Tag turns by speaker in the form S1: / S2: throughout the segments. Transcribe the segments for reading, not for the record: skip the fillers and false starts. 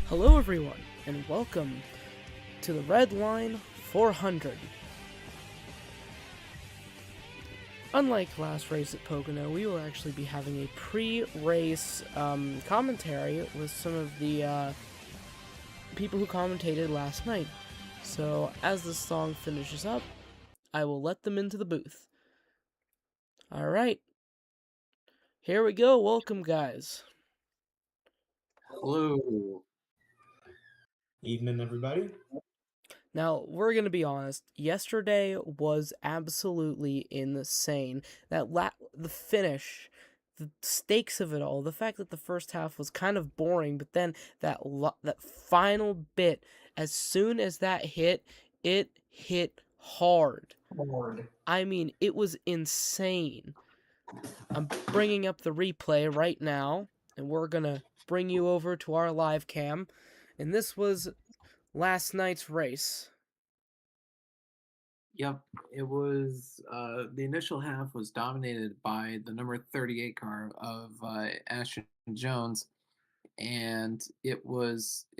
S1: Hello everyone, and welcome to the Red Line 400. Unlike last race at Pocono, we will actually be having a pre-race commentary with some of the people who commentated last night. So, as this song finishes up, I will let them into the booth. Alright, here we go. Welcome, guys.
S2: Hello.
S3: Evening, everybody.
S1: Now, we're going to be honest, yesterday was absolutely insane. The finish, the stakes of it all, the fact that the first half was kind of boring, but then that final bit, as soon as that hit, it hit hard. I mean, it was insane. I'm bringing up the replay right now, and we're going to bring you over to our live cam, and this was last night's race.
S2: Yep, it was, the initial half was dominated by the number 38 car of Ashton Jones, and it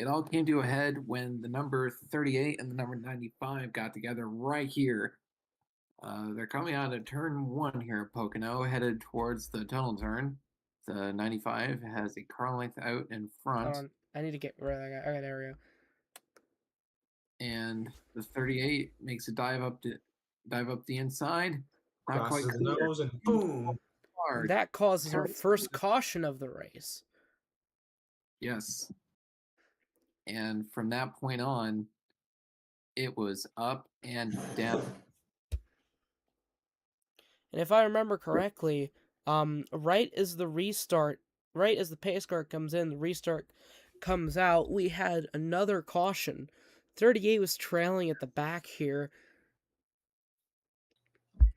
S2: all came to a head when the number 38 and the number 95 got together right here. They're coming out of turn 1 here at Pocono, headed towards the tunnel turn. The 95 has a car length out in front.
S1: Hold on, I need to get rid of that guy. Okay, there we go.
S2: And the 38 makes a dive up the inside. Not
S3: Crosses
S2: quite
S3: the
S2: clear.
S3: nose and boom.
S2: Hard.
S1: That causes our first caution of the race.
S2: Yes. And from that point on, it was up and down.
S1: And if I remember correctly, right as the pace car comes in, the restart comes out, we had another caution. 38 was trailing at the back here.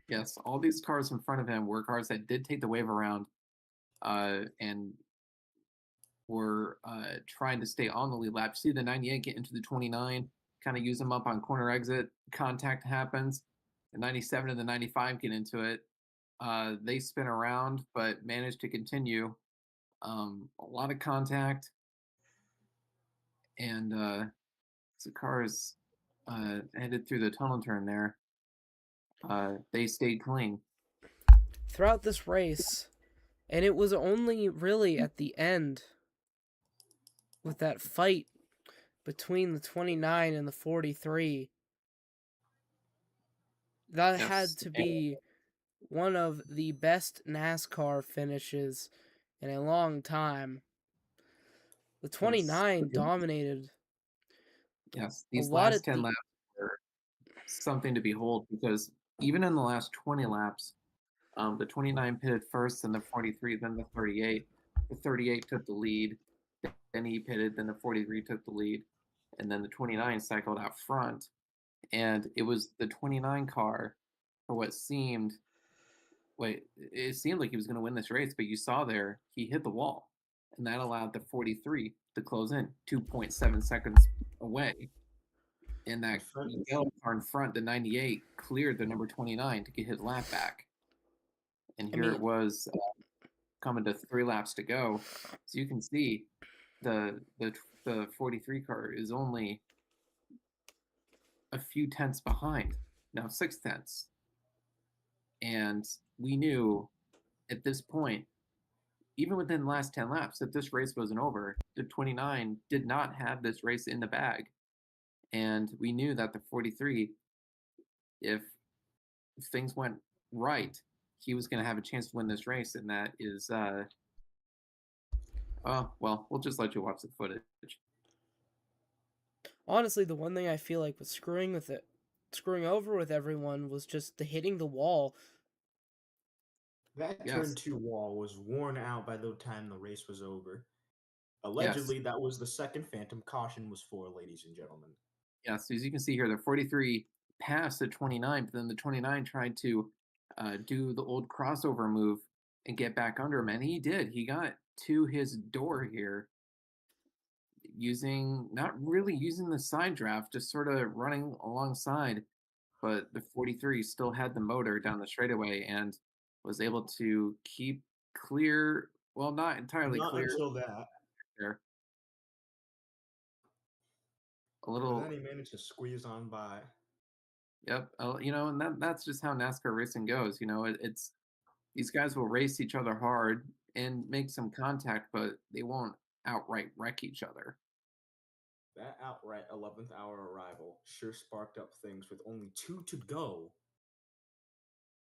S2: Yes, all these cars in front of him were cars that did take the wave around and were trying to stay on the lead lap. See the 98 get into the 29, kind of use them up on corner exit. Contact happens. The 97 and the 95 get into it. They spin around, but manage to continue. A lot of contact. And the cars headed through the tunnel turn there. They stayed clean
S1: throughout this race, and it was only really at the end with that fight between the 29 and the 43 that had to be one of the best NASCAR finishes in a long time. The 29 dominated.
S2: Yes, these last 10 laps were something to behold, because even in the last 20 laps, the 29 pitted first, then the 43, then the 38. The 38 took the lead, then he pitted, then the 43 took the lead, and then the 29 cycled out front. And it was the 29 car, for it seemed like he was going to win this race, but you saw there, he hit the wall, and that allowed the 43 to close in 2.7 seconds away. And that yellow car in front, the 98, cleared the number 29 to get his lap back. And here it was coming to 3 laps to go. So you can see the 43 car is only a few tenths behind. Now 6 tenths. And we knew at this point, even within the last 10 laps, that this race wasn't over. The 29 did not have this race in the bag. And we knew that the 43, if things went right, he was going to have a chance to win this race. And that is, well, we'll just let you watch the footage.
S1: Honestly, the one thing I feel like was screwing with it screwing over with everyone was just the hitting the wall.
S3: That turn 2 wall was worn out by the time the race was over. Allegedly, that was the second phantom caution was for, ladies and gentlemen.
S2: Yes, as you can see here, the 43 passed the 29, but then the 29 tried to do the old crossover move and get back under him, and he did. He got to his door here not really using the side draft, just sort of running alongside, but the 43 still had the motor down the straightaway and was able to keep clear, well, not entirely
S3: Not
S2: clear.
S3: until that.
S2: There. A
S3: And
S2: little.
S3: then he managed to squeeze on by.
S2: Yep, and that's just how NASCAR racing goes. It's these guys will race each other hard and make some contact, but they won't outright wreck each other.
S3: That outright 11th hour arrival sure sparked up things with only 2 to go.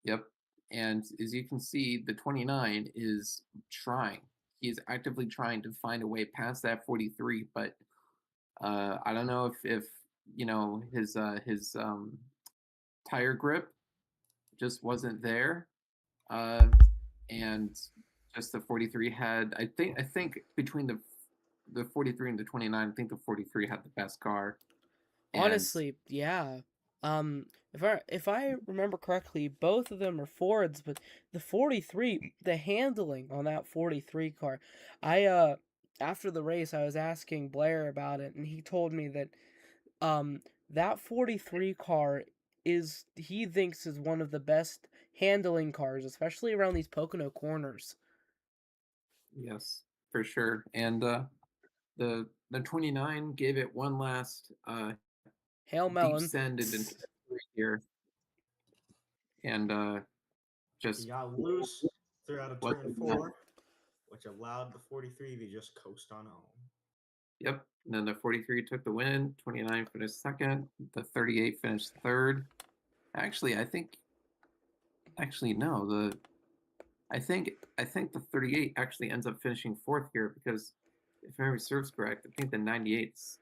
S2: Yep, and as you can see, the 29 is trying. He is actively trying to find a way past that 43, but I don't know if his tire grip just wasn't there, and just the 43 had. I think between the 43 and the 29, I think the 43 had the best car.
S1: Honestly, yeah. If I remember correctly, both of them are Fords, but the 43, the handling on that 43 car, after the race, I was asking Blair about it, and he told me that that 43 car he thinks is one of the best handling cars, especially around these Pocono corners.
S2: Yes, for sure. And the 29 gave it one last
S1: Hail Melon.
S2: deep send into here, and just
S3: he got loose throughout a turn 4, which allowed the 43 to just coast on home.
S2: Yep. And then the 43 took the win. 29 finished second. The 38 finished third. Actually, no. I think the 38 actually ends up finishing fourth here because, if memory serves correct, I think the 98's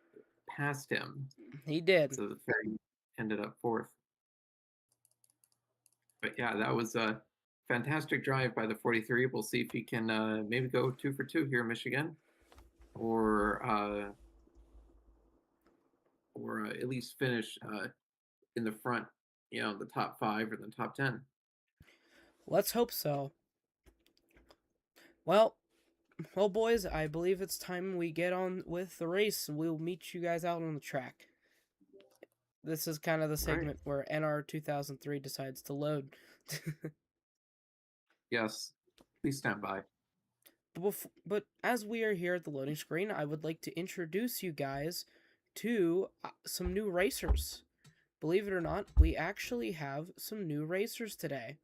S2: passed him.
S1: He did.
S2: So the 30 ended up fourth. But yeah, that was a fantastic drive by the 43. We'll see if he can maybe go 2 for 2 here in Michigan, or at least finish in the front, the top 5 or the top 10.
S1: Let's hope so. Well, boys, I believe it's time we get on with the race. We'll meet you guys out on the track. This is kind of the segment where NR 2003 decides to load.
S2: Yes, please stand by.
S1: But as we are here at the loading screen, I would like to introduce you guys to some new racers. Believe it or not, we actually have some new racers today.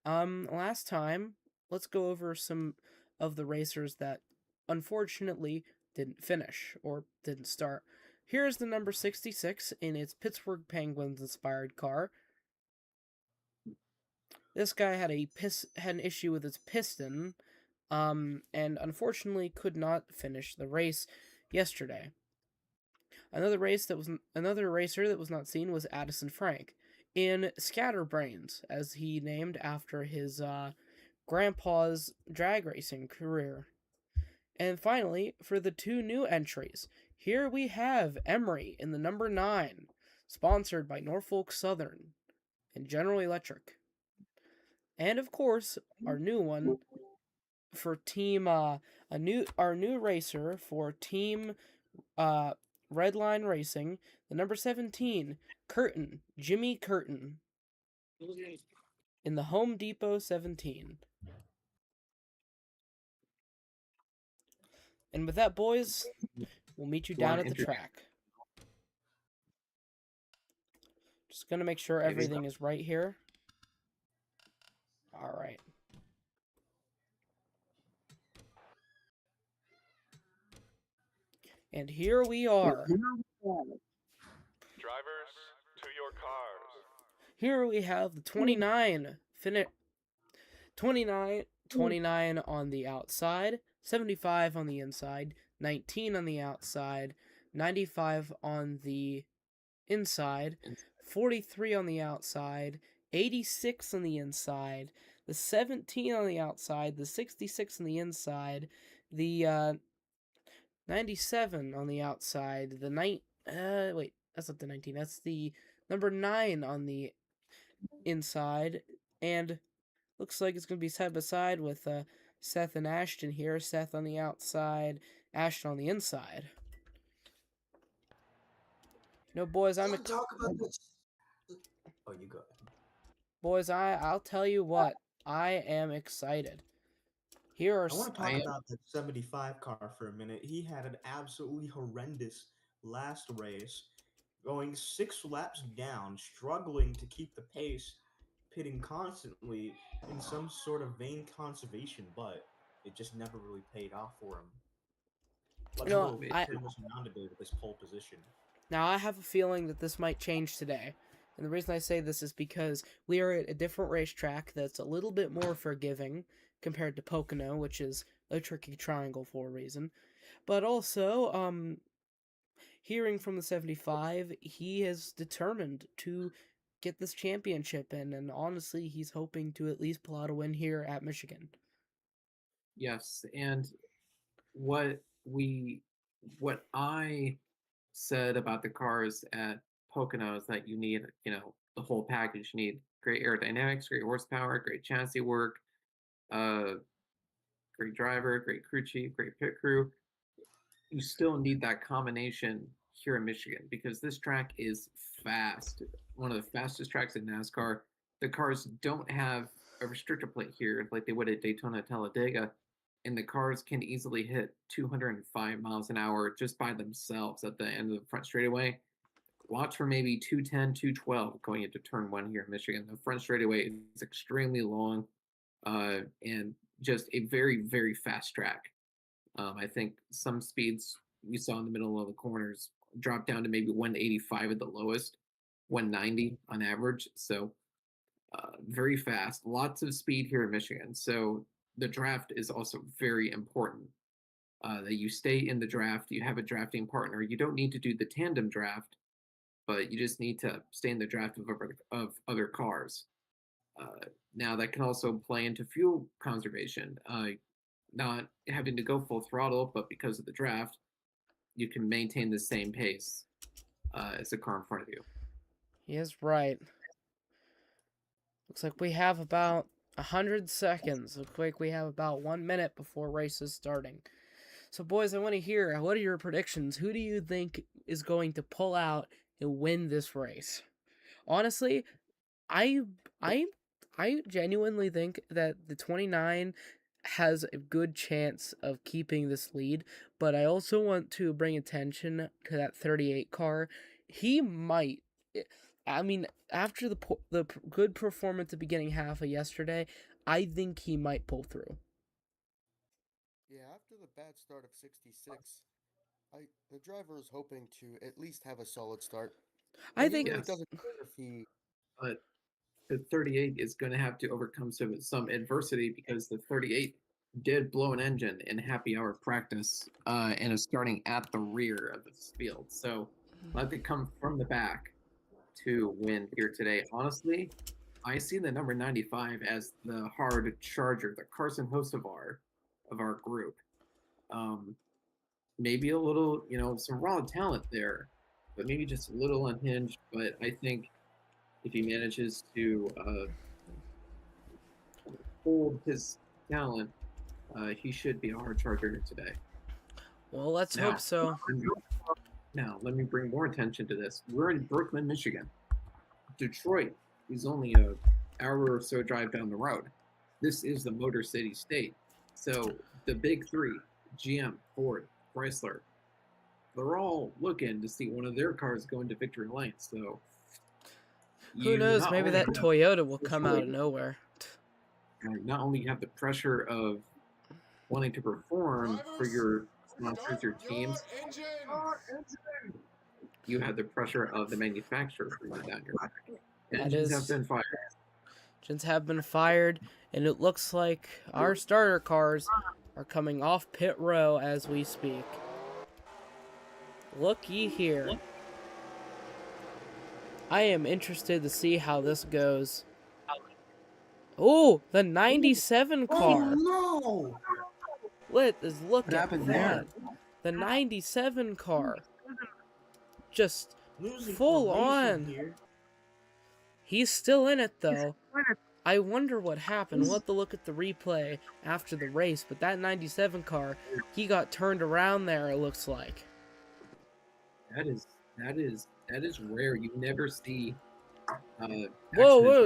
S1: Last time, let's go over some of the racers that unfortunately didn't finish or didn't start. Here's the number 66 in its Pittsburgh Penguins inspired car. This guy had an issue with its piston, and unfortunately could not finish the race yesterday. Another racer that was not seen was Addison Frank in Scatterbrains, as he named after his grandpa's drag racing career. And finally, for the 2 new entries, here we have Emery in the number 9, sponsored by Norfolk Southern and General Electric. And of course, our new one for team our new racer for team Redline Racing, the number 17, Jimmy Curtin, in the Home Depot 17. And with that, boys, we'll meet you down at the track. Just gonna make sure everything is right here. All right. And here we are.
S4: Drivers, to your cars.
S1: Here we have the 29 on the outside, 75 on the inside, 19 on the outside, 95 on the inside, 43 on the outside, 86 on the inside, the 17 on the outside, the 66 on the inside, the 97 on the outside, the wait, that's not the 19, that's the number 9 on the inside, and looks like it's going to be side by side with Seth and Ashton here. Seth on the outside, Ashton on the inside. You know, boys,
S3: Let's talk about this. Oh, you go ahead.
S1: Boys, I'll tell you what, I am excited.
S3: I want to talk about that 75 car for a minute. He had an absolutely horrendous last race, going 6 laps down, struggling to keep the pace, pitting constantly in some sort of vain conservation, but it just never really paid off for him. Let's hope it turns around today with this pole position.
S1: Now, I have a feeling that this might change today. And the reason I say this is because we are at a different racetrack that's a little bit more forgiving compared to Pocono, which is a tricky triangle for a reason. But also, hearing from the 75, he is determined to get this championship in, and honestly, he's hoping to at least pull out a win here at Michigan.
S2: Yes, and what I said about the cars at Pocono is that you need, the whole package. You need great aerodynamics, great horsepower, great chassis work, great driver, great crew chief, great pit crew. You still need that combination here in Michigan because this track is fast. One of the fastest tracks in NASCAR. The cars don't have a restrictor plate here like they would at Daytona Talladega, and the cars can easily hit 205 miles an hour just by themselves at the end of the front straightaway. Watch for maybe 210, 212 going into turn 1 here in Michigan. The front straightaway is extremely long and just a very, very fast track. I think some speeds we saw in the middle of the corners drop down to maybe 185 at the lowest, 190 on average. So very fast, lots of speed here in Michigan. So the draft is also very important. That you stay in the draft, you have a drafting partner. You don't need to do the tandem draft, but you just need to stay in the draft of other cars. Now that can also play into fuel conservation. Not having to go full throttle, but because of the draft, you can maintain the same pace as the car in front of you.
S1: He is right. Looks like we have about 100 seconds. Looks like we have about 1 minute before race is starting. So, boys, I want to hear, what are your predictions? Who do you think is going to pull out and win this race? Honestly, I genuinely think that the 29 has a good chance of keeping this lead, but I also want to bring attention to that 38 car. He might, I mean, after the good performance at the beginning half of yesterday, I think he might pull through.
S4: Yeah, after the bad start of 66, the driver is hoping to at least have a solid start.
S1: I think
S4: it doesn't matter if he.
S2: But the 38 is going to have to overcome some adversity because the 38 did blow an engine in happy hour practice and is starting at the rear of this field. So let it come from the back to win here today. Honestly, I see the number 95 as the hard charger, the Carson Hocevar of our group. Maybe a little, some raw talent there, but maybe just a little unhinged. But I think if he manages to hold his talent, he should be a hard charger today.
S1: Well, let's hope so.
S2: Now, let me bring more attention to this. We're in Brooklyn, Michigan. Detroit is only an hour or so drive down the road. This is the Motor City State. So the big three, GM, Ford, Chrysler, they're all looking to see one of their cars go into victory lane. So
S1: who knows? Maybe that Toyota will come out of nowhere.
S2: Not only have the pressure of wanting to perform for your sponsors, your teams, you have the pressure of the manufacturer bringing down your back. Engines have been fired.
S1: Engines have been fired, and it looks like our starter cars are coming off pit row as we speak. Look ye here. I am interested to see how this goes. Oh, the 97 car.
S3: Oh no!
S1: Let's look
S2: What
S1: at
S2: happened
S1: that.
S2: there?
S1: The 97 car. Just
S3: Losing
S1: full
S3: formation
S1: on.
S3: here.
S1: He's still in it, though. I wonder what happened. We'll have to look at the replay after the race, but that 97 car, he got turned around there, it looks like.
S2: That is rare. You never see
S1: Whoa,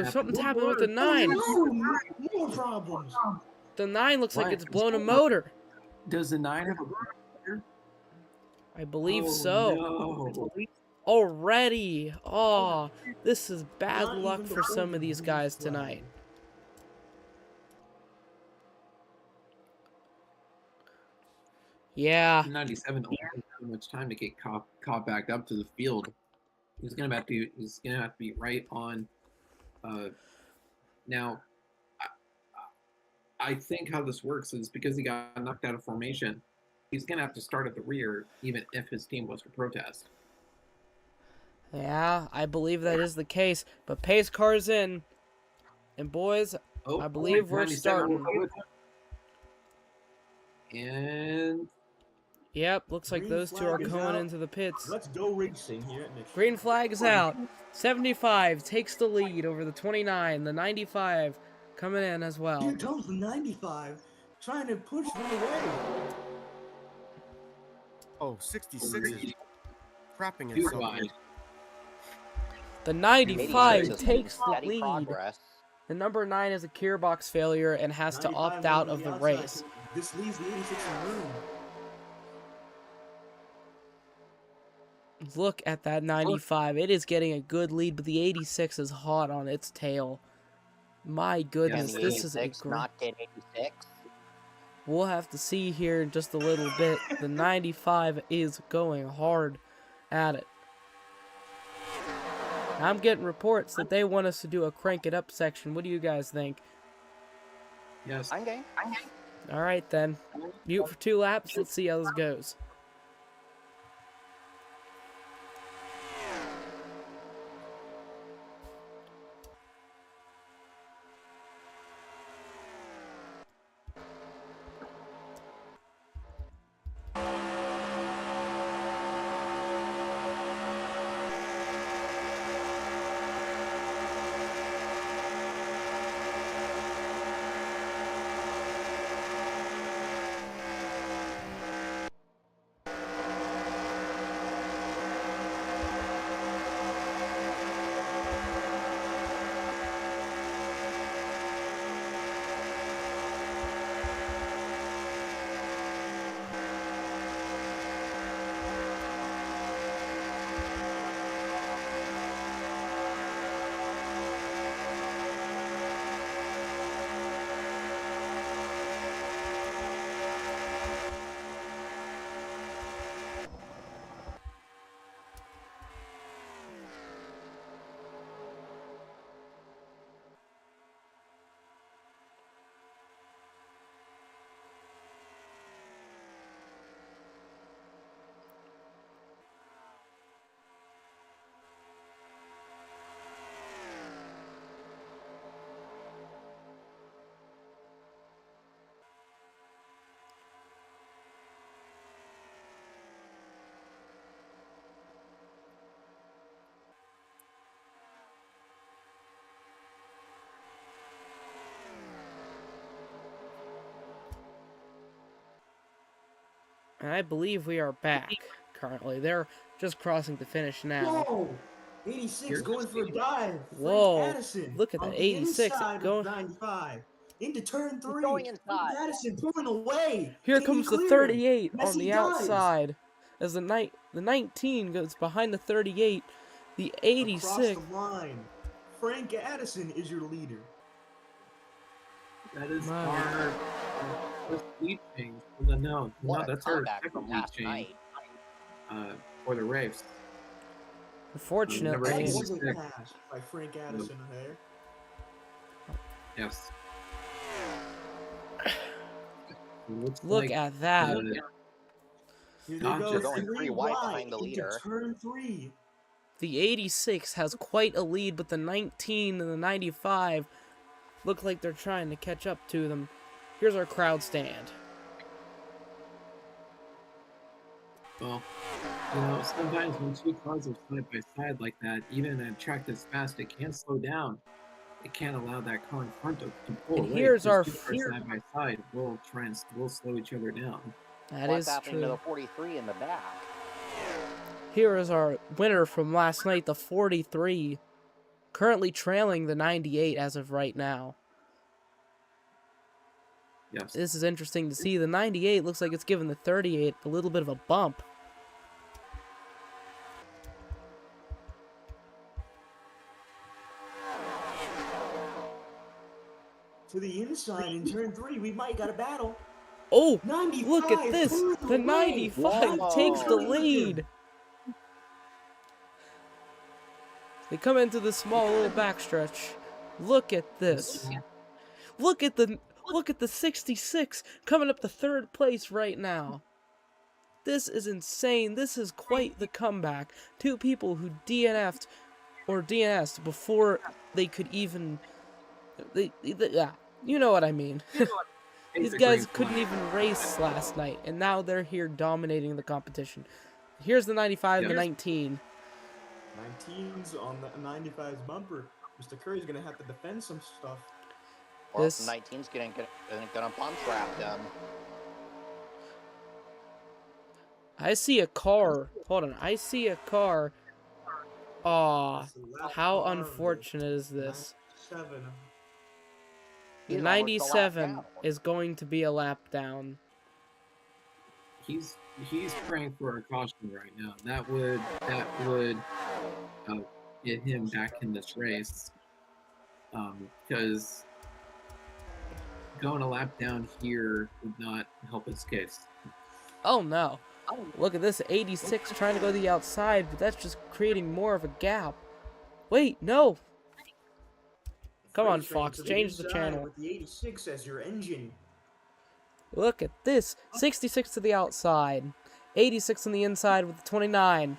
S2: accidents
S1: something's
S2: happen.
S1: happening with the 9.
S3: Oh no! More problems.
S1: The 9 looks like
S2: What?
S1: it's blown a motor.
S2: Does the 9 have a motor?
S1: I believe
S2: Oh,
S1: so.
S2: no.
S1: Already. Oh, this is bad
S3: Not
S1: luck
S3: even
S1: for
S3: before
S1: some
S3: the
S1: of these
S3: green
S1: guys
S3: flag.
S1: tonight. Yeah.
S2: 97 don't have much time to get caught back up to the field. He's gonna have to be right on. Now, I think how this works is because he got knocked out of formation, he's gonna have to start at the rear, even if his team was to protest.
S1: Yeah, I believe that is the case. But pace car's in. And boys, I believe we're
S2: 97
S1: starting.
S2: And
S1: Yep, looks like
S3: Green
S1: those two are
S3: flag is
S1: going
S3: out.
S1: into the pits.
S3: Let's go racing here at Mitchell.
S1: Green flag is out. 75 takes the lead over the 29. The 95 coming in as well.
S3: Here comes the 95, trying to push one away.
S4: Oh, 66 is crapping
S2: too
S4: itself.
S2: wide.
S1: The 95
S5: 86 is
S1: takes the
S5: steady
S1: lead.
S5: progress.
S1: The number 9 is a gearbox failure and has to
S3: 95
S1: opt out
S3: on
S1: of the
S3: outside.
S1: race.
S3: This leaves the 86 in room.
S1: Look at that 95. It is getting a good lead, but the 86 is hot on its tail. My goodness,
S5: Can the
S1: this is a
S5: 86
S1: great...
S5: not get 86?
S1: We'll have to see here in just a little bit. The 95 is going hard at it. I'm getting reports that they want us to do a crank it up section. What do you guys think?
S2: Yes.
S5: I'm game.
S1: All right, then. Mute for 2 laps. Let's see how this goes. And I believe we are back currently. They're just crossing the finish now.
S3: Whoa! 86 going for a dive.
S1: Whoa,
S3: Frank Addison
S1: look at
S3: on
S1: that
S3: the
S1: 86
S3: inside
S1: going.
S3: of 95 into turn 3.
S5: going inside.
S3: Frank Addison pulling away.
S1: Here
S3: Can
S1: comes
S3: he
S1: the
S3: clear?
S1: 38
S3: Yes,
S1: on
S3: he
S1: the
S3: does.
S1: outside. As the 19 goes behind the 38. The 86.
S3: Across the line. Frank Addison is your leader.
S2: That is
S1: My.
S2: our first lead change. No,
S5: What a
S2: that's our
S5: comeback
S2: second
S5: from
S2: lead
S5: last
S2: change
S5: night.
S2: for the race.
S1: Unfortunately,
S3: That
S2: 86.
S3: wasn't passed by Frank Addison there.
S2: Yes.
S1: look at that.
S3: Here they
S2: Not
S3: go.
S2: just
S5: going 3 wide behind the
S3: into
S5: leader.
S3: turn 3.
S1: The 86 has quite a lead, but the 19 and the 95 look like they're trying to catch up to them. Here's our crowd stand.
S2: Well, sometimes when two cars are side by side like that, even at a track that's fast, it can't slow down. It can't allow that car in front to pull
S1: And
S2: away.
S1: here's our
S2: two cars side by side will slow each other down.
S1: That
S5: What's
S1: is
S5: happening
S1: true.
S5: to the 43 in the back?
S1: Here is our winner from last night, the 43, currently trailing the 98 as of right now.
S2: Yes.
S1: This is interesting to see. The 98 looks like it's giving the 38 a little bit of a bump.
S3: To the inside in turn 3, we might got a battle.
S1: Oh,
S3: 95
S1: look at this. The 95 takes the lead. They come into the small little backstretch. Look at this. Look at the 66 coming up to third place right now. This is insane. This is quite the comeback. Two people who DNF'd or DNS'd before they could even... yeah, you know what I mean. These guys couldn't even race last night, and now they're here dominating the competition. Here's the 95 and the 19.
S3: 19's on the 95's bumper. Mr. Curry's gonna have to defend some stuff.
S5: Well,
S1: This
S5: 19's gonna punch wrap them.
S1: I see a car. Hold on, I see a car. Aw, how unfortunate is this?
S3: 97.
S1: The
S5: He's almost a lap
S1: 97
S5: down.
S1: is going to be a lap down.
S2: He's praying for a caution right now. That would get him back in this race. Because going a lap down here would not help his case.
S1: Oh no. Look at this, 86 trying to go to the outside, but that's just creating more of a gap. Wait, no. Come on, Fox, change the channel.
S3: With the 86 as your engine.
S1: Look at this, 66 to the outside, 86 on the inside with the 29.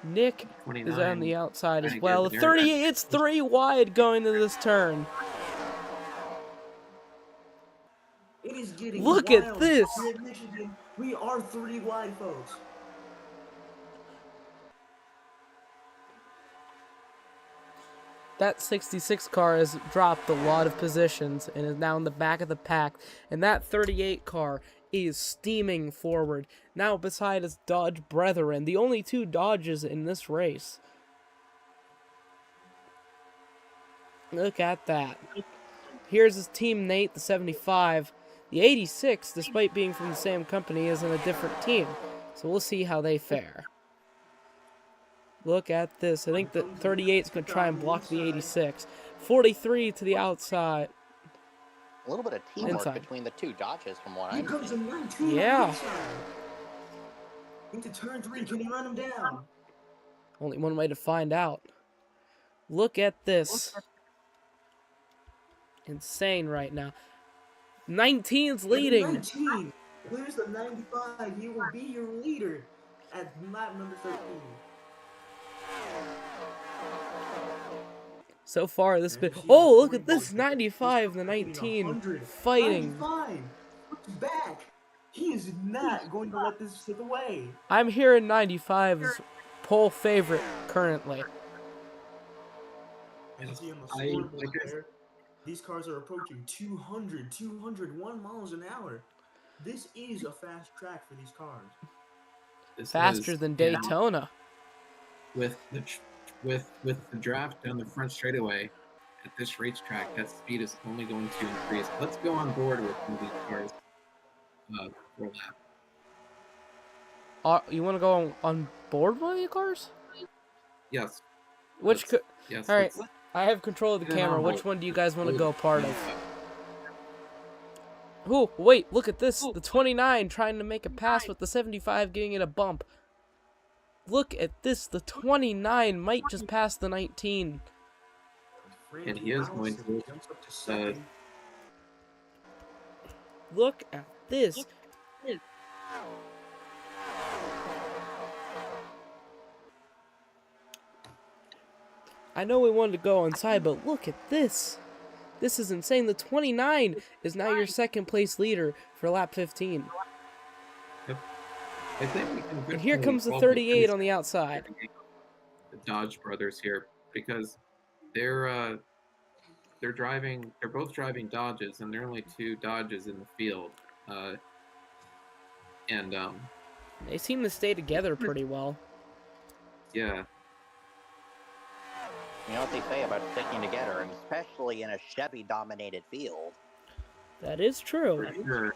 S1: Nick is on the outside as well. The 38, it's 3 wide going to this turn.
S3: It is getting
S1: Look
S3: wild.
S1: at this.
S3: Here in Michigan, we are 3 wide, folks.
S1: That 66 car has dropped a lot of positions and is now in the back of the pack. And that 38 car is steaming forward. Now beside his Dodge brethren, the only 2 Dodges in this race. Look at that. Here's his team Nate, the 75. The 86, despite being from the same company, is in a different team. So we'll see how they fare. Look at this. I think the 38 is going to try and block the 86. 43 to the outside.
S5: A little bit of teamwork
S1: Inside.
S5: between the two Dodges from what
S3: Here
S5: I'm
S3: comes a
S5: seeing.
S3: 19
S1: Yeah.
S3: into turn 3. Can he run him down?
S1: Only one way to find out. Look at this. Insane right now. 19's leading.
S3: 19. Clears the 95. He will be your leader at lap number 13.
S1: So far, this bit. Oh, look at this 95 and the 19 fighting.
S3: 95. Looks back. He is not going to let this slip away.
S1: I'm here in 95's pole favorite currently.
S3: As you see on the scoreboard there, these cars are approaching 200, 201 miles an hour. This is a fast track for these cars.
S1: Faster than Daytona.
S2: With the draft down the front straightaway at this racetrack, that speed is only going to increase. Let's go on board with one of these cars for a lap.
S1: You want to go on board one of the cars?
S2: Yes.
S1: Which could?
S2: Yes.
S1: All right, I have control of the camera. Which one do you guys want to go part of? Oh, wait, look at this. The 29 trying to make a pass with the 75 getting it a bump. Look at this. The 29 might just pass the 19.
S2: And he is going to
S1: Look at this. I know we wanted to go inside, but look at this. This is insane. The 29 is now your second place leader for lap 15.
S2: Yep. I think we can
S1: And here comes the
S2: call
S1: 38 on the outside.
S2: The Dodge brothers here, because they're both driving Dodges, and there are only 2 Dodges in the field.
S1: They seem to stay together pretty well.
S2: Yeah.
S5: You know what they say about sticking together, and especially in a Chevy-dominated field.
S1: That is true.
S2: For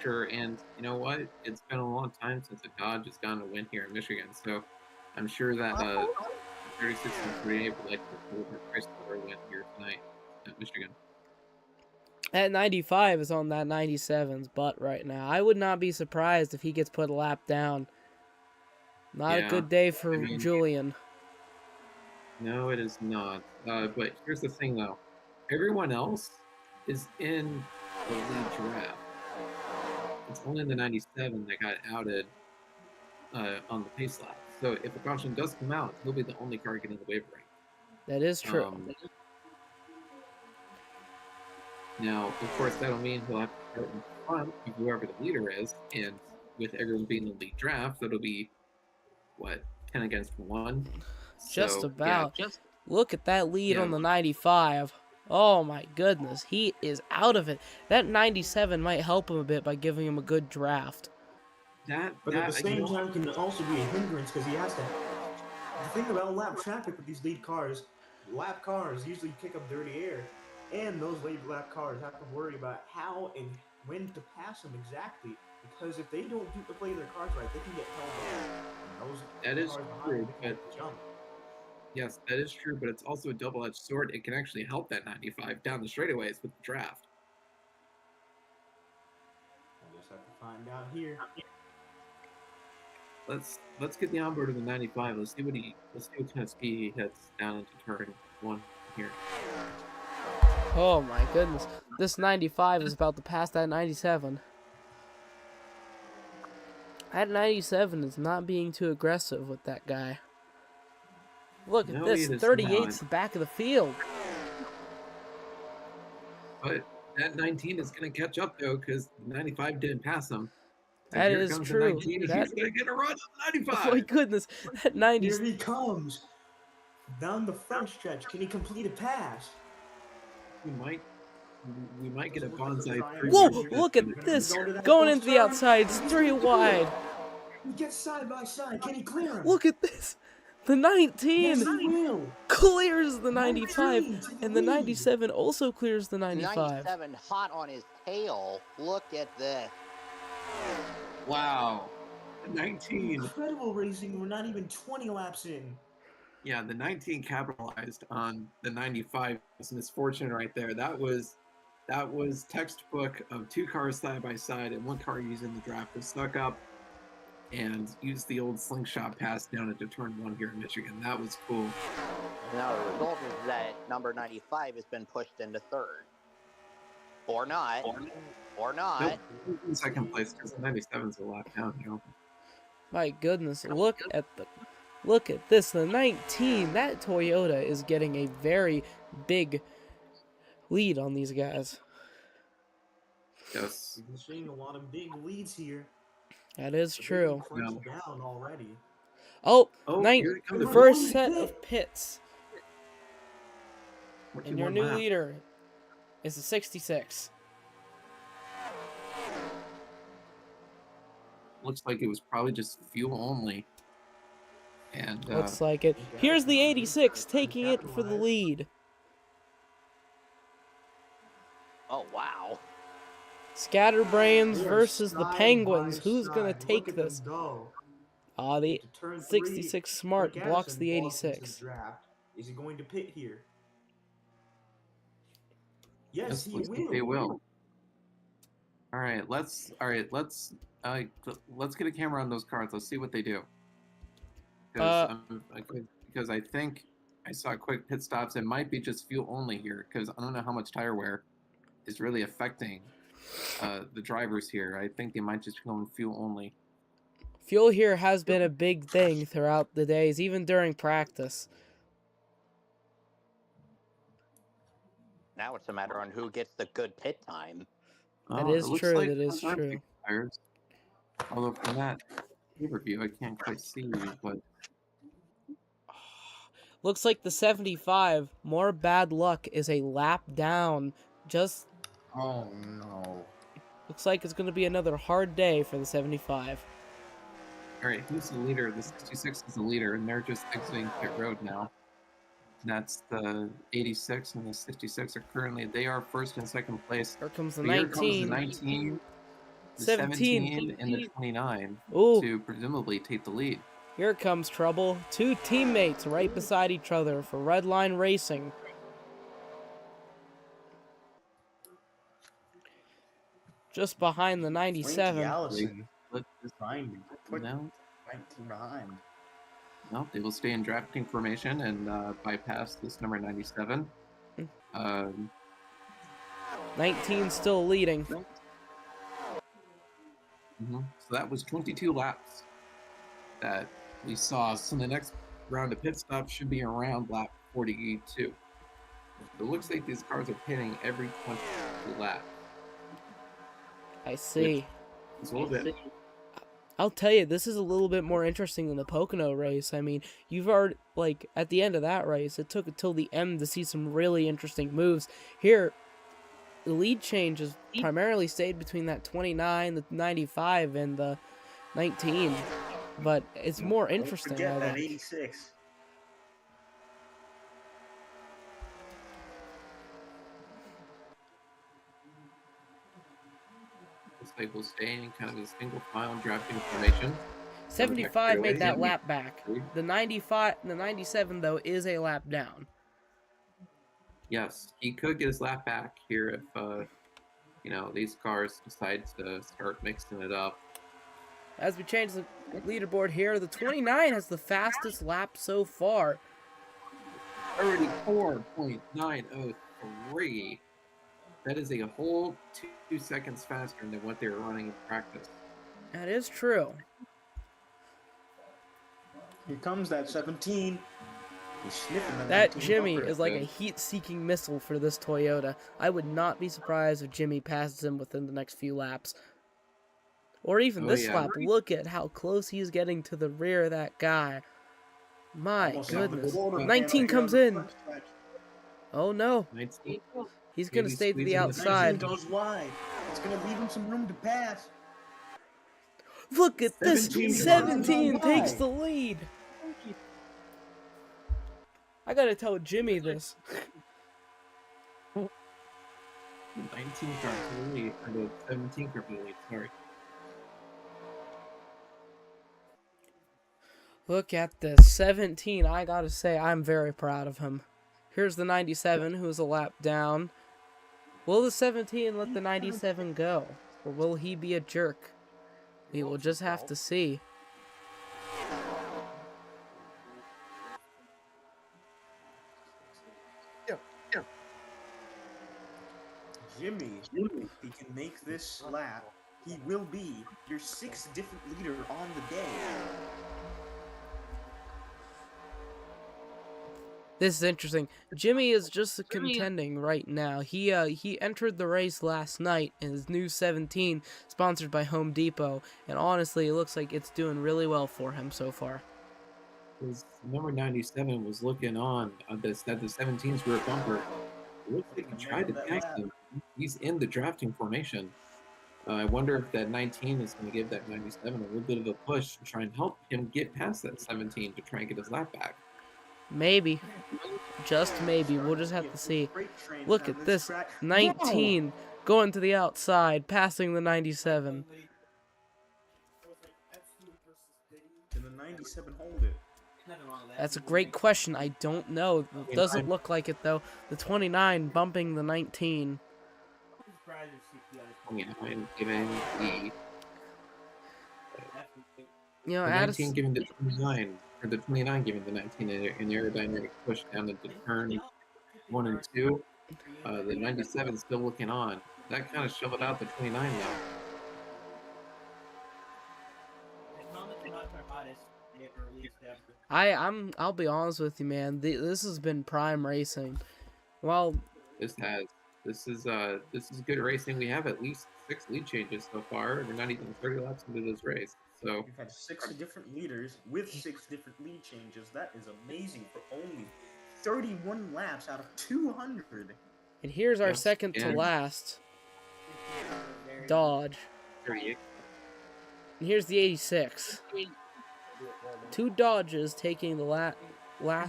S2: sure. And you know what? It's been a long time since a Dodge has gotten a win here in Michigan, so I'm sure that 36 and 38 would like to hold their Chrysler win here tonight at Michigan.
S1: That 95 is on that 97's butt right now. I would not be surprised if he gets put a lap down. Not a good day for Julian.
S2: No, it is not. But here's the thing, though. Everyone else is in the lead draft. It's only the 97 that got outed on the pace lap. So if a caution does come out, he'll be the only car getting the waiver rank.
S1: That is true.
S2: Now, of course, that'll mean he'll have to start in front of whoever the leader is, and with everyone being in the lead draft, that'll be, what, 10 against 1?
S1: Just
S2: So,
S1: about.
S2: Yeah,
S1: Look at that lead on the 95. Oh my goodness, he is out of it. That 97 might help him a bit by giving him a good draft.
S3: But at the same time, can also be a hindrance because he has to. The thing about lap traffic with these lead cars, lap cars usually kick up dirty air, and those lap cars have to worry about how and when to pass them exactly. Because if they don't play their cars right, they can get held down.
S2: That is true, but yes, that is true, but it's also a double-edged sword. It can actually help that 95 down the straightaways with the draft.
S3: We'll just have to find out here.
S2: Let's get the onboard of the 95. Let's see what kind of speed he hits down into turn 1 here.
S1: Oh my goodness. This 95 is about to pass that 97. That 97 is not being too aggressive with that guy. Look at this. 38's the back of the field.
S2: But that 19 is going to catch up, though, because 95 didn't pass him. So
S1: that is true.
S2: 19, he's going to get a run on the 95.
S1: Oh my goodness. That 90.
S3: Here he comes. Down the front stretch. Can he complete a pass?
S2: We might get a bonsai.
S1: Whoa, look at this. Going into the outside. It's 3 wide.
S3: He gets side by side. Can he clear him?
S1: Look at this. The 19
S3: yes,
S1: clears the 95, and the 97 also clears the 95.
S5: 97 hot on his tail. Look at this.
S2: Wow. The 19.
S3: Incredible racing. We're not even 20 laps in.
S2: Yeah, the 19 capitalized on the 95's misfortune right there. That was textbook of 2 cars side by side and 1 car using the draft to snuck up and use the old slingshot pass down into turn 1 here in Michigan. That was cool.
S5: Now the result is that number 95 has been pushed into 3rd. Or not. Or not.
S2: Nope, in 2nd place because the 97's a lap down, you know.
S1: My goodness, look at this. The 19, that Toyota is getting a very big lead on these guys.
S2: Yes.
S3: We've been seeing a lot of big leads here.
S1: That is true.
S3: No. Down already.
S1: Oh, the first set of pits. And your new leader is a 66.
S2: Looks like it was probably just fuel only. And
S1: looks like it. Here's the 86 taking it for the lead.
S5: Oh, wow.
S1: Scatterbrains versus the Penguins. Who's going to take this? The 66 Smart blocks the 86.
S3: Is he going to pit here? Yes, he will.
S2: They will. All right, let's get a camera on those cars. Let's see what they do. Because I think I saw quick pit stops. It might be just fuel only here because I don't know how much tire wear is really affecting the drivers here. I think they might just be going fuel only.
S1: Fuel here has been a big thing throughout the days, even during practice.
S5: Now it's a matter on who gets the good pit time.
S1: That
S2: Oh, it
S1: is
S2: looks
S1: true.
S2: like
S1: That is
S2: I'm
S1: true.
S2: tires. Although from that overview, I can't quite see, but
S1: Looks like the 75, more bad luck, is a lap down. Just
S3: Oh no.
S1: looks like it's going to be another hard day for the 75.
S2: all right, who's the leader? The 66 is the leader, and they're just exiting pit road now. And that's the 86 and the 66 are currently, they are first and second place.
S1: Here comes the
S2: But here comes the
S1: 19.
S2: 19, the
S1: 17.
S2: 17, and the 29
S1: Ooh.
S2: to presumably take the lead.
S1: Here comes trouble. Two teammates right beside each other for Red Line Racing. Just behind the 97.
S3: Allison
S2: Let this
S3: trying to put
S2: now.
S3: 19 behind.
S2: No, they will stay in drafting formation and bypass this number 97.
S1: 19 still leading.
S2: So that was 22 laps that we saw. So the next round of pit stops should be around lap 42. It looks like these cars are pitting every 22 laps.
S1: I see.
S2: It's a little bit.
S1: I'll tell you, this is a little bit more interesting than the Pocono race. I mean, you've already, like, at the end of that race, it took until the end to see some really interesting moves. Here, the lead change has primarily stayed between that 29, the 95, and the 19. But it's more interesting.
S3: Don't forget that 86.
S2: They will stay in kind of a single file drafting formation.
S1: 75 made that lap back. The 95, the 97 though is a lap down.
S2: Yes, he could get his lap back here if these cars decide to start mixing it up.
S1: As we change the leaderboard here, the 29 has the fastest lap so far.
S2: 34.903. That is a whole 2 seconds faster than what they were running in practice.
S1: That is true.
S3: Here comes that 17. He's sniffing the
S1: That
S3: 19
S1: Jimmy
S3: bumper.
S1: is like a heat-seeking missile for this Toyota. I would not be surprised if Jimmy passes him within the next few laps. Or even this lap. Look at how close he's getting to the rear of that guy. My goodness. 19 comes in. Oh no.
S2: 19.
S1: He's going to stay to the outside.
S3: 19 goes wide. It's going to leave him some room to pass.
S1: Look at this. 17 takes the lead. I got to tell Jimmy this.
S2: 19 cars to the lead. Or the 17 car to the lead, sorry.
S1: Look at this. 17. I got to say, I'm very proud of him. Here's the 97, who's a lap down. Will the 17 let the 97 go? Or will he be a jerk? We will just have to see.
S3: Jimmy, if he can make this lap, he will be your 6th different leader on the day.
S1: This is interesting. Jimmy is just contending right now. He entered the race last night in his new 17, sponsored by Home Depot, and honestly, it looks like it's doing really well for him so far.
S2: His number 97 was looking on at the 17's rear bumper. It looks like he tried to pass him. He's in the drafting formation. I wonder if that 19 is going to give that 97 a little bit of a push and try and help him get past that 17 to try and get his lap back.
S1: Maybe. Just maybe. We'll just have to see. Look at this. 19 going to the outside, passing the 97.
S3: Can the 97 hold it?
S1: That's a great question. I don't know. It doesn't look like it, though. The 29 bumping the 19.
S2: 29 giving the...
S1: You know,
S2: the 19 giving the 29, or the 29 giving the 19 an aerodynamic push down into turn 1 and 2. The 97 still looking on. That kind of shoveled out the 29 now.
S1: I'll be honest with you, man. This has been prime racing. Well,
S2: This has this is good racing. We have at least 6 lead changes so far. We're not even 30 laps into this race. So
S3: We've had 6 different leaders with 6 different lead changes. That is amazing for only 31 laps out of 200.
S1: And here's our
S2: yes,
S1: second to
S2: and
S1: last Dodge.
S2: 38.
S1: And here's the 86. 2 Dodges taking the last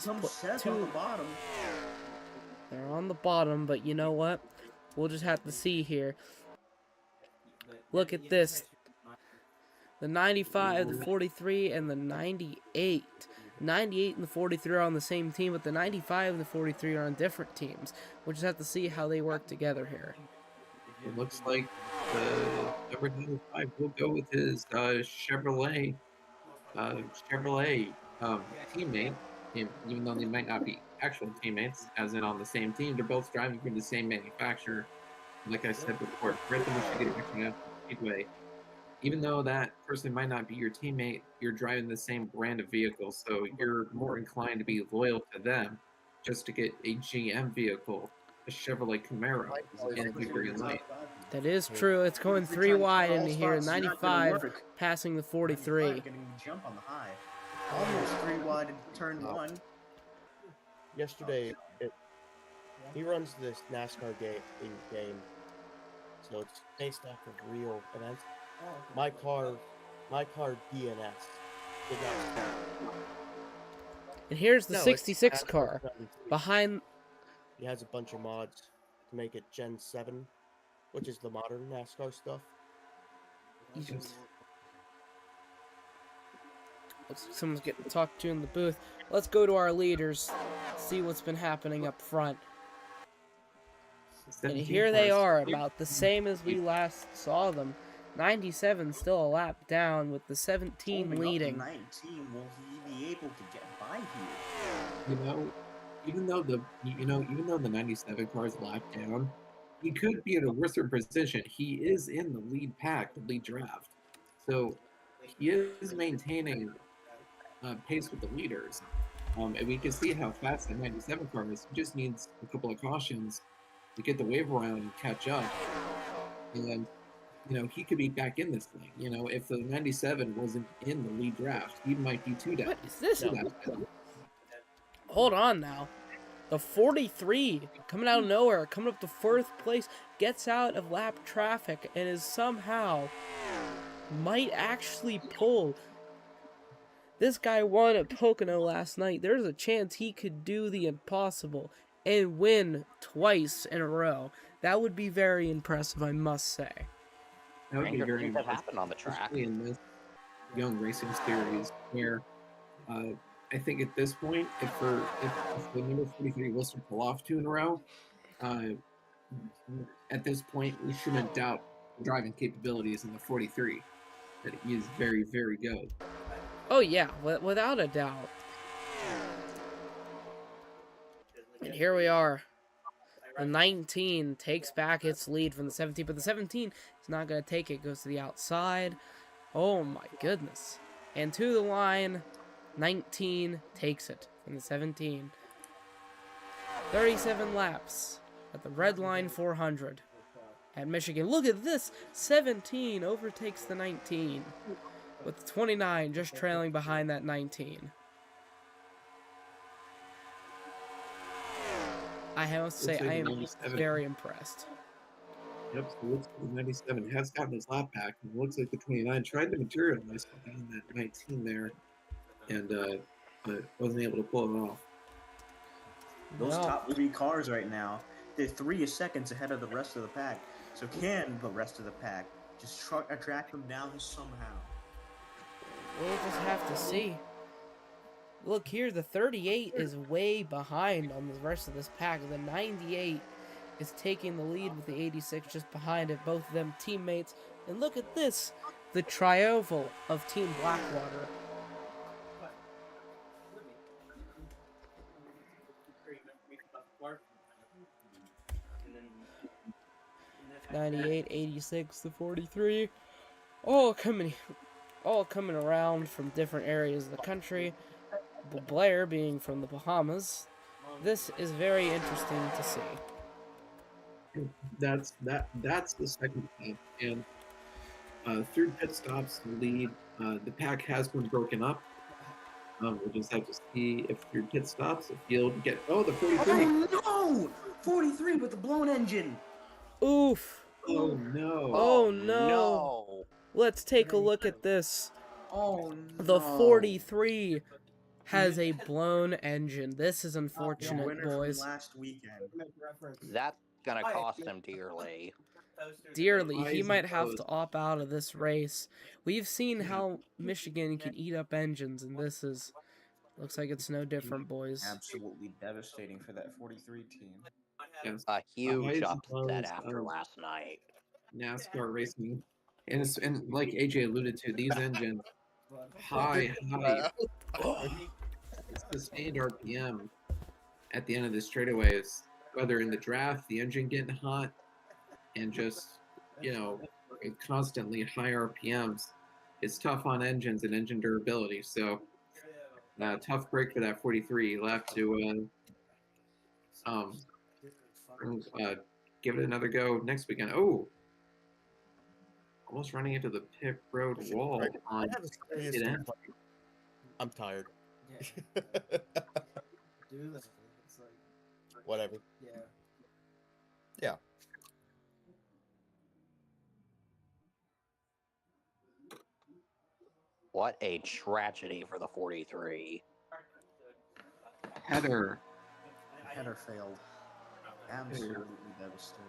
S3: Comes Seth
S1: two.
S3: on the bottom.
S1: They're on the bottom, but you know what? We'll just have to see here. Look at this. The 95, the 43, and the 98. 98 and the 43 are on the same team, but the 95 and the 43 are on different teams. We'll just have to see how they work together here.
S2: It looks like the number 95 will go with his Chevrolet teammate, even though they might not be actual teammates, as in on the same team. They're both driving for the same manufacturer. Like I said before, right the Michigan International Speedway. Even though that person might not be your teammate, you're driving the same brand of vehicle, so you're more inclined to be loyal to them just to get a GM vehicle, a Chevrolet Camaro, in victory lane.
S1: That is true. It's going 3 wide into here. 95 passing the 43.
S3: Getting the jump on the high. Almost 3 wide in turn 1.
S4: Yesterday, he runs this NASCAR game, so it's based off of real events. My car DNS did not start.
S1: And here's the
S4: No,
S1: 66
S4: it's
S1: car behind.
S4: He has a bunch of mods to make it Gen 7, which is the modern NASCAR stuff.
S1: Someone's getting talked to in the booth. Let's go to our leaders, see what's been happening up front. And here they are, about the same as we last saw them. 97 still a lap down with the 17 leading.
S3: 19, will he be able to get by here?
S2: Even though the 97 car is lap down, he could be in a worse position. He is in the lead pack, the lead draft, so he is maintaining pace with the leaders. And we can see how fast that 97 car is. He just needs a couple of cautions to get the wave around and catch up. And he could be back in this thing. If the 97 wasn't in the lead draft, he might be 2 down.
S1: What is this? Hold on now. The 43 coming out of nowhere, coming up to 4th place, gets out of lap traffic and is somehow might actually pull. This guy won at Pocono last night. There's a chance he could do the impossible and win twice in a row. That would be very impressive, I must say.
S2: That would be very
S5: impressive. Happened on the track.
S2: Especially in this young racing series, where I think at this point, if the number 43 was to pull off 2 in a row, at this point we shouldn't doubt the driving capabilities in the 43. That he is very, very good.
S1: Oh yeah, without a doubt. And here we are. The 19 takes back its lead from the 17, but the 17 is not going to take it. Goes to the outside. Oh my goodness. And to the line, 19 takes it from the 17. 37 laps at the red line 400 at Michigan. Look at this. 17 overtakes the 19 with the 29 just trailing behind that 19. I have to say, I am very impressed.
S2: Yep, so it looks like the 97 has gotten his lap back, and it looks like the 29 tried to materialize behind that 19 there, and wasn't able to pull it off.
S3: Those top 3 cars right now, they're 3 seconds ahead of the rest of the pack. So can the rest of the pack just track them down somehow?
S1: We'll just have to see. Look here, the 38 is way behind on the rest of this pack. The 98 is taking the lead with the 86 just behind it, both of them teammates. And look at this, the trioval of Team Blackwater. '98, '86, the 43, all coming around from different areas of the country. Blair being from the Bahamas. This is very interesting to see.
S2: That's the second half, and through pit stops, the lead, the pack has been broken up. We'll just have to see if through pit stops, if you'll get the 43.
S3: Oh no! 43 with the blown engine.
S1: Oof.
S2: Oh no!
S1: Oh no.
S5: No!
S1: Let's take a look at this.
S3: Oh no!
S1: The 43 has a blown engine. This is
S3: The
S1: unfortunate,
S3: winner
S1: boys.
S3: from last weekend.
S5: That's gonna cost him dearly.
S1: Dearly, he
S2: Eyes
S1: might
S2: and
S1: have
S2: toes.
S1: to opt out of this race. We've seen how Michigan can eat up engines, and this is looks like it's no different, boys.
S3: Absolutely devastating for that 43 team.
S2: Yes.
S5: A huge
S2: Eyes and
S5: upset
S2: toes
S5: after
S2: of
S5: last night.
S2: NASCAR racing, and like AJ alluded to, these engines high sustained RPM at the end of the straightaways, whether in the draft, the engine getting hot, and just constantly high RPMs. It's tough on engines and engine durability. So tough break for that 43. You'll have to give it another go next weekend. Oh, almost running into the pit road wall on pit end.
S4: I'm tired.
S6: Yeah. Do this. It's like
S4: Whatever.
S6: yeah.
S4: Yeah.
S5: What a tragedy for the 43.
S2: Header.
S3: Header failed. Absolutely devastating.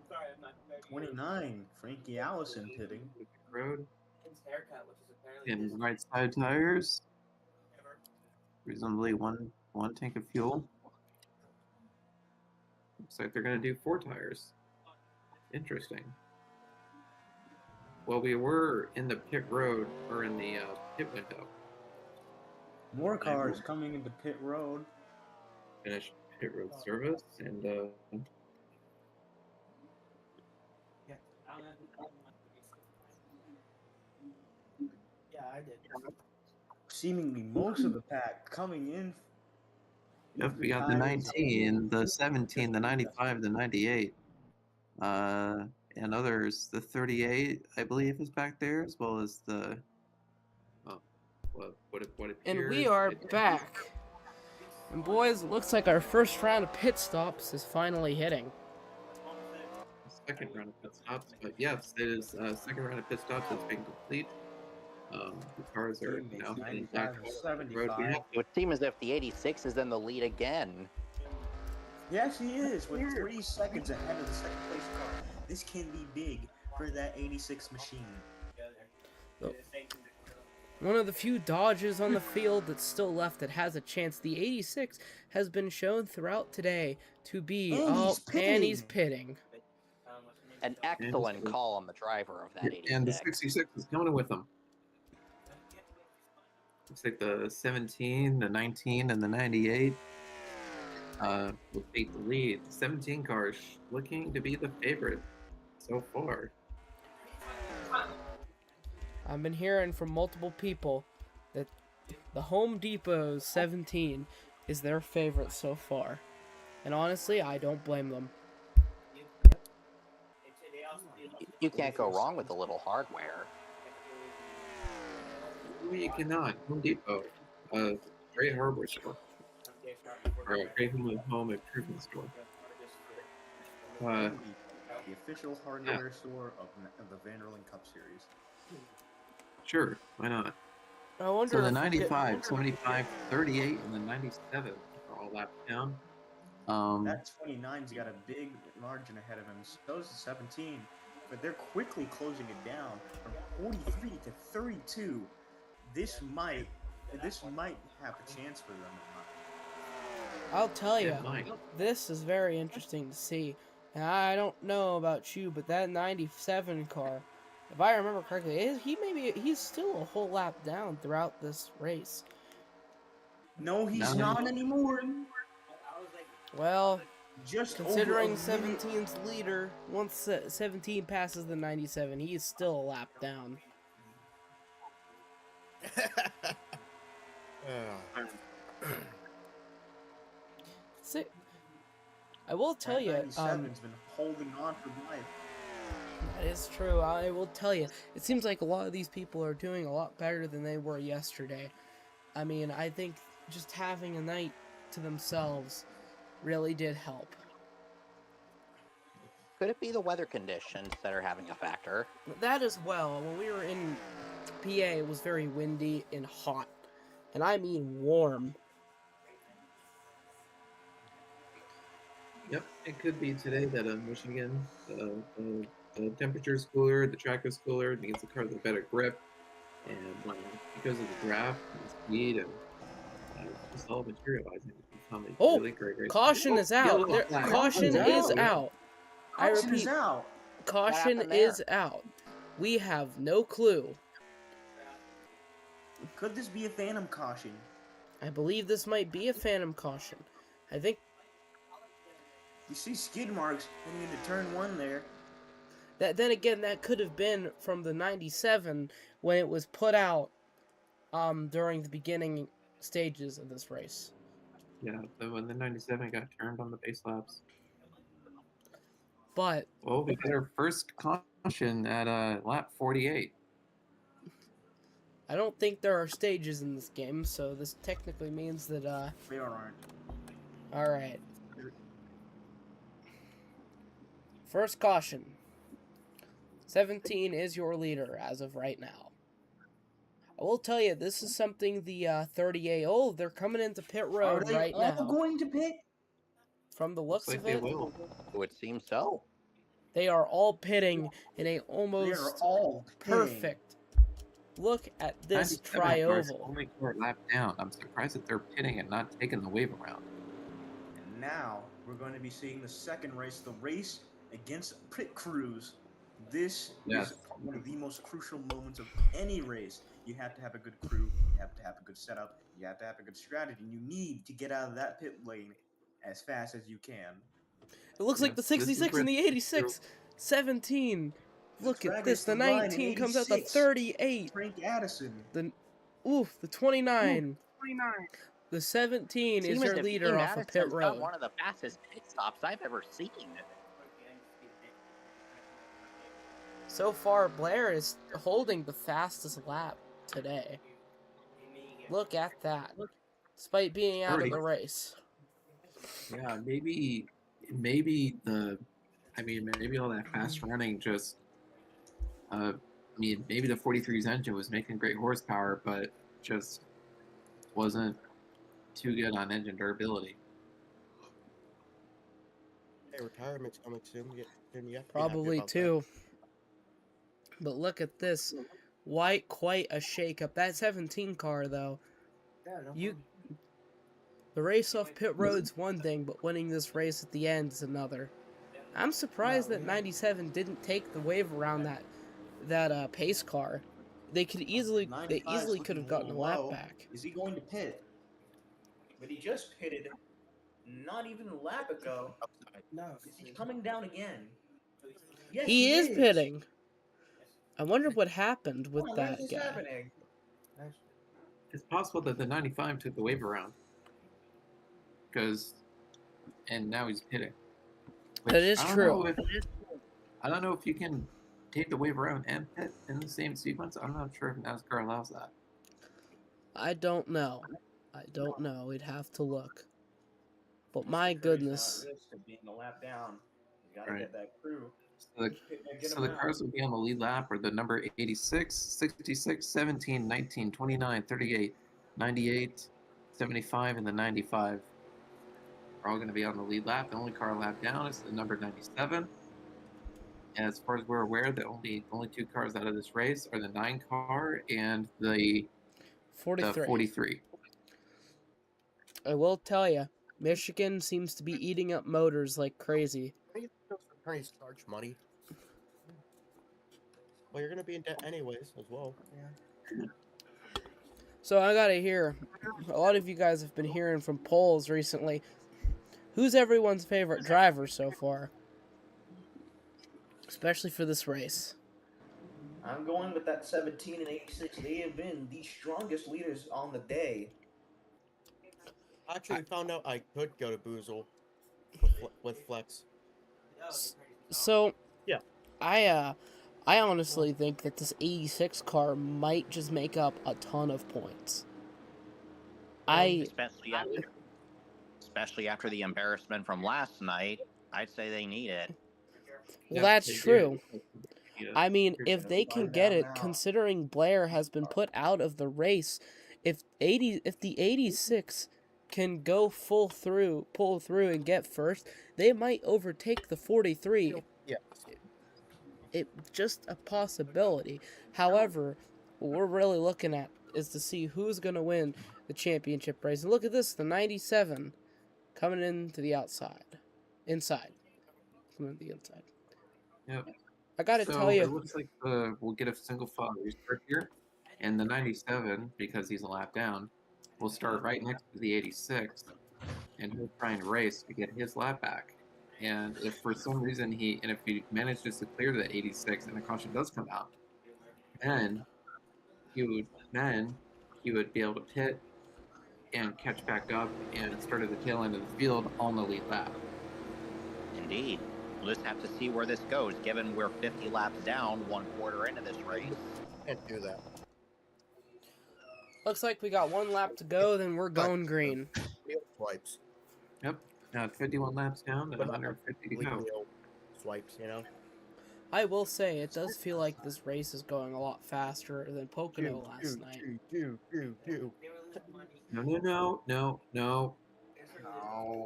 S6: Sorry, I'm not
S3: 29, Frankie Allison pitting.
S2: Road.
S6: His haircut, which is apparently
S2: And right side tires. Reasonably one tank of fuel. Looks like they're going to do 4 tires. Interesting. Well, we were in the pit road, or in the pit window.
S3: More cars coming into pit road.
S2: Finished pit road service, and
S6: yeah, I did.
S3: Seemingly most of the pack coming in.
S2: yep, we got the 19, the 17, the 95, the 98, and others. The 38, I believe, is back there, as well as the what appears.
S1: And we are back. And boys, it looks like our first round of pit stops is finally hitting.
S2: Second round of pit stops, but yes, it is second round of pit stops that's been complete. The cars are now heading back on the road.
S5: It would seem as if the 86 is in the lead again.
S3: Yes, he is, with 3 seconds ahead of the second place car. This can be big for that 86 machine.
S1: One of the few Dodges on the field that's still left that has a chance. The 86 has been shown throughout today to be... and he's pitting.
S5: An excellent call on the driver of that 86.
S2: And the 66 is coming with them. Looks like the 17, the 19, and the 98 will take the lead. The 17 car is looking to be the favorite so far.
S1: I've been hearing from multiple people that the Home Depot's 17 is their favorite so far. And honestly, I don't blame them.
S5: You can't go wrong with a little hardware.
S2: No, you cannot. Home Depot, great hardware store, or a great home improvement store.
S3: The official hardware store of the Vanderlyn Cup Series.
S2: Sure, why not?
S1: I wonder
S2: So the
S1: if
S2: 95, 75, 38, and the 97 are all lapped down.
S3: That 29's got a big margin ahead of him. So does the 17, but they're quickly closing it down from 43 to 32. This might have a chance for them.
S1: I'll tell you,
S2: It might.
S1: this is very interesting to see. And I don't know about you, but that 97 car, if I remember correctly, he's still a whole lap down throughout this race.
S3: No, he's not anymore.
S1: Well,
S3: Just
S1: Considering
S3: over a minute.
S1: 17's leader, once 17 passes the 97, he is still a lap down. See, I will tell you,
S3: 97's been holding on for life.
S1: that is true. I will tell you, it seems like a lot of these people are doing a lot better than they were yesterday. I mean, I think just having a night to themselves really did help.
S5: Could it be the weather conditions that are having a factor?
S1: That as well. When we were in PA, it was very windy and hot. And I mean warm.
S2: Yep, it could be today that in Michigan, the temperature's cooler, the track is cooler, it means the car has a better grip, and because of the draft and the speed and just all materializing to become a really great race.
S1: Caution is out. Caution is out. I repeat, caution is out. We have no clue.
S3: Could this be a phantom caution?
S1: I believe this might be a phantom caution. I think...
S3: You see skid marks heading into turn 1 there.
S1: Then again, that could have been from the 97 when it was put out during the beginning stages of this race.
S2: Yeah, when the 97 got turned on the base laps.
S1: But...
S2: Well, we got our first caution at lap 48.
S1: I don't think there are stages in this game, so this technically means that,
S3: There aren't.
S1: Alright. First caution. 17 is your leader as of right now. I will tell you, this is something the 38... Oh, they're coming into pit road right now.
S3: Are they all going to pit?
S1: From the looks of it,
S2: will.
S5: It would seem so.
S1: They are all pitting in a almost
S3: They're all
S1: perfect. Look at this tri-oval.
S2: Only 4 lap down. I'm surprised that they're pitting and not taking the wave around.
S3: And now we're going to be seeing the second race, the race against pit crews. This is one of the most crucial moments of any race. You have to have a good crew, you have to have a good setup, you have to have a good strategy, and you need to get out of that pit lane as fast as you can.
S1: It looks like the 66 and the 86. 17. Look at this. The 19 comes out the 38.
S3: Frank Addison.
S1: The 29. The 17 is your leader off of pit road.
S5: One of the fastest pit stops I've ever seen.
S1: So far, Blair is holding the fastest lap today. Look at that. Despite being out of the race.
S2: Yeah, maybe all that fast running just, maybe the 43's engine was making great horsepower, but just wasn't too good on engine durability.
S4: Hey, retirement's coming soon.
S1: Probably too. But look at this. Quite a shakeup. That 17 car, though. The race off pit road's one thing, but winning this race at the end is another. I'm surprised that 97 didn't take the wave around that pace car. They easily could have gotten a lap back.
S3: Is he going to pit? But he just pitted not even a lap ago.
S6: No.
S3: Is he coming down again? Yes,
S1: He is pitting. I wonder what happened with that guy.
S3: Happening?
S2: It's possible that the 95 took the wave around. And now he's pitting.
S1: That is true.
S2: I don't know if you can take the wave around and pit in the same sequence. I'm not sure if NASCAR allows that.
S1: I don't know. We'd have to look. But my goodness.
S3: Being a lap down, you gotta get that crew.
S2: So the cars will be on the lead lap are the number 86, 66, 17, 19, 29, 38, 98, 75, and the 95 are all going to be on the lead lap. The only car lap down is the number 97. And as far as we're aware, the only 2 cars out of this race are the 9 car and the 43.
S1: I will tell you, Michigan seems to be eating up motors like crazy.
S4: Attorney starch money. Well, you're gonna be in debt anyways, as well.
S3: Yeah.
S1: So I gotta hear, a lot of you guys have been hearing from polls recently Who's everyone's favorite driver so far? Especially for this race.
S3: I'm going with that 17 and 86. They have been the strongest leaders on the day.
S4: I actually found out I could go to Boozle with Flex.
S1: So,
S4: Yeah.
S1: I honestly think that this 86 car might just make up a ton of points.
S5: Especially after the embarrassment from last night, I'd say they need it.
S1: Well,
S2: Yep,
S1: that's
S2: they do.
S1: true.
S2: Yeah.
S1: I mean,
S3: You're
S1: if
S3: gonna
S1: they can
S3: find
S1: get
S3: out
S1: it,
S3: now.
S1: considering Blair has been put out of the race, if the 86 can pull through and get first, they might overtake the 43.
S4: Yeah.
S1: It's just a possibility. However, what we're really looking at is to see who's going to win the championship race. And look at this, the 97 coming into the inside. Coming to the inside.
S2: Yep.
S1: I got to
S2: So
S1: tell
S2: it
S1: you,
S2: looks like we'll get a single file restart here, and the 97, because he's a lap down, will start right next to the 86, and he'll try and race to get his lap back. And if for some reason if he manages to clear the 86 and the caution does come out, then he would be able to pit and catch back up and start at the tail end of the field on the lead lap.
S5: Indeed. We'll just have to see where this goes, given we're 50 laps down, 1/4 into this race.
S4: Can't do that.
S1: looks like we got one lap to go, then we're going green.
S4: Wheel swipes.
S2: Yep. Now 51 laps down and 150 to go.
S4: Wheel swipes, you know?
S1: I will say, it does feel like this race is going a lot faster than Pocono last night.
S2: No.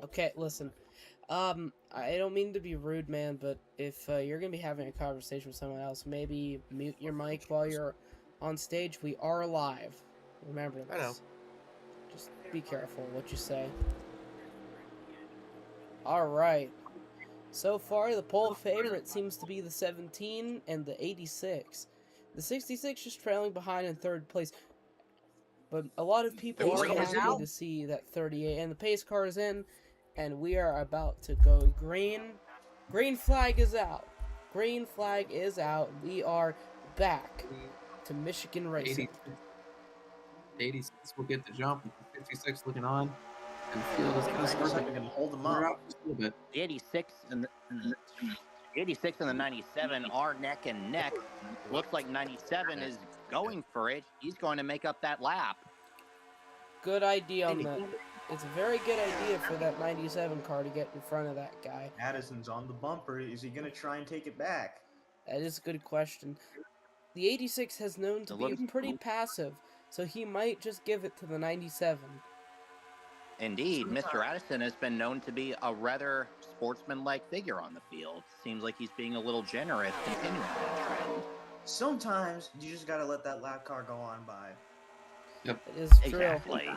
S1: Okay, listen. I don't mean to be rude, man, but if you're gonna be having a conversation with someone else, maybe mute your mic while you're on stage. We are live. Remember this.
S4: I know.
S1: Just be careful what you say. Alright. So far, the pole favorite seems to be the 17 and the 86. The 66 just trailing behind in third place. But a lot of people are happy to see that 38. And the pace car is in. And we are about to go green. Green flag is out. Green flag is out. We are back to Michigan racing.
S2: 86 will get the jump. 56 looking on. And the field is going to start to
S3: hold them
S2: clear
S3: up.
S2: out just a little bit.
S5: The 86 and the 97 are neck and neck. Looks like 97 is going for it. He's going to make up that lap.
S1: Good idea on that. It's a very good idea for that 97 car to get in front of that guy.
S3: Addison's on the bumper. Is he going to try and take it back?
S1: That is a good question. The 86 has known to be pretty passive, so he might just give it to the 97.
S5: Indeed, Mr. Addison has been known to be a rather sportsman-like figure on the field. Seems like he's being a little generous, continuing that trend.
S3: Sometimes you just got to let that lap car go on by.
S2: Yep.
S1: It is true.
S5: Exactly.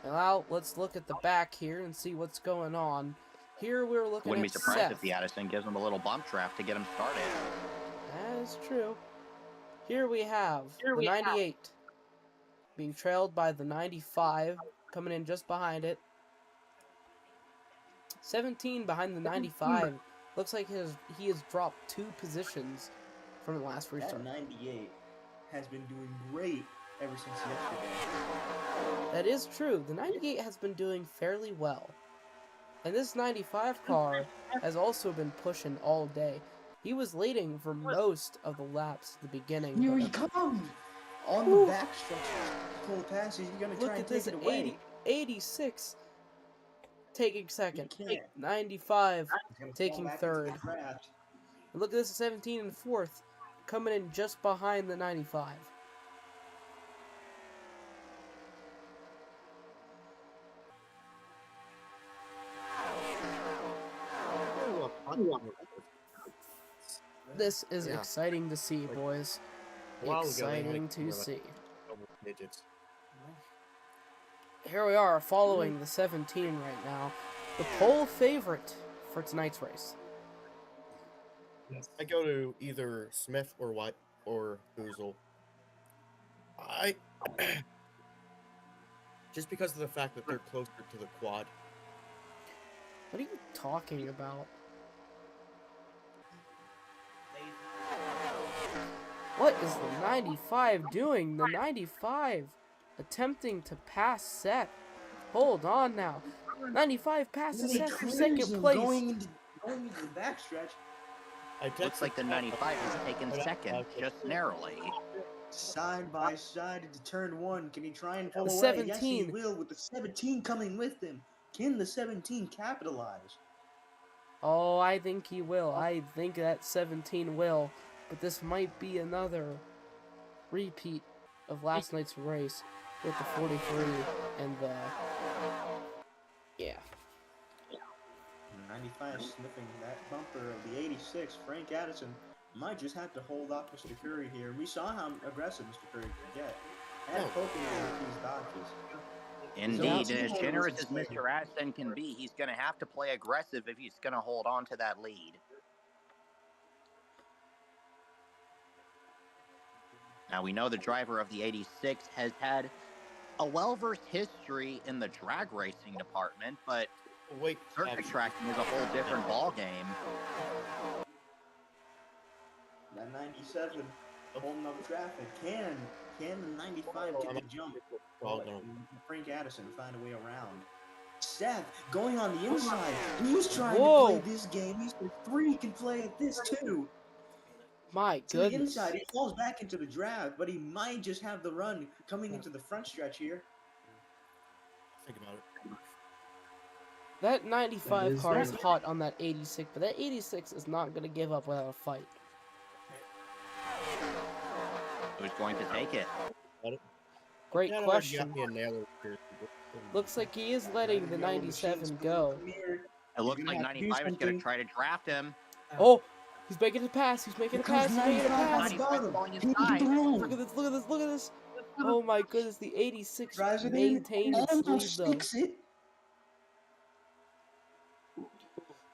S1: Now, let's look at the back here and see what's going on. Here we're looking
S5: Wouldn't be
S1: at
S5: surprised
S1: Seth.
S5: if the Addison gives him a little bump draft to get him started.
S1: That is true. Here we have the 98 being trailed by the 95, coming in just behind it. 17 behind the 95. Looks like he has dropped 2 positions from the last restart.
S3: That 98 has been doing great ever since yesterday.
S1: That is true. The 98 has been doing fairly well. And this 95 car has also been pushing all day. He was leading for most of the laps at the beginning.
S3: Here he comes! On the backstretch. Full pass. He's going to try and take it away.
S1: 86 taking second.
S3: He can't.
S1: 95 taking
S3: Fall back
S1: third.
S3: into the draft.
S1: And look at this, 17 and 4th, coming in just behind the 95. This is exciting to see, boys. Exciting to see. Here we are, following the 17 right now. The pole favorite for tonight's race.
S4: I go to either Smith or White or Boozle. Just because of the fact that they're closer to the quad.
S1: What are you talking about? What is the 95 doing? The 95 attempting to pass Seth. Hold on now. 95 passes Seth for second place.
S3: Going into the backstretch.
S5: Looks like the 95 is taking second, just narrowly.
S3: Side by side into turn 1. Can he try and pull
S1: The
S3: away?
S1: 17.
S3: Yes, he will, with the 17 coming with him. Can the 17 capitalize?
S1: Oh, I think he will. I think that 17 will. But this might be another repeat of last night's race with the 43 and the... Yeah.
S3: 95 sniffing that bumper of the 86. Frank Addison might just have to hold off Mr. Curry here. We saw how aggressive Mr. Curry could get. And poking at these dodges.
S5: Indeed, and as generous as Mr. Addison can be, he's going to have to play aggressive if he's going to hold on to that lead. Now, we know the driver of the 86 has had a well-versed history in the drag racing department, but circuit tracking is a whole different ballgame.
S3: That 97 holding up traffic. Can the 95 get the jump? Frank Addison find a way around. Seth going on the inside. He's trying to play this game. He's the 3 can play at this too.
S1: My
S3: To the
S1: goodness.
S3: inside, he falls back into the drag, but he might just have the run coming into the front stretch here.
S7: Think about it.
S1: That 95 car is hot on that 86, but that 86 is not going to give up without a fight.
S5: Who's going to take it?
S1: Great question. Looks like he is letting the 97 go.
S5: It looks like 95 is going to try to draft him.
S1: Oh, he's making a pass. He's making a pass. He's making a pass.
S5: 95 going inside.
S1: Look at this. Look at this. Look at this. Oh my goodness. The 86 maintained its lead though.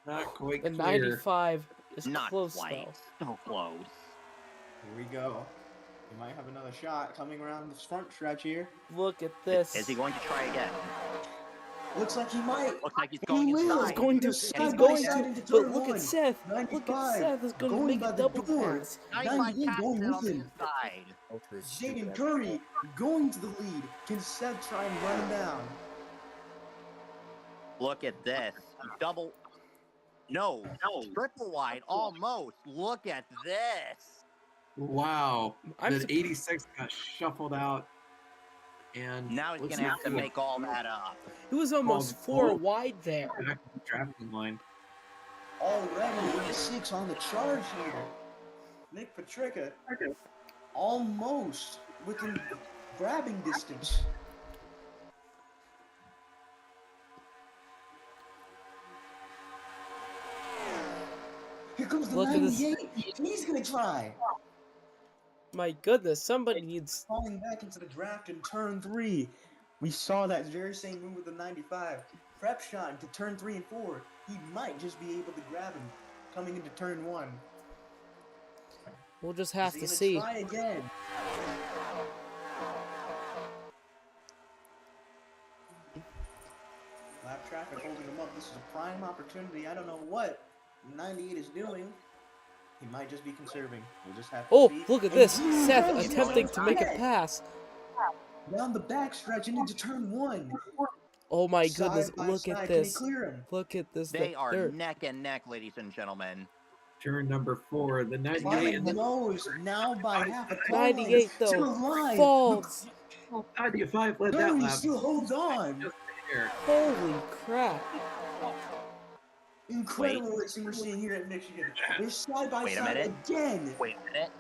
S2: Not quite
S1: The
S2: clear.
S1: 95 is
S5: Not
S1: close
S5: quite.
S1: though.
S5: So close.
S3: Here we go. He might have another shot coming around this front stretch here.
S1: Look at this.
S5: Is he going to try again?
S3: Looks like he might.
S5: Looks like he's going
S3: will.
S5: inside.
S1: He's going to.
S3: He's
S1: Going
S3: going
S1: to.
S3: to
S1: But
S3: turn
S1: look at
S3: 1.
S1: Seth. Look at Seth. Is going to make
S3: by
S1: a
S3: the
S1: double
S3: door.
S1: pass.
S5: 95
S3: 98
S5: taps
S3: going
S5: it on
S3: with
S5: the
S3: him.
S5: inside.
S3: Jaden Curry going to the lead. Can Seth try and run him down?
S5: Look at this. Double. No. Triple wide. Almost. Look at this.
S2: Wow.
S1: I'm
S2: The 86 got shuffled out. And
S5: Now he's going to have to make all that up.
S1: It was almost 4 wide there.
S2: back to the traffic line.
S3: Already 86 on the charge here. Nick Patrica almost within grabbing distance. Here comes the
S1: Look at this.
S3: 98. He's going to try.
S1: My goodness, somebody needs...
S3: Falling back into the draft in turn 3. We saw that very same move with the 95. Prep shot into turn 3 and 4. He might just be able to grab him coming into turn 1.
S1: We'll just have
S3: Is he
S1: to
S3: gonna
S1: see.
S3: try again? Lap traffic holding him up. This is a prime opportunity. I don't know what 98 is doing. He might just be conserving. We'll just have to
S1: Oh,
S3: see.
S1: look at
S3: And
S1: this.
S3: he
S1: Seth
S3: does
S1: attempting to make a
S3: try.
S1: pass.
S3: Down the backstretch and into turn 1.
S1: Oh my goodness,
S3: Side by
S1: look
S3: side.
S1: at
S3: Can he
S1: this.
S3: clear him?
S1: Look at this.
S5: They are
S1: They're-
S5: neck and neck, ladies and gentlemen.
S2: Turn number 4. The 98
S3: Flying
S2: and the
S3: nose now by half a car
S1: 98
S3: length to the
S1: though
S3: line.
S1: falls.
S2: 95 led that
S3: Curry
S2: lap.
S3: still holds on.
S2: Just there.
S1: Holy crap.
S3: Incredible racing we're seeing here at Michigan. They're side by
S5: Wait a
S3: side
S5: minute.
S3: again.
S5: Wait a minute.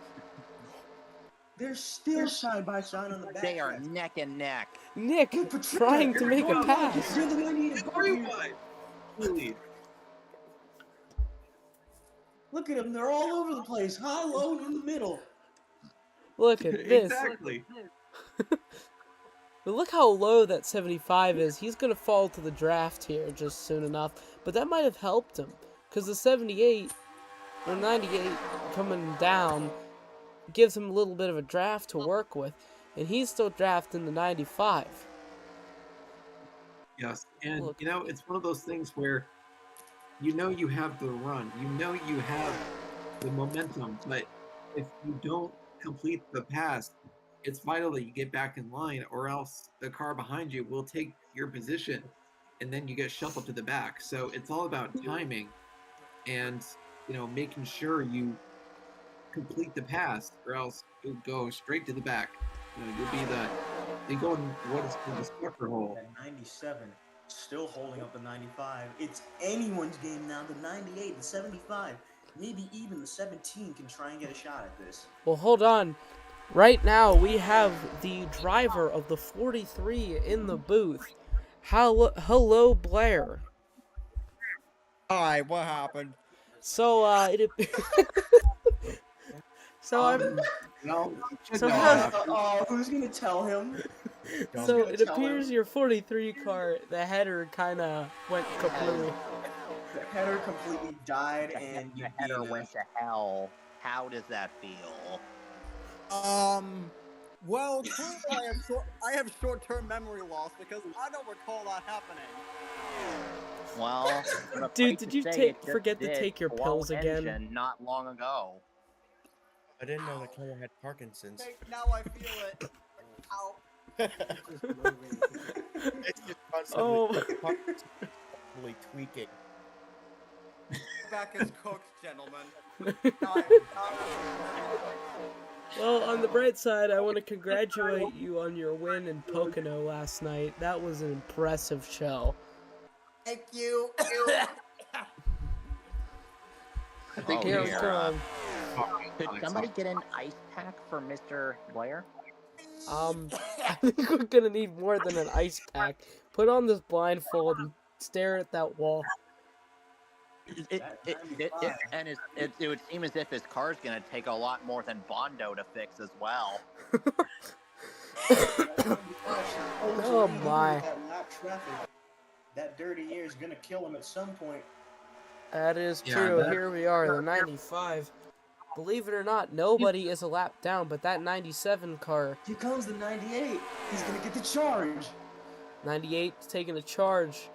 S3: They're still side by side on the back.
S5: They are neck and neck.
S1: Nick trying to make a pass.
S3: They're the 98 above
S2: Very
S3: you.
S2: wide. Really.
S3: Look at them. They're all over the place. High, low, in the middle.
S1: Look at this.
S2: Exactly.
S1: But look how low that 75 is. He's going to fall to the draft here just soon enough. But that might have helped him. Because the 78 or 98 coming down gives him a little bit of a draft to work with. And he's still drafting the 95.
S2: Yes. And,
S1: Look.
S2: you know, it's one of those things where you know you have the run, you know you have the momentum, but if you don't complete the pass, it's vital that you get back in line, or else the car behind you will take your position, and then you get shuffled to the back. So it's all about timing and making sure you complete the pass, or else you'll go straight to the back. You'll be you go in what is called the sucker hole.
S3: At 97, still holding up the 95. It's anyone's game now. The 98, the 75, maybe even the 17 can try and get a shot at this.
S1: Well, hold on. Right now, we have the driver of the 43 in the booth. Hello, Blair.
S7: Hi, what happened?
S1: So, so I'm.
S2: No,
S1: So
S3: who's gonna tell him?
S1: So it appears your 43 car, the header kind of went kaput.
S3: The header completely died, and
S5: the header went to hell. How does that feel?
S7: Well, clearly I have short-term memory loss because I don't recall that happening.
S5: Well,
S1: dude, did you forget to take your pills again?
S5: Not long ago.
S4: I didn't know the car had Parkinson's.
S7: Okay, now I feel it. Ow.
S4: It's just constantly tweaking.
S7: Back is cooked, gentlemen.
S1: Well, on the bright side, I want to congratulate you on your win in Pocono last night. That was an impressive show.
S7: Thank you.
S2: I think
S5: Could somebody get an ice pack for Mr. Blair?
S1: I think we're gonna need more than an ice pack. Put on this blindfold and stare at that wall.
S5: It would seem as if his car's gonna take a lot more than Bondo to fix as well.
S1: Oh my.
S3: That dirty air is gonna kill him at some point.
S1: That is true. Here we are, the 95. Believe it or not, nobody is a lap down, but that 97 car.
S3: Here comes the 98. He's gonna get the charge.
S1: 98's taking a charge,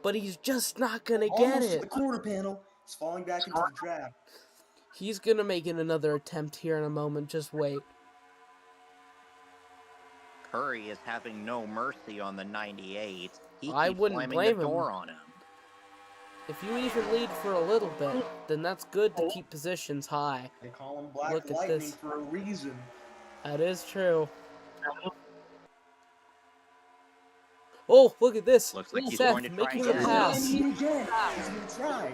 S1: but he's just not gonna get
S3: Almost
S1: it.
S3: to the quarter panel. He's falling back into the draft.
S1: He's gonna make it another attempt here in a moment. Just wait.
S5: Curry is having no mercy on the 98.
S1: I wouldn't blame him.
S5: On him.
S1: If you even lead for a little bit, then that's good to keep positions high.
S3: They call him Black
S1: Look at
S3: Lightning
S1: this.
S3: for a reason.
S1: That is true. Oh, look at this.
S5: Looks like he's
S1: Seth
S5: going to try
S1: making the
S5: again.
S1: pass.
S3: He's gonna try.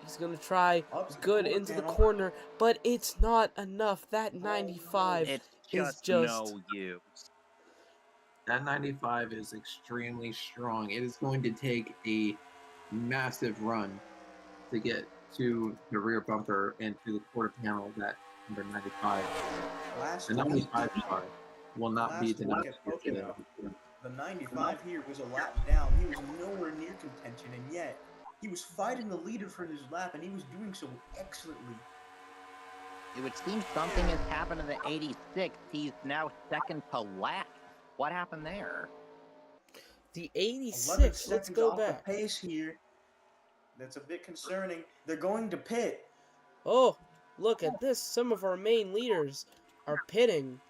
S1: He's going to try good into the corner, but it's not enough. That 95
S5: it's
S1: is just
S5: no use.
S2: That 95 is extremely strong. It is going to take a massive run to get to the rear bumper and to the quarter panel of that number 95. The 95 car will not be the 95.
S3: The 95 here was a lap down. He was nowhere near contention, and yet he was fighting the leader for his lap, and he was doing so excellently.
S5: It would seem something has happened to the 86. He's now second to last. What happened there?
S1: The 86. Let's go back.
S3: The pace here. That's a bit concerning. They're going to pit.
S1: Oh, look at this. Some of our main leaders are pitting.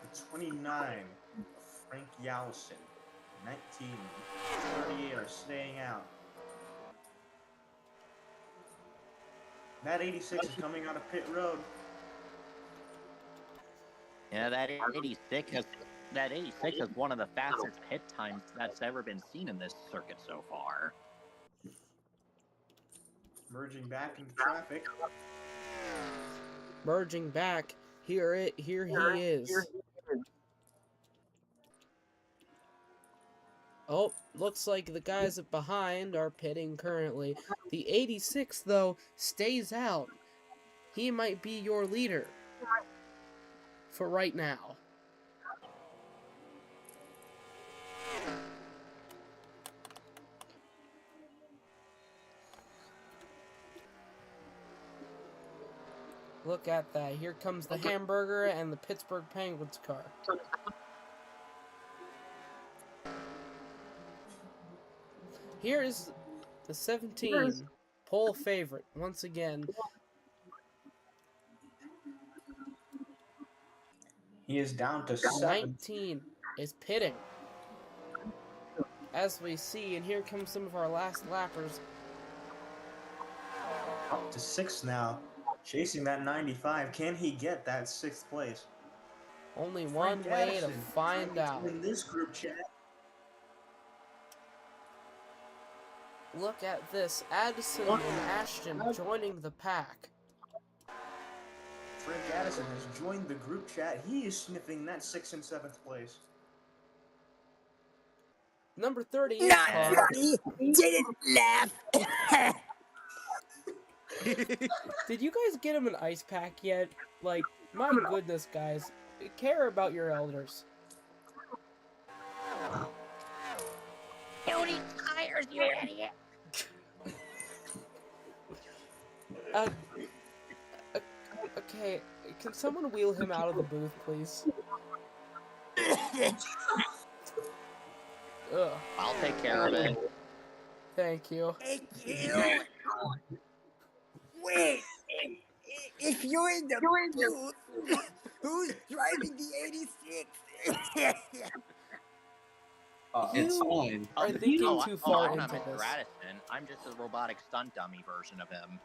S3: The 29, Frank Yalson. 19, 38 are staying out. That 86 is coming out of pit road.
S5: Yeah, that 86 is one of the fastest pit times that's ever been seen in this circuit so far.
S3: Merging back into traffic.
S1: Merging back. Here he is. Oh, looks like the guys behind are pitting currently. The 86, though, stays out. He might be your leader for right now. Look at that. Here comes the hamburger and the Pittsburgh Penguins car. Here is the 17 pole favorite once again.
S3: He is down to
S1: 19 is pitting. As we see, and here come some of our last lappers.
S3: Up to 6 now. Chasing that 95. Can he get that 6th place?
S1: Only one way to find out.
S3: In this group chat.
S1: Look at this. Addison and Ashton joining the pack.
S3: Frank Addison has joined the group chat. He is sniffing that 6th and 7th place.
S1: Number 38
S7: Not
S1: car.
S7: funny. Didn't laugh.
S1: Did you guys get him an ice pack yet? Like, my goodness, guys. Care about your elders.
S5: Don't eat tires, you idiot!
S1: Okay, can someone wheel him out of the booth, please? Ugh.
S5: I'll take care of it.
S1: Thank you.
S7: Thank you. Wait, if you're in the booth, who's driving the 86?
S2: It's
S1: You
S2: fine.
S1: are thinking too far
S5: I'm
S1: into
S5: not
S1: this.
S5: Radisson. I'm just a robotic stunt dummy version of him.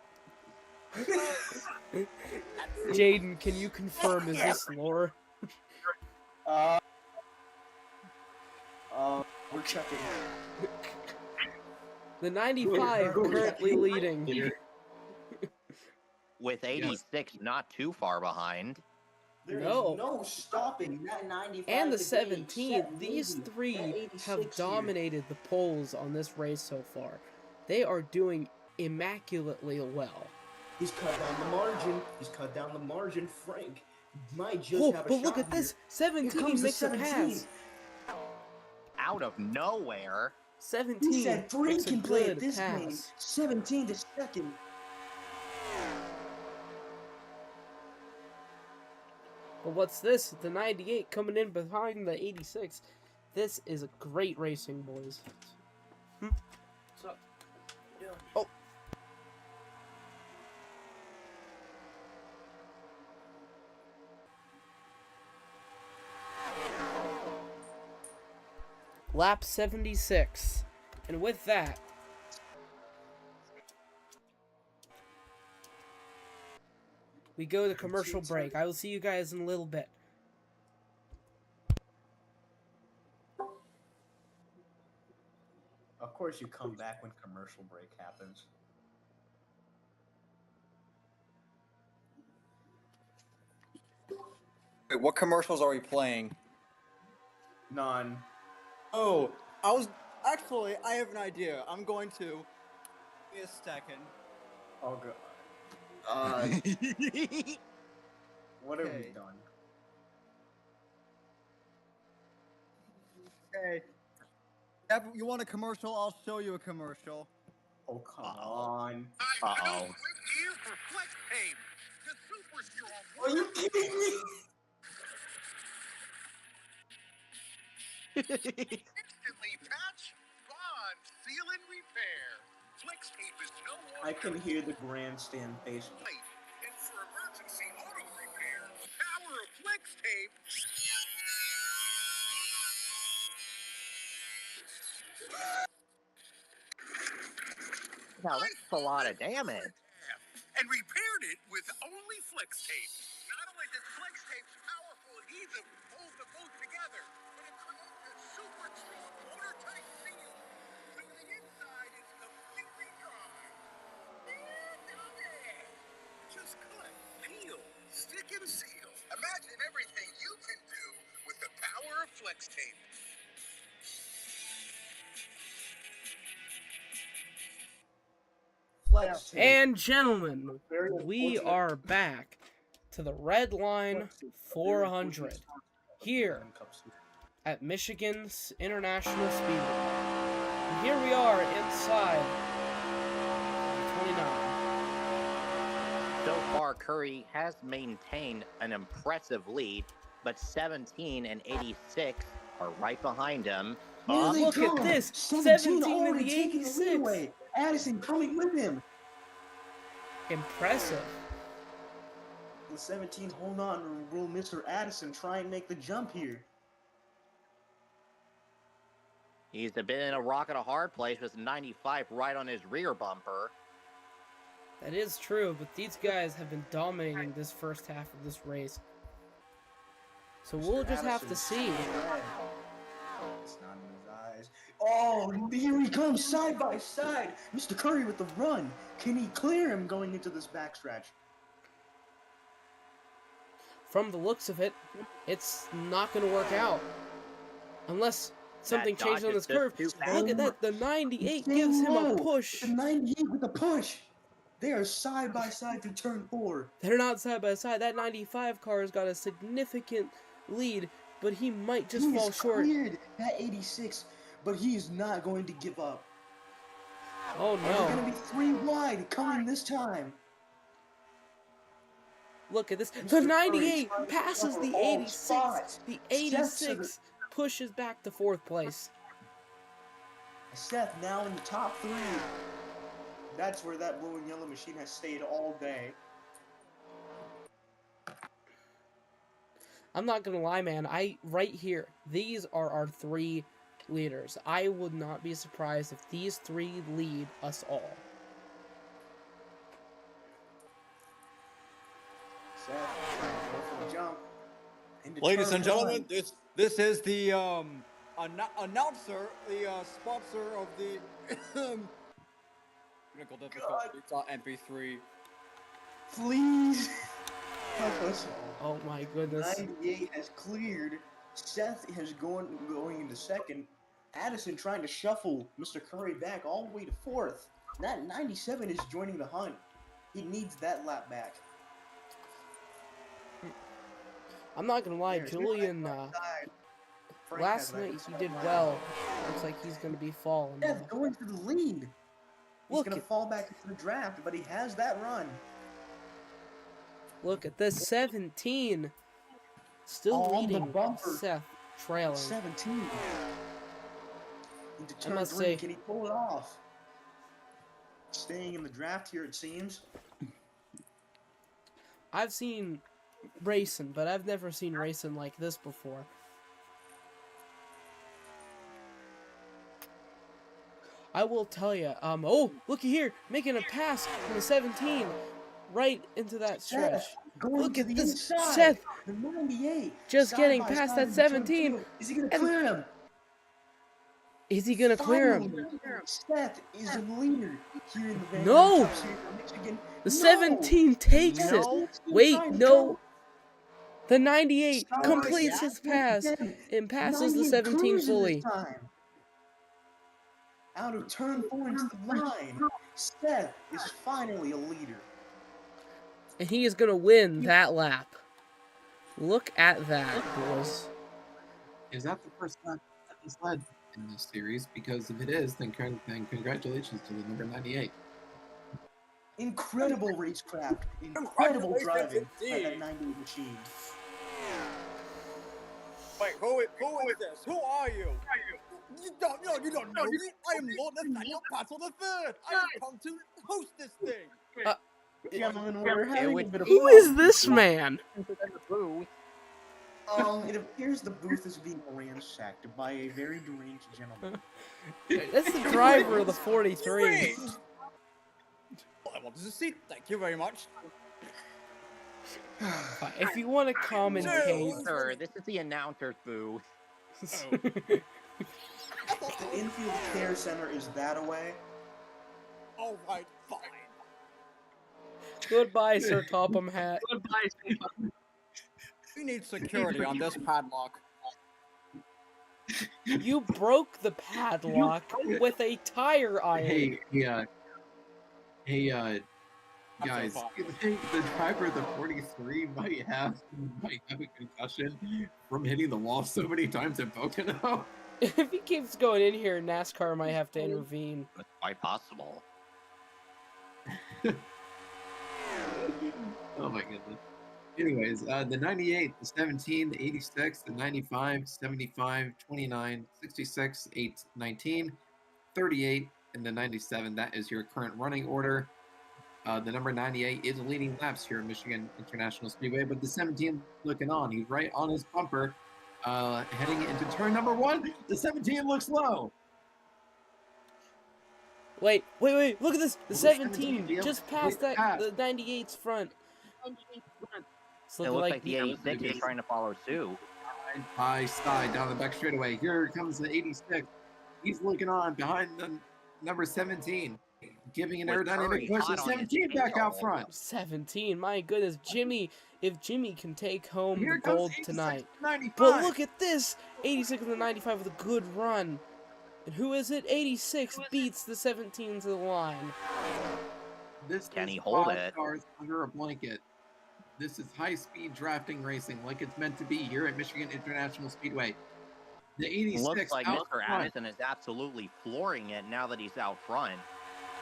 S1: Jaden, can you confirm, is this lore?
S3: We're checking.
S1: The 95 currently leading.
S5: With 86 not too far behind.
S3: There is
S1: No.
S3: no stopping that 95.
S1: And the
S3: to be
S1: 17,
S3: set
S1: these
S3: leading.
S1: three
S3: That
S1: have
S3: 86 here.
S1: dominated the polls on this race so far. They are doing immaculately well.
S3: He's cut down the margin. He's cut down the margin. Frank might just have a
S1: But
S3: shot
S1: look at
S3: here.
S1: this.
S3: Here
S1: 17
S3: comes the
S1: makes a
S3: 17.
S1: pass.
S5: Out of nowhere.
S1: 17
S3: He said Frank
S1: makes a
S3: can play
S1: good
S3: at this game.
S1: pass.
S3: 17 to second.
S1: But what's this? The 98 coming in behind the 86. This is a great racing, boys.
S6: What's up? What you doing?
S1: Oh. Lap 76. And with that, we go to commercial break. I will see you guys in a little bit.
S3: Of course, you come back when commercial break happens.
S7: Wait, what commercials are we playing?
S3: None.
S7: Oh, actually, I have an idea. I'm going to. Give me a second.
S3: Oh, God. What have we
S7: Okay.
S3: done?
S7: Okay. You want a commercial? I'll show you a commercial.
S3: Oh, come on.
S5: Uh-oh.
S3: Are you kidding me?
S8: Instantly patch, bond, seal, and repair. Flex tape is no longer
S3: I can hear the grandstand bass.
S8: light. And for emergency auto repair, power of flex tape.
S5: Now that's a lot of damage.
S8: And repaired it with only flex tape. Not only does flex tape's powerful adhesive hold the boat together, but it creates a super strong watertight seal. So the inside is completely dry. Just cut, peel, stick, and seal. Imagine everything you can do with the power of flex tape.
S3: Flex tape.
S1: And gentlemen,
S3: Very
S1: we
S3: unfortunate.
S1: are back to the Red Line 400 here at Michigan's International Speedway. And here we are inside the 29.
S5: So far, Curry has maintained an impressive lead, but 17 and 86 are right behind him.
S1: Look at this. 17 in the 86.
S3: Addison coming with him.
S1: Impressive.
S3: The 17, hold on, will Mr. Addison try and make the jump here?
S5: He's been in a rock at a hard place with 95 right on his rear bumper.
S1: That is true, but these guys have been dominating this first half of this race. So we'll just have to see.
S3: It's not in his eyes. Oh, here he comes side by side. Mr. Curry with the run. Can he clear him going into this backstretch?
S1: From the looks of it, it's not going to work out. Unless something changed on this curve. Look at that. The 98 gives him a push.
S3: The 98 with a push. They are side by side through turn 4.
S1: They're not side by side. That 95 car has got a significant lead, but he might just fall short.
S3: Cleared that 86, but he is not going to give up.
S1: Oh no.
S3: There's going to be 3 wide coming this time.
S1: Look at this. The 98 passes the 86. The 86 pushes back to 4th place.
S3: Seth now in the top 3. That's where that blue and yellow machine has stayed all day.
S1: I'm not gonna lie, man. Right here, these are our 3 leaders. I would not be surprised if these 3 lead us all.
S3: Seth, go for the jump.
S9: Ladies and gentlemen, this is the announcer, the sponsor of the technical difficulties MP3.
S3: Please help us.
S1: Oh my goodness.
S3: 98 has cleared. Seth has going into 2nd. Addison trying to shuffle Mr. Curry back all the way to 4th. That 97 is joining the hunt. He needs that lap back.
S1: I'm not gonna lie, Julian, last night he did well. Looks like he's gonna be falling.
S3: Seth going for the lead. He's gonna fall back into the draft, but he has that run.
S1: Look at this, 17. Still leading, Seth trailing.
S3: 17. Into turn
S1: I must
S3: 3,
S1: say,
S3: can he pull it off? Staying in the draft here, it seems.
S1: I've seen racing, but I've never seen racing like this before. I will tell you, oh, looky here, making a pass from the 17 right into that stretch. Look at this, Seth,
S3: the 98,
S1: just getting past that 17.
S3: Is he gonna clear him?
S1: Is he gonna clear him?
S3: Seth is the leader here in the Van
S1: No!
S3: Michigan.
S1: The 17 takes it. Wait, no. The 98 completes his pass and passes the 17 fully.
S3: Out of turn 4 into the line, Seth is finally a leader.
S1: And he is going to win that lap. Look at that, boys.
S2: Is that the first lap that he's led in this series? Because if it is, then congratulations to the number 98.
S3: Incredible racecraft, incredible driving by that 98 machine.
S9: Wait, who is this? Who are you? You don't know me. I am Lord Nathaniel Battle III. I have come to host this thing.
S3: Gentlemen, we're having a bit of
S1: Who is this man?
S3: It appears the booth is being ransacked by a very deranged gentleman.
S1: That's the driver of the 43.
S9: I wanted to see. Thank you very much.
S1: If you want to commentate,
S5: Sir, this is the announcer's booth.
S3: The infield care center is that away.
S9: All right, fine.
S1: Goodbye, Sir Topham Hat.
S6: Goodbye,
S9: We need security on this padlock.
S1: You broke the padlock with a tire iron.
S2: Hey, guys, the driver of the 43 might have a concussion from hitting the wall so many times at Pocono.
S1: If he keeps going in here, NASCAR might have to intervene.
S5: That's quite possible.
S2: Oh my goodness. Anyways, the 98, the 17, the 86, the 95, 75, 29, 66, 8, 19, 38, and the 97. That is your current running order. The number 98 is leading laps here at Michigan International Speedway, but the 17 looking on. He's right on his bumper, heading into turn number 1. The 17 looks low.
S1: Wait, look at this. The 17 just passed the 98's front.
S5: It looks like the 86 is trying to follow suit.
S2: Side by side down the back straightaway. Here comes the 86. He's looking on behind the number 17, giving an aerodynamic push. The 17 back out front.
S1: 17, my goodness, Jimmy. If Jimmy can take home
S2: Here
S1: the
S2: comes
S1: gold
S2: 86
S1: tonight.
S2: 95.
S1: But look at this, 86 and the 95 with a good run. And who is it? 86 beats the 17 to the line.
S2: This
S5: Can
S2: is
S5: he hold
S2: 5
S5: it?
S2: cars under a blanket. This is high-speed drafting racing like it's meant to be here at Michigan International Speedway. The 86
S5: Looks like
S2: out
S5: Mr.
S2: front.
S5: Addison is absolutely flooring it now that he's out front.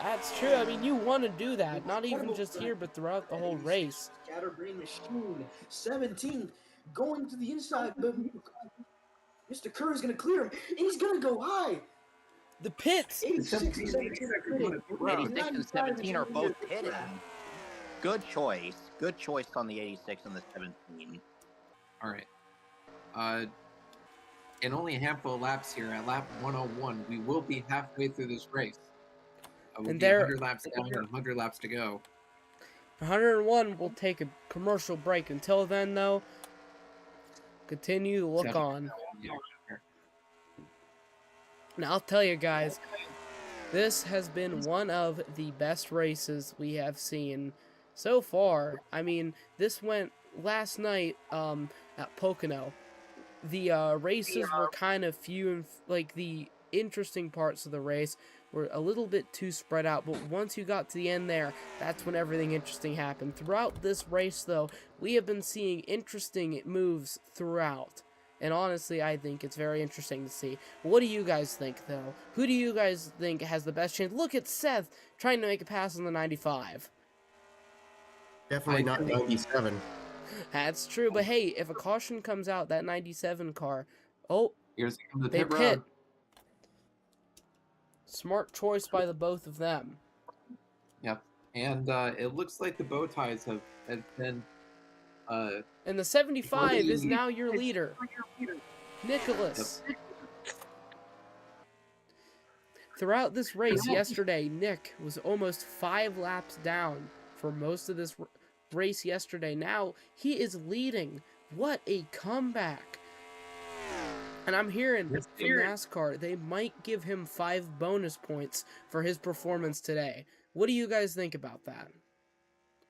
S1: That's true. I mean, you want to do that, not even just here, but throughout the whole race.
S3: Scatterbrain machine. 17 going to the inside, but Mr. Kerr is going to clear him, and he's going to go high.
S1: The pits.
S3: 86 and 17 are pitting.
S5: 86 and 17 are both pitting. Good choice. Good choice on the 86 and the 17.
S2: All right. In only a handful of laps here at lap 101, we will be halfway through this race. We'll
S1: And
S2: be
S1: there-
S2: 100 laps down and 100 laps to go.
S1: 101, we'll take a commercial break. Until then, though, continue to look on. Now, I'll tell you guys, this has been one of the best races we have seen so far. I mean, this went last night at Pocono. The races were kind of few and like the interesting parts of the race were a little bit too spread out, but once you got to the end there, that's when everything interesting happened. Throughout this race, though, we have been seeing interesting moves throughout. And honestly, I think it's very interesting to see. What do you guys think, though? Who do you guys think has the best chance? Look at Seth trying to make a pass on the 95.
S10: Definitely not 97.
S1: That's true, but hey, if a caution comes out, that 97 car... Oh,
S2: Here's the
S1: they
S2: pit
S1: pit.
S2: road.
S1: Smart choice by the both of them.
S2: Yep. And it looks like the bow ties have been...
S1: And the 75 is now your leader, Nicholas. Throughout this race yesterday, Nick was almost 5 laps down for most of this race yesterday. Now he is leading. What a comeback. And I'm hearing from NASCAR, they might give him 5 bonus points for his performance today. What do you guys think about that?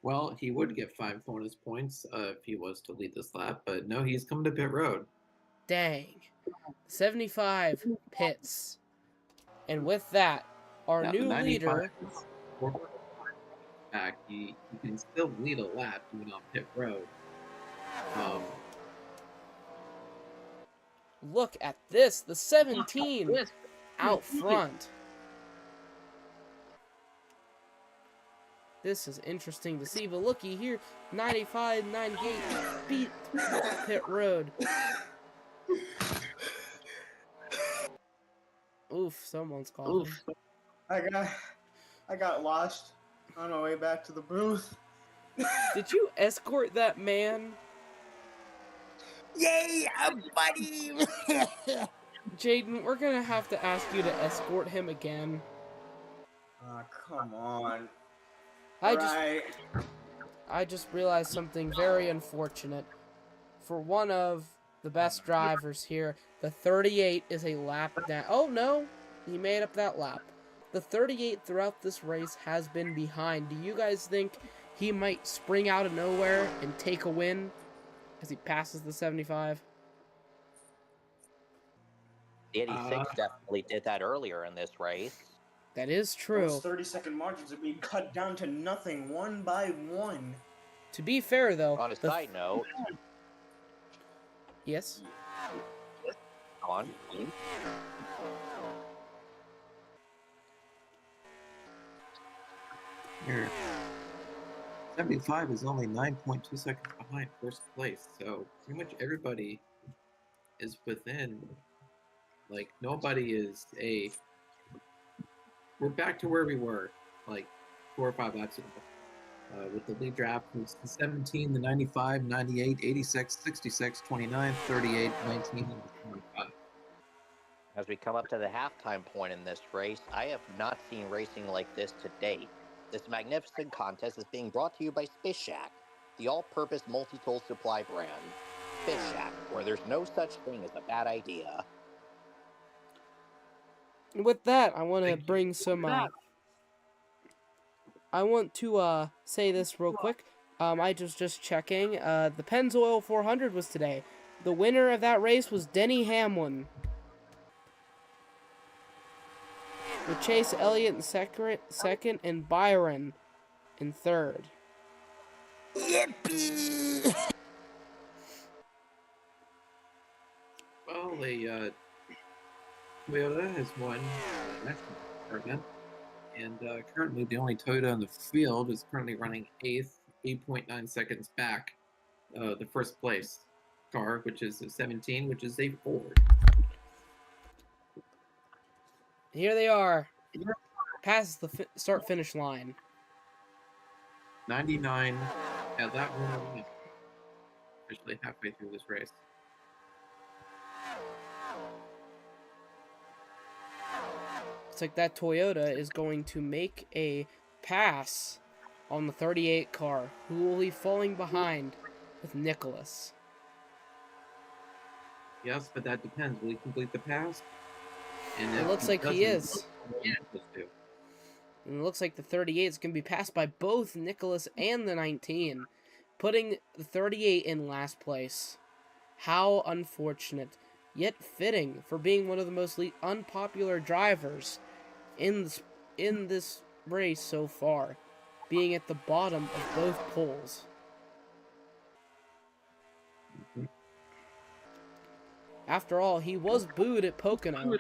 S2: Well, he would get 5 bonus points if he was to lead this lap, but no, he's coming to pit road.
S1: Dang. 75 pits. And with that, our new leader...
S2: Back, he can still lead a lap even on pit road.
S1: Look at this, the 17 out front. This is interesting to see, but looky here, 95, 98, beat pit road. Oof, someone's coughing.
S3: I got lost on my way back to the booth.
S1: Did you escort that man?
S7: Yay, buddy!
S1: Jaden, we're gonna have to ask you to escort him again.
S3: Come on.
S1: I just realized something very unfortunate. For one of the best drivers here, the 38 is a lap down. Oh no, he made up that lap. The 38 throughout this race has been behind. Do you guys think he might spring out of nowhere and take a win as he passes the 75?
S5: The 86 definitely did that earlier in this race.
S1: That is true.
S3: Those 30-second margins are being cut down to nothing, one by one.
S1: To be fair, though...
S5: On a side note...
S1: Yes?
S5: On.
S2: 75 is only 9.2 seconds behind first place, so pretty much everybody is within. Like, nobody is a... We're back to where we were, like, 4 or 5 laps ago. With the lead draft, was the 17, the 95, 98, 86, 66, 29, 38, 19, and 25.
S5: As we come up to the halftime point in this race, I have not seen racing like this to date. This magnificent contest is being brought to you by Fish Shack, the all-purpose multi-tool supply brand. Fish Shack, where there's no such thing as a bad idea.
S1: With that, I want to bring some, I want to, say this real quick. I just checking, the Pennzoil 400 was today. The winner of that race was Denny Hamlin. With Chase Elliott in second and Byron in third.
S7: Yippee!
S2: Well, Toyota has won the national department, and currently the only Toyota in the field is currently running 8th, 8.9 seconds back the first place car, which is a 17, which is a Ford.
S1: Here they are. Past the start-finish line.
S2: 99 at that one, officially halfway through this race.
S1: Looks like that Toyota is going to make a pass on the 38 car, who will be falling behind with Nicholas.
S2: Yes, but that depends. Will he complete the pass? And
S1: It looks like he is.
S2: Yeah.
S1: And it looks like the 38 is going to be passed by both Nicholas and the 19, putting the 38 in last place. How unfortunate, yet fitting for being one of the most unpopular drivers in this race so far, being at the bottom of both polls. After all, he was booed at Pocono.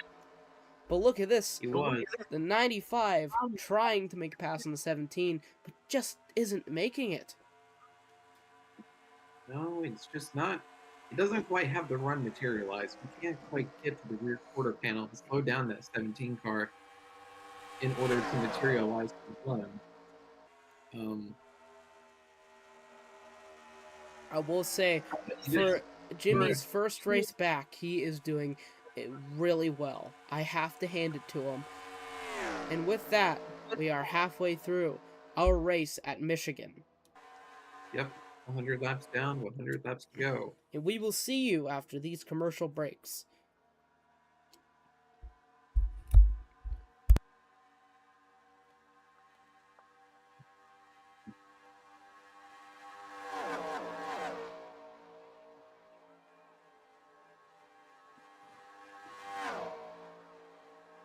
S1: But look at this.
S2: He was.
S1: The 95 trying to make a pass on the 17, but just isn't making it.
S2: No, it's just not. It doesn't quite have the run materialized. We can't quite get to the rear quarter panel and slow down that 17 car in order to materialize the run.
S1: I will say, for Jimmy's first race back, he is doing it really well. I have to hand it to him. And with that, we are halfway through our race at Michigan.
S2: Yep, 100 laps down, 100 laps to go.
S1: And we will see you after these commercial breaks.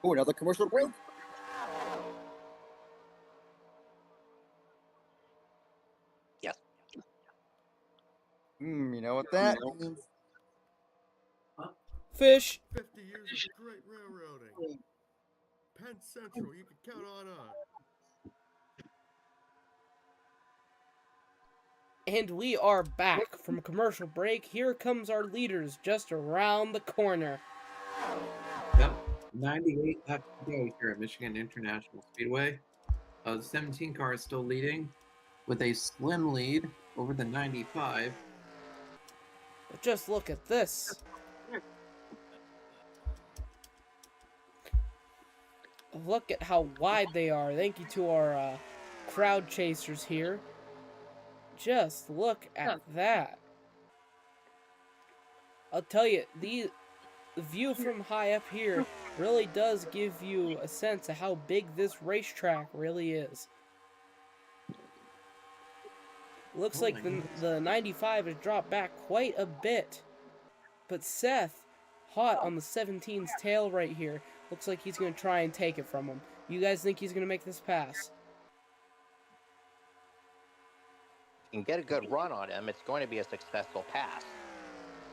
S9: Oh, another commercial break?
S5: Yes.
S9: You know what that means?
S1: Fish!
S4: 50 years of great railroading. Penn Central, you can count on us.
S1: And we are back from a commercial break. Here comes our leaders just around the corner.
S2: Yep, 98 laps to go here at Michigan International Speedway. The 17 car is still leading with a slim lead over the 95.
S1: But just look at this. Look at how wide they are. Thank you to our crowd chasers here. Just look at that. I'll tell you, the view from high up here really does give you a sense of how big this racetrack really is. Looks like the 95 has dropped back quite a bit. But Seth, hot on the 17's tail right here. Looks like he's going to try and take it from him. You guys think he's going to make this pass?
S5: You can get a good run on him, it's going to be a successful pass.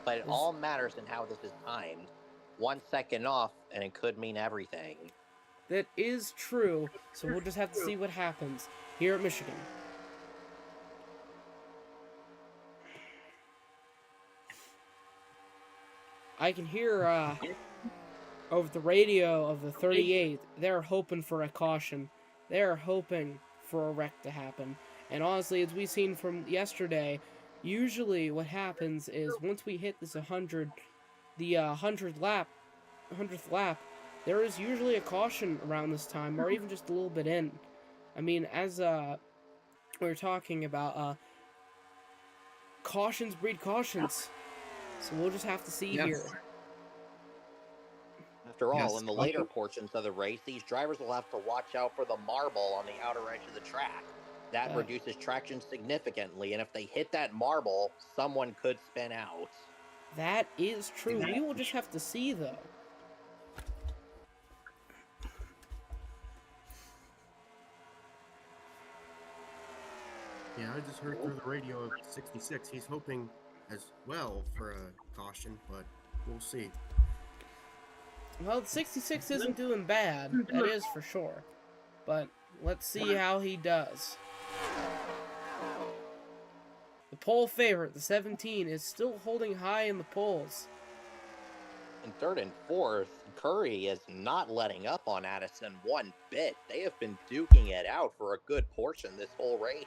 S5: But it all matters in how this is timed. 1 second off, and it could mean everything.
S1: That is true, so we'll just have to see what happens here at Michigan. I can hear over the radio of the 38, they're hoping for a caution. They're hoping for a wreck to happen. And honestly, as we've seen from yesterday, usually what happens is once we hit this 100, the 100th lap, there is usually a caution around this time, or even just a little bit in. I mean, as we were talking about, cautions breed cautions. So we'll just have to see here.
S5: After all, in the later portions of the race, these drivers will have to watch out for the marble on the outer edge of the track. That reduces traction significantly, and if they hit that marble, someone could spin out.
S1: That is true. We will just have to see, though.
S10: Yeah, I just heard through the radio of 66. He's hoping as well for a caution, but we'll see.
S1: Well, the 66 isn't doing bad. That is for sure. But let's see how he does. The pole favorite, the 17, is still holding high in the polls.
S5: In third and fourth, Curry is not letting up on Addison one bit. They have been duking it out for a good portion this whole race.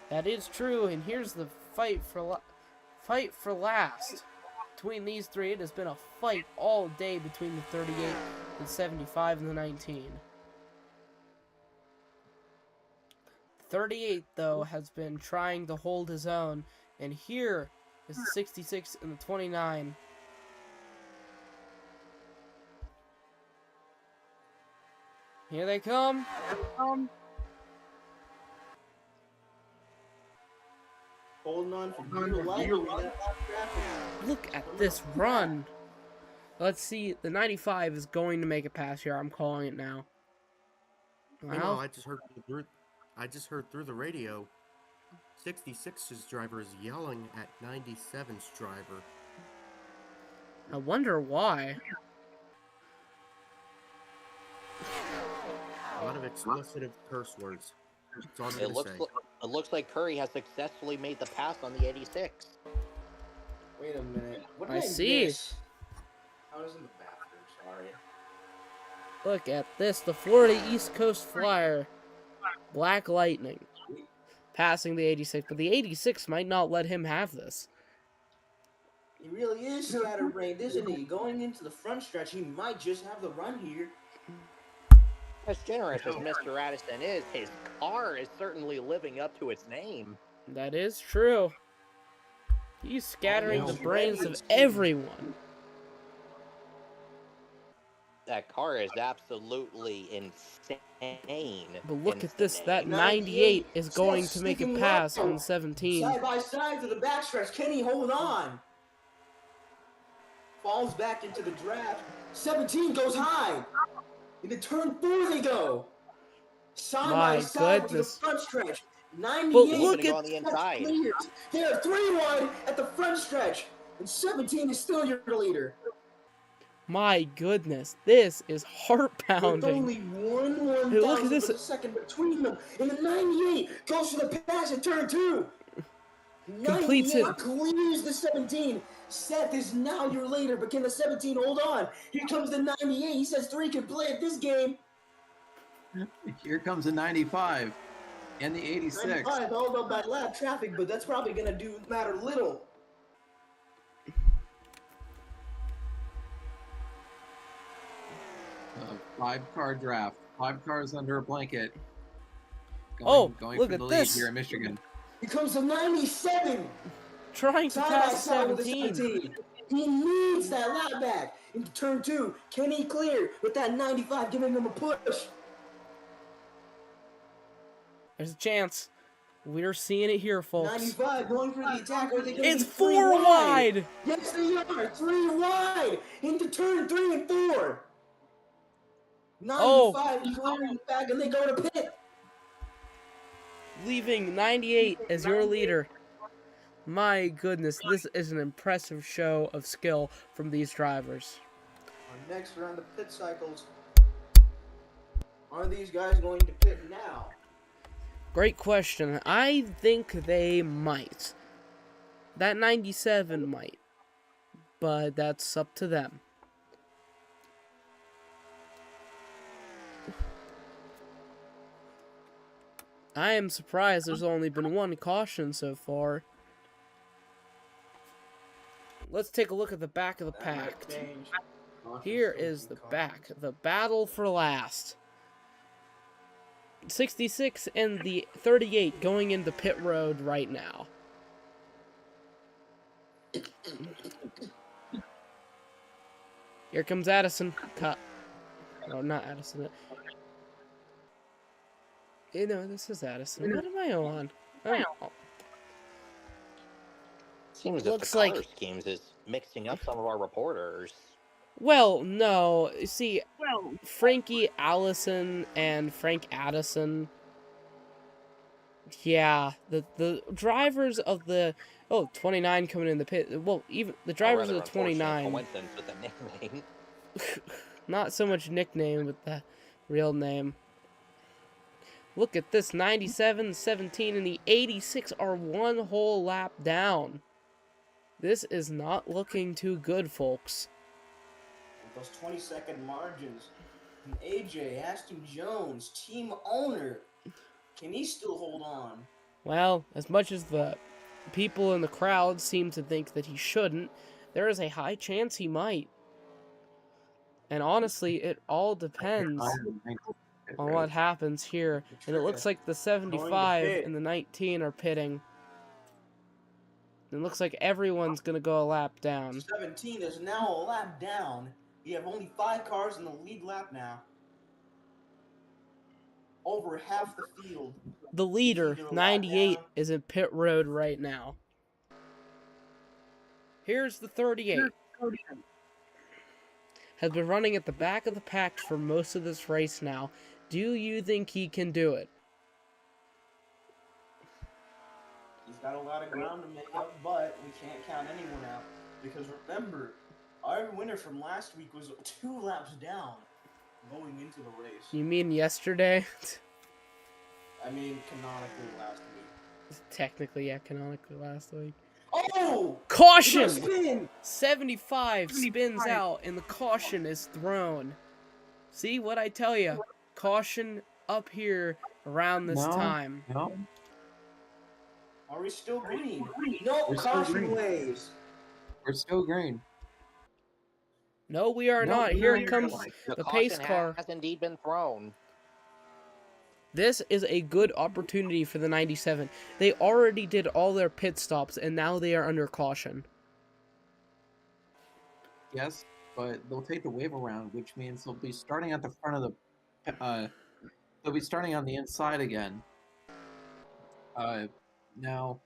S1: That is true, and here's the fight for last. Between these three, it has been a fight all day between the 38, the 75, and the 19. 38, though, has been trying to hold his own, and here is the 66 and the 29. Here they come.
S3: Holding on for dear life.
S1: Look at this run. Let's see. The 95 is going to make a pass here. I'm calling it now.
S10: Well, I just heard through the radio 66's driver is yelling at 97's driver.
S1: I wonder why.
S10: A lot of explicit curse words. That's all I'm
S5: It
S10: gonna say.
S5: looks like Curry has successfully made the pass on the 86.
S3: Wait a minute. What did
S1: I see.
S3: miss? I was in the bathroom, sorry.
S1: Look at this. The Florida East Coast Flyer. Black Lightning. Passing the 86. But the 86 might not let him have this.
S3: He really is scatterbrained, isn't he? Going into the front stretch, he might just have the run here.
S5: As generous as Mr. Addison is, his car is certainly living up to its name.
S1: That is true. He's scattering the brains of everyone.
S5: That car is absolutely insane.
S1: But look at this. That 98 is going to make a pass on 17.
S3: Side by side to the backstretch. Can he hold on? Falls back into the draft. 17 goes high. Into turn 4 they go. Side by side to the front stretch. 98
S1: but look at
S5: on the inside.
S3: They are 3 wide at the front stretch. And 17 is still your leader.
S1: My goodness, this is heart-pounding.
S3: With only one
S1: Hey, look at this.
S3: of a second between them. And the 98 goes for the pass at turn 2.
S1: Completes it.
S3: Clears the 17. Seth is now your leader, but can the 17 hold on? Here comes the 98. He says 3 can play at this game.
S2: Here comes the 95 and the 86.
S3: 95 held up by lap traffic, but that's probably going to matter little.
S2: A 5-car draft. 5 cars under a blanket. Going
S1: look
S2: for
S1: at
S2: the
S1: this.
S2: lead here in Michigan.
S3: Here comes the 97.
S1: Trying to
S3: Side by
S1: pass
S3: side with the
S1: 17.
S3: He needs that lap back into turn 2. Can he clear with that 95 giving him a push?
S1: There's a chance. We're seeing it here, folks.
S3: 95 going for the attack. Or are they gonna
S1: It's
S3: be
S1: 4 wide.
S3: Yes, they are. 3 wide into turn 3 and 4. 95 clearing back, and they go to pit.
S1: Leaving 98 as your leader. My goodness, this is an impressive show of skill from these drivers.
S3: Our next round of pit cycles. Are these guys going to pit now?
S1: Great question. I think they might. That 97 might. but that's up to them. I am surprised there's only been one caution so far. Let's take a look at the back of the pack. Here is the back. The battle for last. 66 and the 38 going into pit road right now. Here comes Addison. Cut. No, not Addison. You know, this is Addison. What am I on? Oh.
S5: Seems that the color schemes is mixing up some of our reporters.
S1: Well, no. See, Frankie Allison and Frank Addison. Yeah, the drivers of the 29 coming in the pit. Well, even the drivers of the 29.
S5: Coincidence with the nickname.
S1: Not so much nickname, but the real name. Look at this, 97, 17, and the 86 are one whole lap down. This is not looking too good, folks.
S3: With those 20-second margins, and AJ, Aston Jones, team owner, can he still hold on?
S1: Well, as much as the people in the crowd seem to think that he shouldn't, there is a high chance he might. And honestly, it all depends on what happens here. And it looks like the 75 and the 19 are pitting. It looks like everyone's going to go a lap down.
S3: 17 is now a lap down. We have only 5 cars in the lead lap now. Over half the field.
S1: The leader, 98, is in pit road right now. Here's the 38. Has been running at the back of the pack for most of this race now. Do you think he can do it?
S3: He's got a lot of ground to make up, but we can't count anyone out. Because remember, our winner from last week was 2 laps down going into the race.
S1: You mean yesterday?
S3: I mean, canonically last week.
S1: Technically, yeah, canonically last week.
S3: Oh!
S1: Caution! 75 spins out, and the caution is thrown. See what I tell you? Caution up here around this time.
S2: No.
S3: Are we still green? No, caution waves.
S2: We're still green.
S1: No, we are not. Here comes the pace car.
S5: Has indeed been thrown.
S1: This is a good opportunity for the 97. They already did all their pit stops, and now they are under caution.
S2: Yes, but they'll take the wave around, which means they'll be starting at the front of the... they'll be starting on the inside again. Now,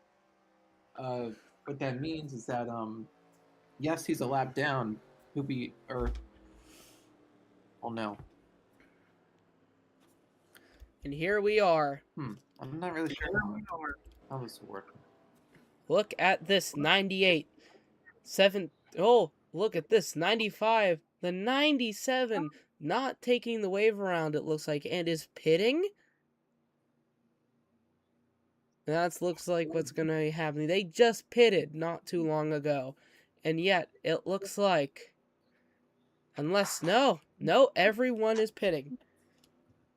S2: what that means is that, yes, he's a lap down. He'll be... Oh, no.
S1: And here we are.
S2: I'm not really sure how this will work.
S1: Look at this, 98. Oh, look at this, 95. The 97 not taking the wave around, it looks like, and is pitting? That looks like what's going to be happening. They just pitted not too long ago. And yet, it looks like... No, everyone is pitting.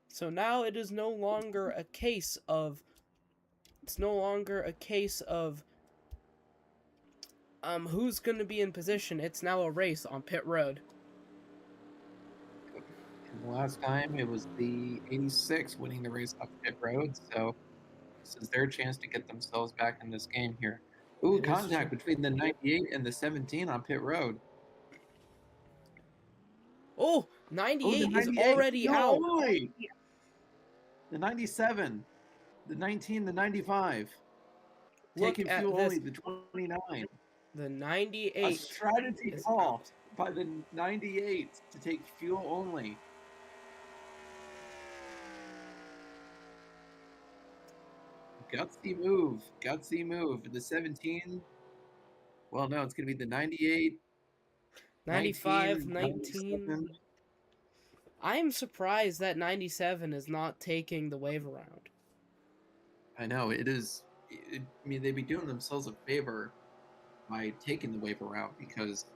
S1: So now it is no longer a case of... who's going to be in position. It's now a race on pit road.
S2: And the last time, it was the 86 winning the race off pit road, so this is their chance to get themselves back in this game here. Ooh, contact between the 98 and the 17 on pit road.
S1: Oh, 98 is already out.
S2: Boy. The 97, the 19, the 95. Taking fuel only, the 29.
S1: The 98.
S2: A strategy call by the 98 to take fuel only. Gutsy move. The 17. Well, no, it's going to be the 98.
S1: 95, 19. I am surprised that 97 is not taking the wave around.
S2: I know, it is. I mean, they'd be doing themselves a favor by taking the wave around because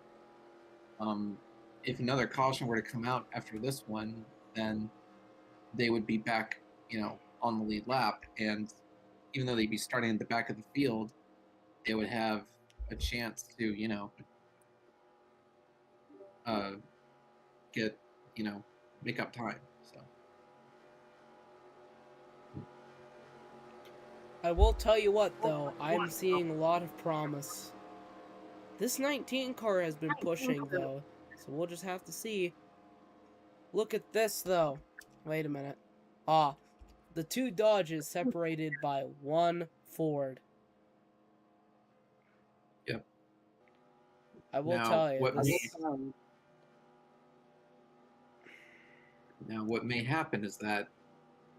S2: if another caution were to come out after this one, then they would be back, on the lead lap. And even though they'd be starting at the back of the field, they would have a chance to, get, make up time. So
S1: I will tell you what, though, I'm seeing a lot of promise. This 19 car has been pushing, though, so we'll just have to see. Look at this, though. Wait a minute. The two Dodges separated by one Ford.
S2: Yep.
S1: I will tell you.
S2: Now, what may happen is that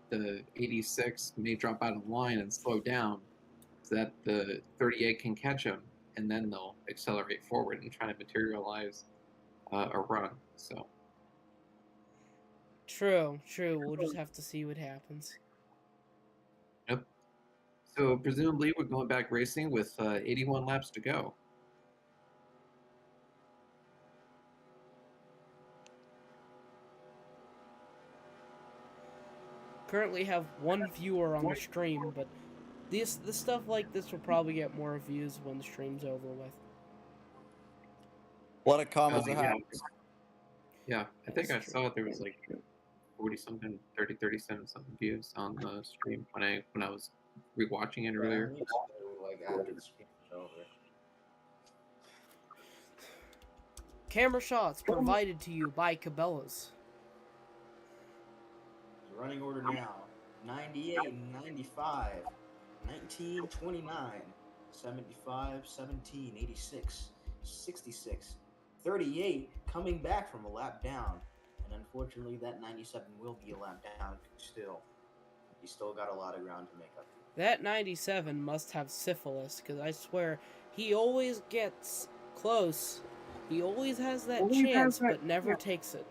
S2: the 86 may drop out of line and slow down so that the 38 can catch them, and then they'll accelerate forward and try to materialize a run. So
S1: True. We'll just have to see what happens.
S2: Yep. So presumably we're going back racing with 81 laps to go.
S1: Currently have one viewer on the stream, but the stuff like this will probably get more views when the stream's over with.
S9: What a comment to have.
S2: Yeah, I think I saw there was like 40-something, 37 something views on the stream when I was rewatching it earlier.
S3: Like after the stream was over.
S1: Camera shots provided to you by Cabela's.
S3: Running order now. 98, 95, 19, 29, 75, 17, 86, 66, 38, coming back from a lap down. And unfortunately, that 97 will be a lap down still. He still got a lot of ground to make up.
S1: That 97 must have syphilis, because I swear, he always gets close. He always has that chance, but never takes it.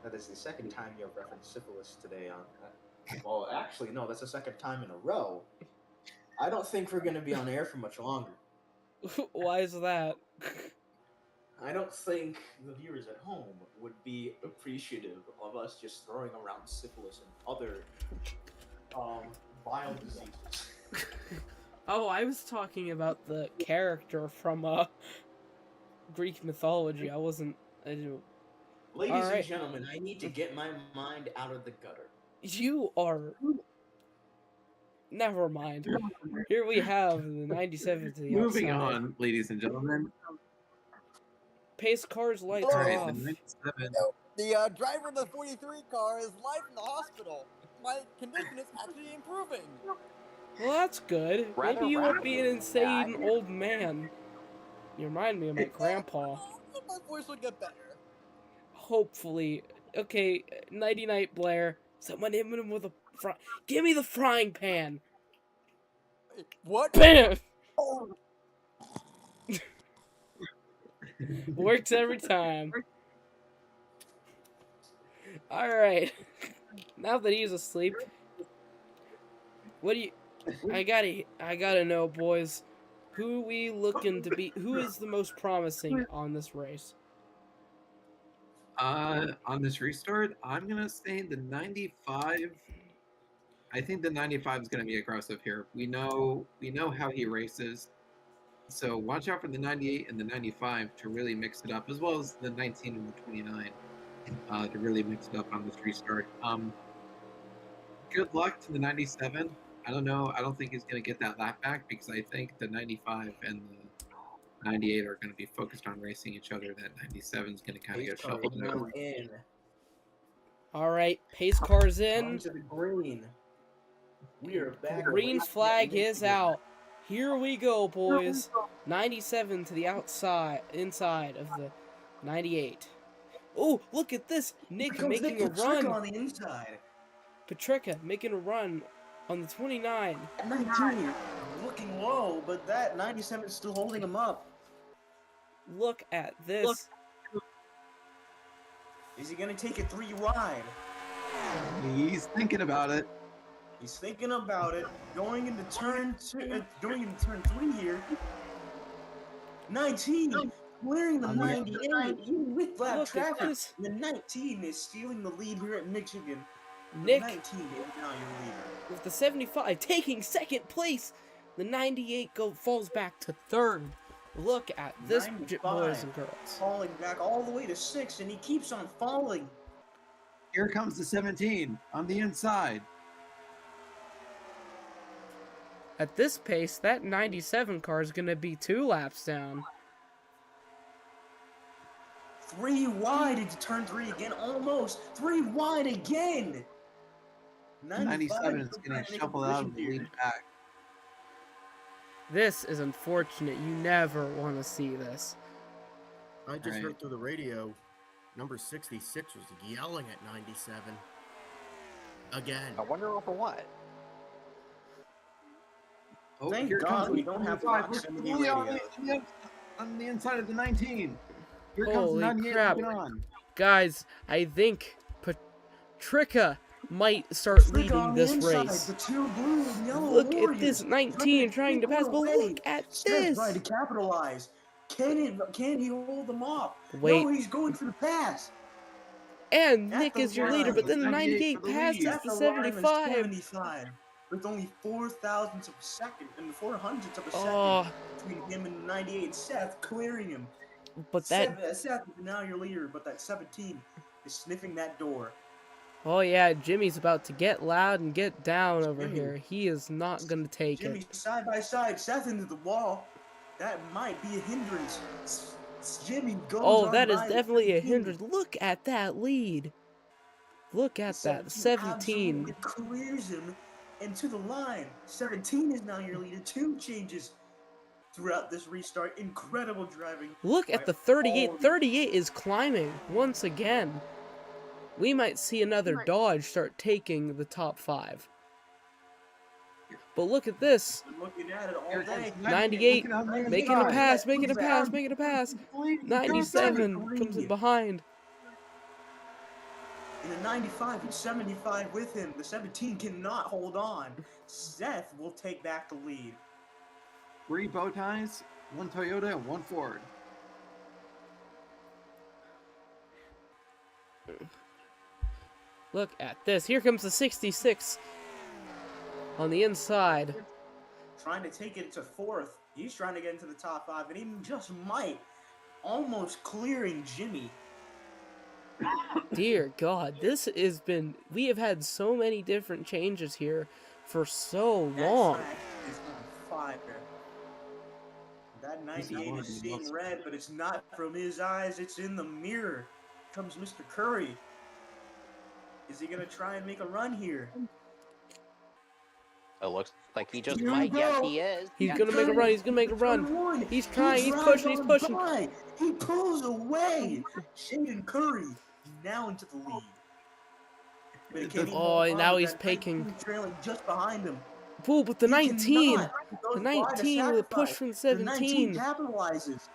S3: That is the second time you have referenced syphilis today on... well, actually, no, that's the second time in a row. I don't think we're going to be on air for much longer.
S1: Why is that?
S3: I don't think the viewers at home would be appreciative of us just throwing around syphilis and other vile diseases.
S1: Oh, I was talking about the character from Greek mythology. I didn't...
S3: Ladies and gentlemen, I need to get my mind out of the gutter.
S1: You are... Never mind. Here we have the 97 to the
S2: Moving
S1: outside.
S2: on, ladies and gentlemen.
S1: Pace car's lights
S2: All right,
S1: off.
S2: the 97.
S9: The driver of the 43 car is live in the hospital. My condition is actually improving.
S1: Well, that's good. Maybe you won't be an insane old man. You remind me of my grandpa.
S9: My voice will get better.
S1: Hopefully. Okay, Nighty Night Blair. Someone hit him with a give me the frying pan.
S9: What?
S1: Bam! Works every time. Alright. Now that he's asleep. What do you... I gotta know, boys. Who we looking to be... Who is the most promising on this race?
S2: On this restart, I'm gonna say the 95. I think the 95 is gonna be aggressive here. We know how he races, so watch out for the 98 and the 95 to really mix it up, as well as the 19 and the 29 to really mix it up on this restart. Good luck to the 97. I don't know. I don't think he's gonna get that lap back because I think the 95 and the 98 are going to be focused on racing each other. That 97 is going to kind of get shuffled in.
S1: All right, pace car's in.
S3: To the green. We are back.
S1: Green's flag is out. Here we go, boys. 97 to the inside of the 98. Oh, look at this. Nick making a run.
S3: On the inside.
S1: Patricia making a run on the 29.
S3: 19. Looking low, but that 97 is still holding him up.
S1: Look at this.
S3: Is he gonna take it 3 wide?
S2: He's thinking about it.
S3: He's thinking about it. Going into turn 3 here. 19. clearing the 98 even with black
S1: Look at
S3: traffic.
S1: this.
S3: The 19 is stealing the lead here at Michigan.
S1: Nick,
S3: the 19 is now your leader.
S1: with the 75 taking second place, the 98 falls back to third. Look at this, boys and girls.
S3: Falling back all the way to 6, and he keeps on falling.
S2: Here comes the 17 on the inside.
S1: At this pace, that 97 car is going to be 2 laps down.
S3: 3 wide into turn 3 again, almost. 3 wide again.
S2: 97 is getting shuffled out of the lead back.
S1: This is unfortunate. You never want to see this.
S10: I just heard through the radio, number 66 was yelling at 97. Again.
S5: I wonder over what.
S2: Oh,
S3: Thank
S2: here
S3: God
S2: comes
S3: we don't have proximity radio.
S2: On the inside of the 19. Here comes
S1: Holy
S2: the 98
S1: crap.
S2: on.
S1: Guys, I think Patricia might start leading this race.
S3: The 2 blue and yellow
S1: Look
S3: warriors
S1: at this 19 trying to pass, but look at this.
S3: Trying to capitalize. Can he hold them off?
S1: Wait.
S3: No, he's going for the pass.
S1: And Nick is your leader, but then the 98
S2: for the
S1: passes
S2: lead.
S1: the 75.
S3: 75. With only 4 thousandths of a second and 4 hundredths of a second
S1: Oh,
S3: between him and the 98, Seth clearing him.
S1: but that...
S3: Seth is now your leader, but that 17 is sniffing that door.
S1: Oh yeah, Jimmy's about to get loud and get down over
S3: Jimmy.
S1: here. He is not going to take
S3: Jimmy
S1: it.
S3: side by side, Seth into the wall. That might be a hindrance. Jimmy goes
S1: Oh,
S3: on
S1: that is
S3: by the
S1: definitely a
S3: 17.
S1: hindrance. Look at that lead. Look at that, 17.
S3: Absolutely clears him into the line. 17 is now your leader. 2 changes throughout this restart. Incredible driving.
S1: Look at the 38. 38 is climbing once again. We might see another Dodge start taking the top 5. But look at this.
S3: I'm looking at it all day.
S1: 98 making a pass, making a pass, making a pass. 97 comes in behind.
S3: In the 95 and 75 with him, the 17 cannot hold on. Seth will take back the lead.
S2: 3 bow ties, 1 Toyota, and 1 Ford.
S1: Look at this. Here comes the 66 on the inside.
S3: Trying to take it to 4th. He's trying to get into the top 5, and he just might. Almost clearing Jimmy.
S1: Dear God, this has been... We have had so many different changes here for so long.
S3: That track is on fire. That 98 is seeing red, but it's not from his eyes. It's in the mirror. Comes Mr. Curry. Is he going to try and make a run here?
S5: It looks like he just might. Yes, he is.
S1: He's going to make a run. He's going to make a run. He's trying. He's pushing. He's pushing.
S3: He pulls away. Shaden Curry now into the lead.
S1: Oh, and now he's peeking.
S3: Trailing just behind him.
S1: Ooh, but the 19. The 19 with a push from the 17.
S3: Capitalizes.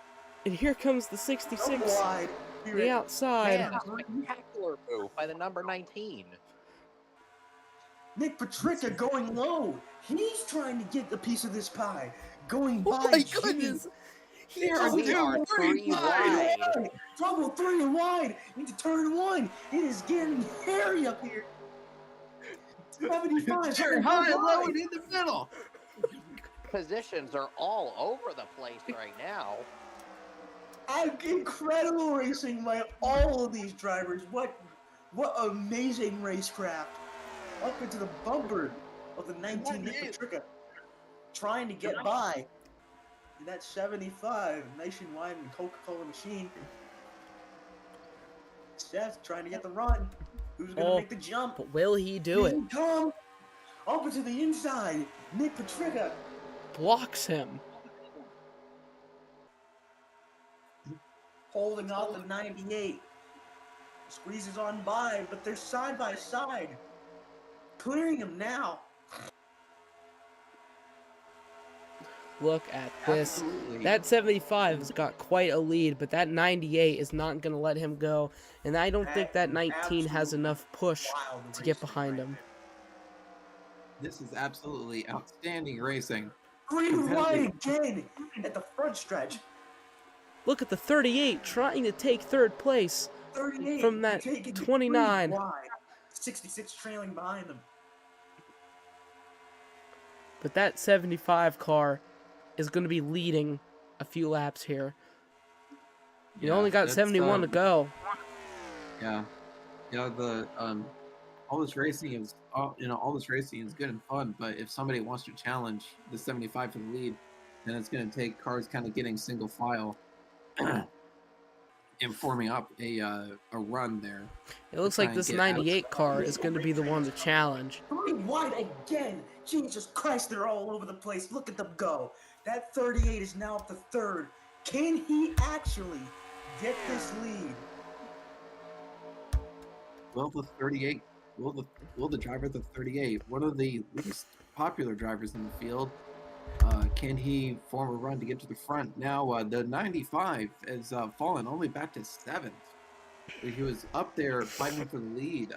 S1: And here comes the 66.
S3: Wide.
S1: The outside.
S5: Yeah, spectacular move by the number 19.
S3: Nick Patricia going low. He's trying to get a piece of this pie. Going by
S1: Oh my
S3: Jimmy.
S1: goodness.
S5: We are 3 wide.
S3: Double 3 and wide into turn 1. It is getting hairy up here. 75.
S2: Turn high, low, and in the middle.
S5: Positions are all over the place right now.
S3: Incredible racing by all of these drivers. What amazing racecraft. Up into the bumper of the 19 Nick Patricia. Trying to get by. And that 75 Nationwide and Coca-Cola machine. Seth trying to get the run. Who's going to make the jump?
S1: But will he do it?
S3: Come up into the inside. Nick Patricia
S1: Blocks him.
S3: holding off the 98. Squeezes on by, but they're side by side. Clearing him now.
S1: Look at this.
S2: Absolutely.
S1: That 75 has got quite a lead, but that 98 is not going to let him go. And I don't think that 19 has enough push to get behind him.
S2: This is absolutely outstanding racing.
S3: Green wide again at the front stretch.
S1: Look at the 38 trying to take third place
S3: 38
S1: from that
S3: taking
S1: 29.
S3: wide. 66 trailing behind them.
S1: But that 75 car is going to be leading a few laps here. You only got 71 to go.
S2: Yeah, the all this racing is all this racing is good and fun, but if somebody wants to challenge the 75 for the lead, then it's going to take cars kind of getting single file and forming up a run there.
S1: It looks like this 98 car is going to be the one to challenge.
S3: 3 wide again. Jesus Christ, they're all over the place. Look at them go. That 38 is now up to third. Can he actually get this lead?
S2: Will the 38? Will the driver of the 38, one of the least popular drivers in the field, can he form a run to get to the front? Now the 95 has fallen only back to 7th. He was up there fighting for the lead.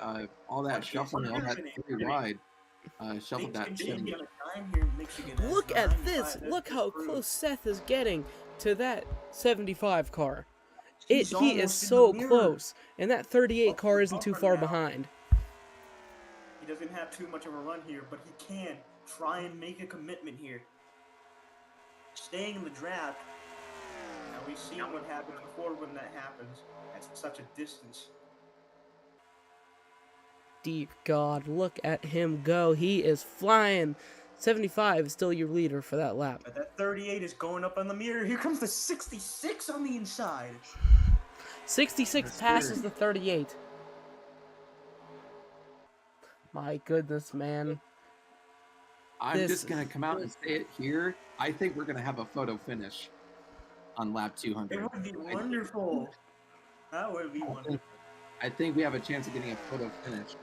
S2: All that shuffling, all that 3 wide, shuffled that.
S1: Look at this! Look how close Seth is getting to that 75 car. He is so close, and that 38 car isn't too far behind.
S3: He doesn't have too much of a run here, but he can try and make a commitment here. Staying in the draft. Now we've seen what happens before when that happens. That's such a distance.
S1: Dear God, look at him go. He is flying. 75 is still your leader for that lap.
S3: But that 38 is going up on the mirror. Here comes the 66 on the inside.
S1: 66 passes the 38. My goodness, man.
S2: I'm just going to come out and say it here. I think we're going to have a photo finish on lap 200.
S3: It would be wonderful. That would be wonderful.
S2: I think we have a chance of getting a photo finish.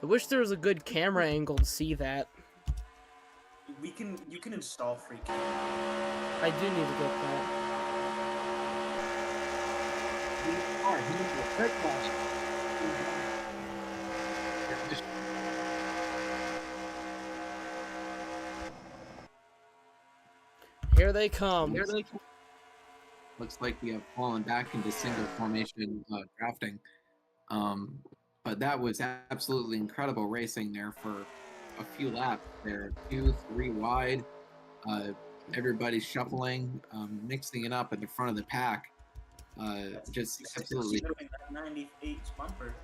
S1: I wish there was a good camera angle to see that.
S3: You can install free camera.
S1: I do need to get that. Here they come.
S2: Looks like we have fallen back into single formation drafting. But that was absolutely incredible racing there for a few laps there. 2, 3 wide. Everybody shuffling, mixing it up at the front of the pack. Just absolutely.
S3: 98's bumper.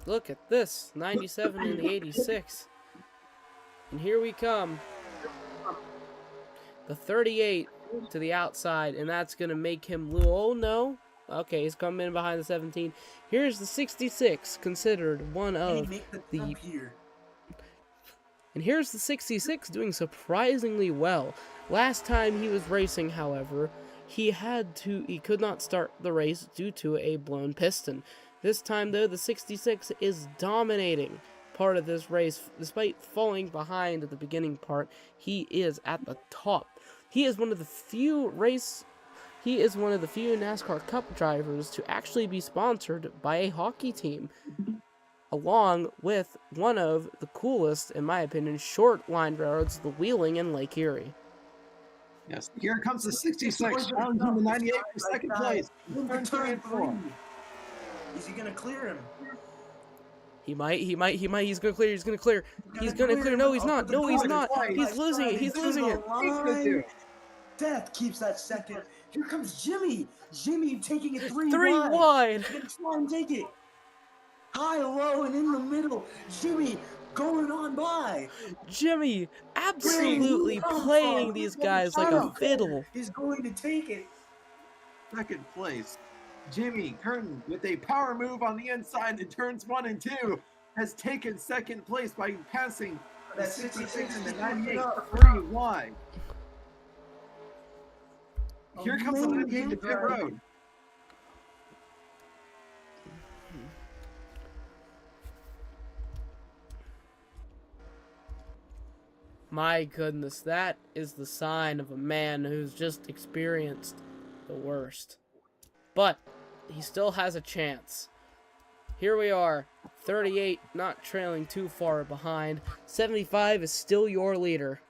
S1: Look at this. 97 and the 86. And here we come. The 38 to the outside, and that's going to make him lose. Oh, no. Okay, he's coming in behind the 17. Here's the 66, considered one of the... And here's the 66 doing surprisingly well. Last time he was racing, however, he could not start the race due to a blown piston. This time, though, the 66 is dominating part of this race. Despite falling behind at the beginning part, he is at the top. He is one of the few NASCAR Cup drivers to actually be sponsored by a hockey team, along with one of the coolest, in my opinion, short line railroads, the Wheeling in Lake Erie.
S2: Yes, here comes the 66, challenging the 98 for second place.
S3: Turn 4. Is he gonna clear him?
S1: He might, he's gonna clear, he's gonna clear, no he's not, he's losing it.
S3: Death keeps that second. Here comes Jimmy taking it 3
S1: wide.
S3: He's gonna try and take it. High, low, and in the middle. Jimmy going on by.
S1: Jimmy absolutely playing these guys like a fiddle.
S3: He's going to take it.
S2: Second place. Jimmy Curtin with a power move on the inside in turns 1 and 2 has taken second place by passing the 66 and the 98 3 wide. Here comes the 98 to pit road.
S1: My goodness, that is the sign of a man who's just experienced the worst. But he still has a chance. Here we are, 38 not trailing too far behind. 75 is still your leader.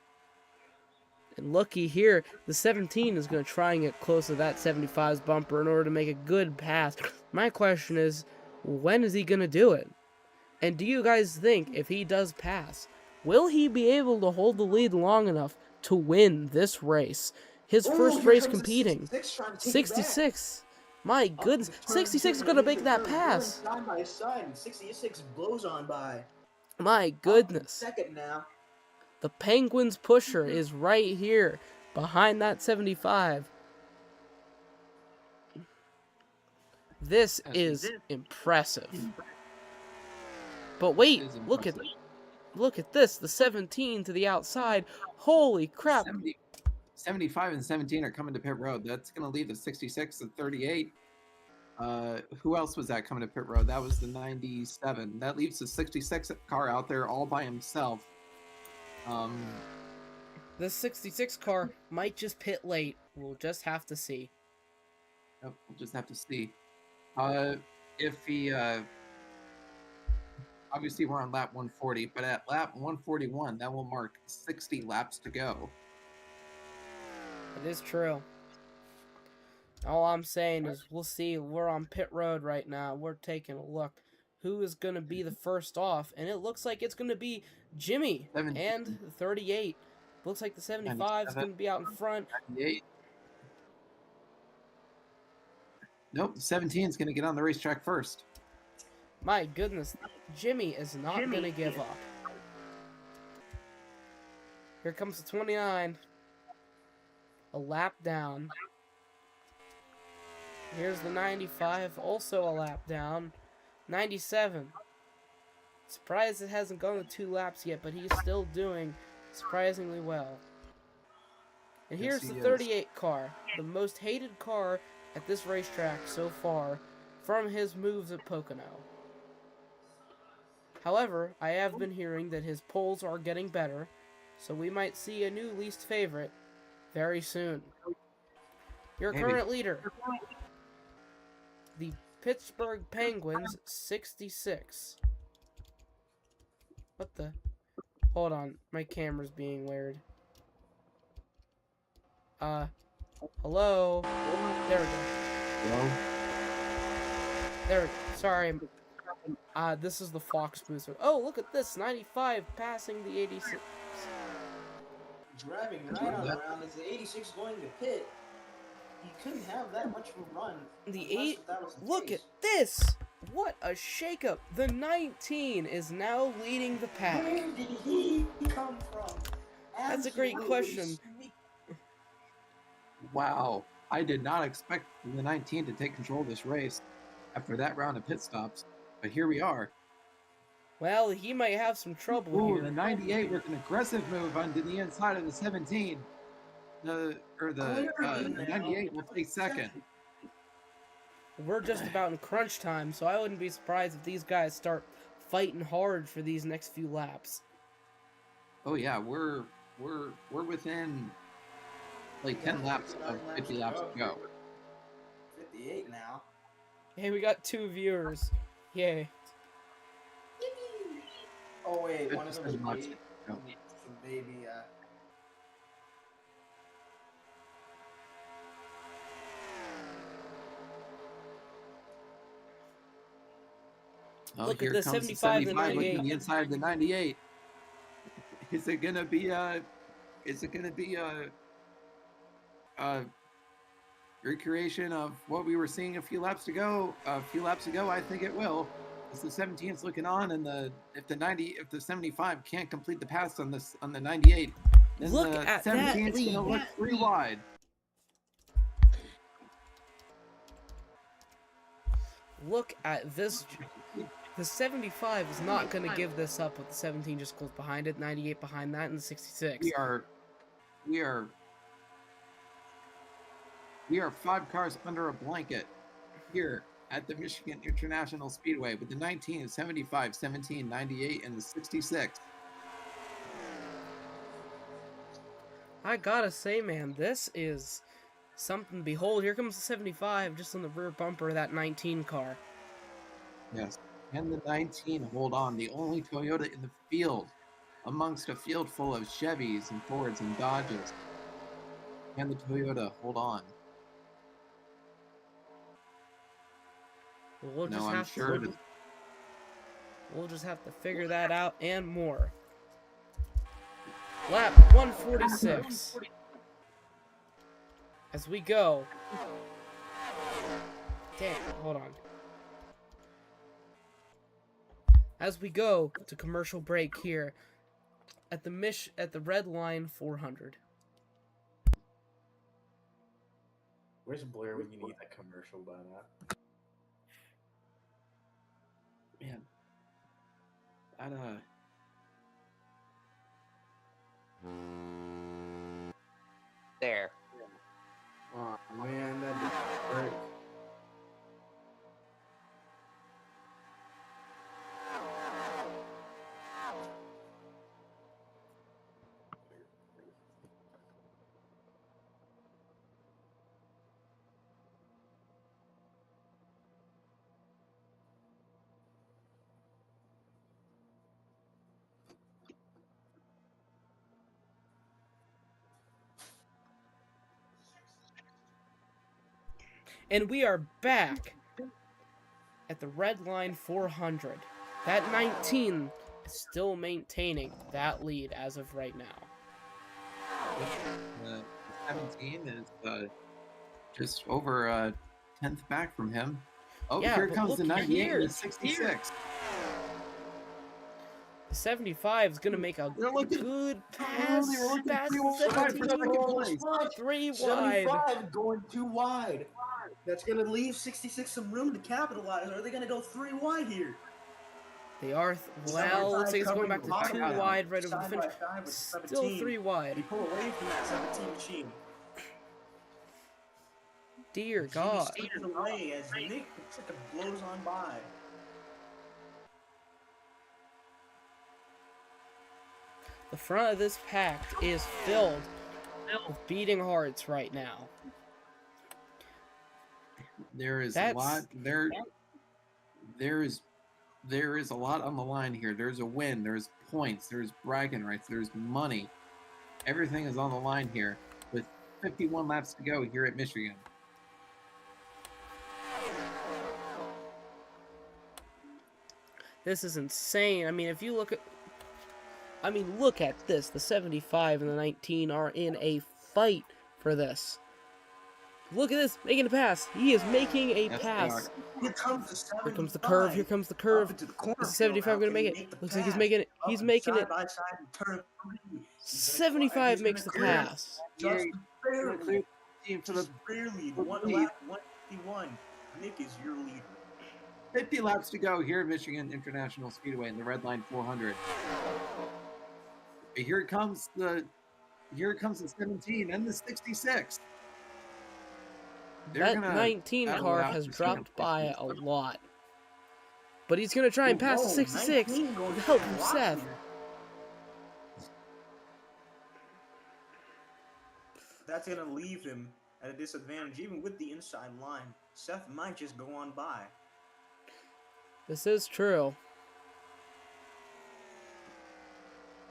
S1: And looky here, the 17 is going to try and get close to that 75's bumper in order to make a good pass. My question is, when is he going to do it? And do you guys think if he does pass, will he be able to hold the lead long enough to win this race? His first race competing. 66. My goodness. 66 is going to make that pass.
S3: Side by side, 66 blows on by.
S1: My goodness.
S3: Second now.
S1: The Penguins pusher is right here behind that 75. This is impressive. But wait, look at this. The 17 to the outside. Holy crap.
S2: 75 and 17 are coming to pit road. That's going to leave the 66 and 38. Who else was that coming to pit road? That was the 97. That leaves the 66 car out there all by himself.
S1: The 66 car might just pit late. We'll just have to see.
S2: Yep, we'll just have to see. If he, obviously we're on lap 140, but at lap 141, that will mark 60 laps to go.
S1: It is true. All I'm saying is we'll see. We're on pit road right now. We're taking a look. Who is going to be the first off? And it looks like it's going to be Jimmy
S2: 17.
S1: and the 38. Looks like the 75 is going to be out in front.
S2: 98. Nope, the 17 is going to get on the racetrack first.
S1: My goodness, Jimmy is not going to give up. Here comes the 29. A lap down. Here's the 95, also a lap down. 97. Surprised it hasn't gone to 2 laps yet, but he's still doing surprisingly well. And here's the 38 car, the most hated car at this racetrack so far from his moves at Pocono. However, I have been hearing that his polls are getting better, so we might see a new least favorite very soon. Your current leader, the Pittsburgh Penguins, 66. What the? Hold on, my camera's being weird. Hello? There we go.
S2: Hello?
S1: There we go. Sorry. This is the Fox booster. Oh, look at this. 95 passing the 86.
S3: Driving right on around is the 86 going to pit. He couldn't have that much of a run.
S1: The 8. Look at this. What a shakeup. The 19 is now leading the pack.
S3: Where did he come from?
S1: That's a great question.
S2: Wow. I did not expect the 19 to take control of this race after that round of pit stops. But here we are.
S1: Well, he might have some trouble here.
S2: The 98 with an aggressive move onto the inside of the 17. The 98 will take second.
S1: We're just about in crunch time, so I wouldn't be surprised if these guys start fighting hard for these next few laps.
S2: Oh yeah, we're within like 10 laps of 50 laps to go.
S3: 58 now.
S1: Hey, we got 2 viewers. Yay.
S3: Oh wait, one of them is baby.
S2: No.
S3: Baby,
S2: Oh,
S1: look
S2: here
S1: at the
S2: comes
S1: 75
S2: the
S1: and
S2: 75
S1: 98.
S2: looking the inside of the 98. Is it gonna be a recreation of what we were seeing a few laps ago? I think it will. As the 17's looking on, and if the 75 can't complete the pass on the 98, then
S1: Look
S2: the
S1: at
S2: 17's
S1: that
S2: gonna look 3 wide.
S1: Look at this. The 75 is not going to give this up with the 17 just close behind it, 98 behind that, and the 66.
S2: We are 5 cars under a blanket here at the Michigan International Speedway with the 19, 75, 17, 98, and the 66.
S1: I gotta say, man, this is something. Behold, here comes the 75 just on the rear bumper of that 19 car.
S2: Yes. And the 19, hold on, the only Toyota in the field amongst a field full of Chevys and Fords and Dodges. Can the Toyota hold on?
S1: We'll
S2: No,
S1: just
S2: I'm
S1: have
S2: sure
S1: to. We'll just have to figure that out and more. Lap 146. As we go. Damn, hold on. As we go to commercial break here at the red line 400.
S3: Where's Blair when you need that commercial by now?
S2: Man, that
S5: There.
S3: Oh man, that didn't work.
S1: And we are back at the red line 400. That 19 is still maintaining that lead as of right now.
S2: 17 is just over a tenth back from him. Oh,
S1: yeah,
S2: here comes the 98
S1: here,
S2: and the 66.
S1: The 75 is going to make a good pass. Past the 17. 3 wide.
S3: 75 going too wide. That's going to leave 66 some room to capitalize. Or are they going to go 3 wide here?
S1: They are, well, looks like it's going back to 2 wide right over the finish. Still 3 wide.
S3: He pulled away from that 17 machine.
S1: Dear God.
S3: Away as Nick blows on by.
S1: The front of this pack is filled with beating hearts right now.
S2: There is a lot there is a lot on the line here. There's a win, there's points, there's bragging rights, there's money. Everything is on the line here with 51 laps to go here at Michigan.
S1: This is insane. I mean, if you look at look at this. The 75 and the 19 are in a fight for this. Look at this, making a pass. He is making a pass.
S3: Here comes the 75.
S1: Here comes the curve. Here comes the curve. Is 75 going to make it? Looks like he's making it. He's making it. 75 makes the pass.
S3: Just barely. Barely. 151. Nick is your leader.
S2: 50 laps to go here at Michigan International Speedway in the red line 400. Here comes the 17 and the 66.
S1: That 19 car has dropped by a lot. But he's going to try and pass the 66 with the help from Seth.
S3: That's going to leave him at a disadvantage, even with the inside line. Seth might just go on by.
S1: This is true.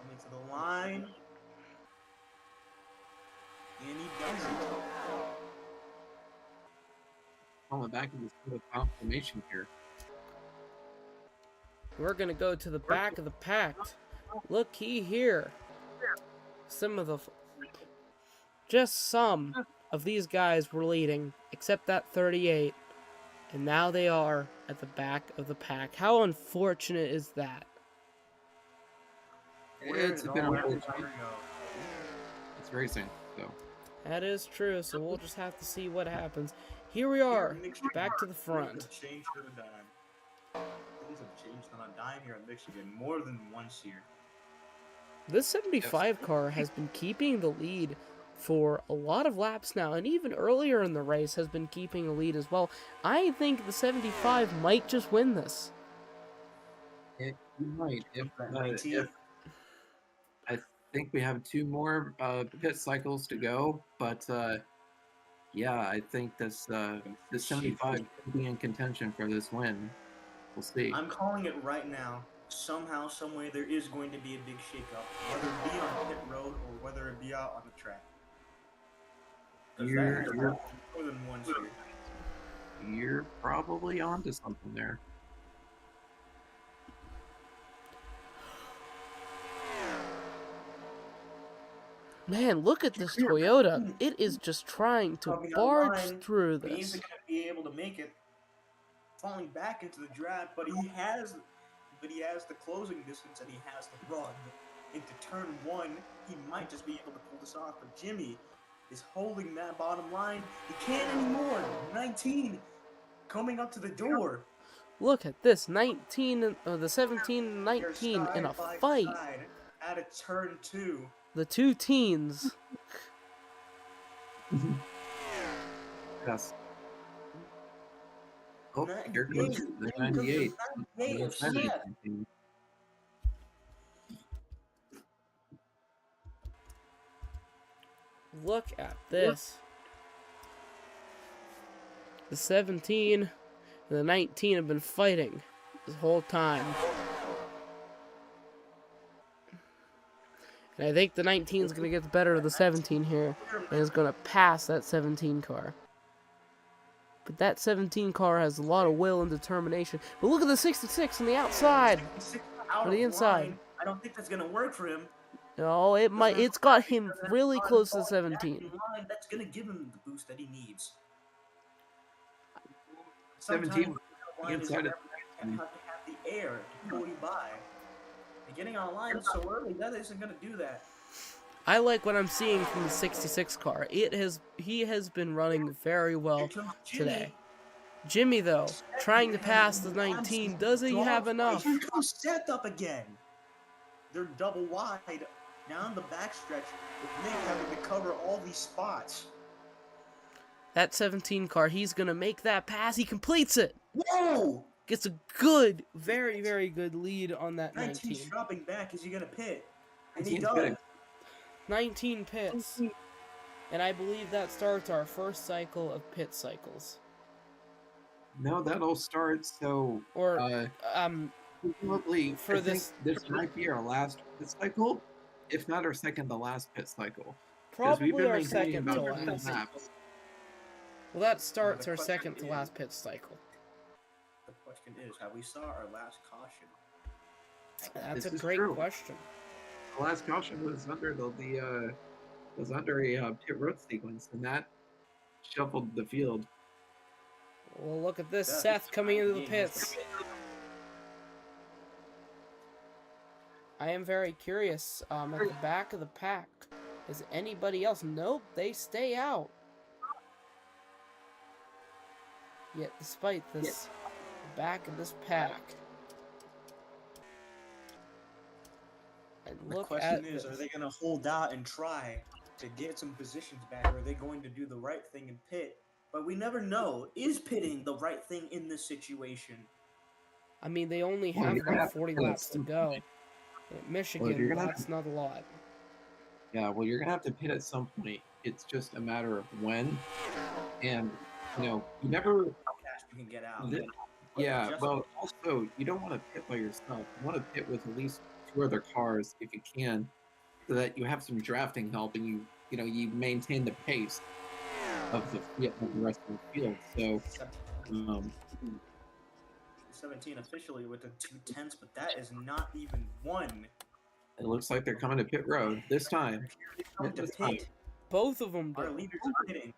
S3: Coming to the line. And he doesn't.
S2: On the back of this little confirmation here.
S1: We're going to go to the back of the pack. Looky here. Just some of these guys were leading, except that 38. And now they are at the back of the pack. How unfortunate is that?
S2: It's been unfortunate. It's racing, so.
S1: That is true, so we'll just have to see what happens. Here we are, back to the front.
S3: Things have changed on a dime here at Michigan more than once here.
S1: This 75 car has been keeping the lead for a lot of laps now, and even earlier in the race has been keeping a lead as well. I think the 75 might just win this.
S2: It might. I think we have 2 more pit cycles to go, but yeah, I think this 75 could be in contention for this win. We'll see.
S3: I'm calling it right now. Somehow, someway, there is going to be a big shakeup, whether it be on pit road or whether it be out on the track.
S2: You're,
S3: more than once here.
S2: you're probably onto something there.
S1: Man, look at this Toyota. It is just trying to barge through this.
S3: He isn't going to be able to make it, falling back into the draft, but he has the closing distance and he has the run into turn 1. He might just be able to pull this off, but Jimmy is holding that bottom line. He can't anymore. 19 coming up to the door.
S1: Look at this, 19, the 17 and 19 in a fight.
S3: At a turn 2.
S1: The two teens.
S2: Yes. Oh, here comes the 98.
S1: Look at this. The 17 and the 19 have been fighting this whole time. And I think the 19 is going to get the better of the 17 here and is going to pass that 17 car. But that 17 car has a lot of will and determination. But look at the 66 on the outside. On the inside.
S3: I don't think that's going to work for him.
S1: No, it might. It's got him really close to 17.
S3: That's going to give him the boost that he needs.
S2: 17
S3: inside of have to have the air to pull you by. And getting online so early, that isn't going to do that.
S1: I like what I'm seeing from the 66 car. He has been running very well today. Jimmy, though, trying to pass the 19, does he have enough?
S3: Here comes Seth up again. They're double wide down the backstretch with Nick having to cover all these spots.
S1: That 17 car, he's going to make that pass. He completes it.
S3: Whoa!
S1: Gets a good, very, very good lead on that 19.
S3: 19's dropping back. Is he going to pit? And he does.
S2: Good.
S1: 19 pits. And I believe that starts our first cycle of pit cycles.
S2: No, that'll start, so...
S1: Or,
S2: presumably,
S1: for
S2: I think this might be our last pit cycle, if not our second to last pit cycle.
S1: Probably our second to last. Well, that starts our second to last pit cycle.
S3: The question is, have we saw our last caution?
S1: That's a great question.
S2: The last caution was under a pit road sequence, and that shuffled the field.
S1: Well, look at this, Seth coming into the pits. I am very curious. At the back of the pack, is anybody else? Nope, they stay out. Yet, despite this, the back of this pack. And
S3: the question is, are they going to hold out and try to get some positions back, or are they going to do the right thing and pit? But we never know. Is pitting the right thing in this situation?
S1: I mean, they only have about 40 laps to go. At Michigan, that's not a lot.
S2: Yeah, well, you're going to have to pit at some point. It's just a matter of when. And, you never...
S3: How fast you can get out.
S2: Yeah, well, also, you don't want to pit by yourself. You want to pit with at least 2 other cars, if you can, so that you have some drafting help and you maintain the pace of the rest of the field. So,
S3: 17 officially with the 2/10, but that is not even one.
S2: It looks like they're coming to pit road this time.
S1: Both of them do.
S3: Our leaders are pitting.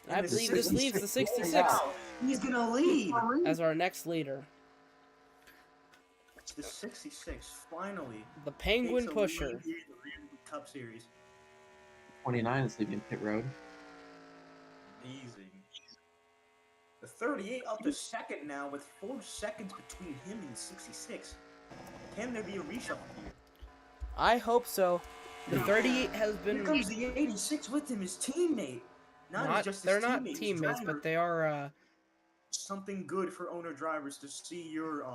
S1: I believe this leaves the 66.
S3: Wow. He's gonna lead
S1: as our next leader.
S3: The 66 finally.
S1: The Penguin Pusher.
S3: In the Cup Series.
S2: 29 is leaving pit road.
S3: Amazing. The 38 up to second now with 4 seconds between him and 66. Can there be a reshuffle here?
S1: I hope so. The 38 has been.
S3: Here comes the 86 with him, his teammate.
S1: They're not teammates, but they are.
S3: Something good for owner drivers to see your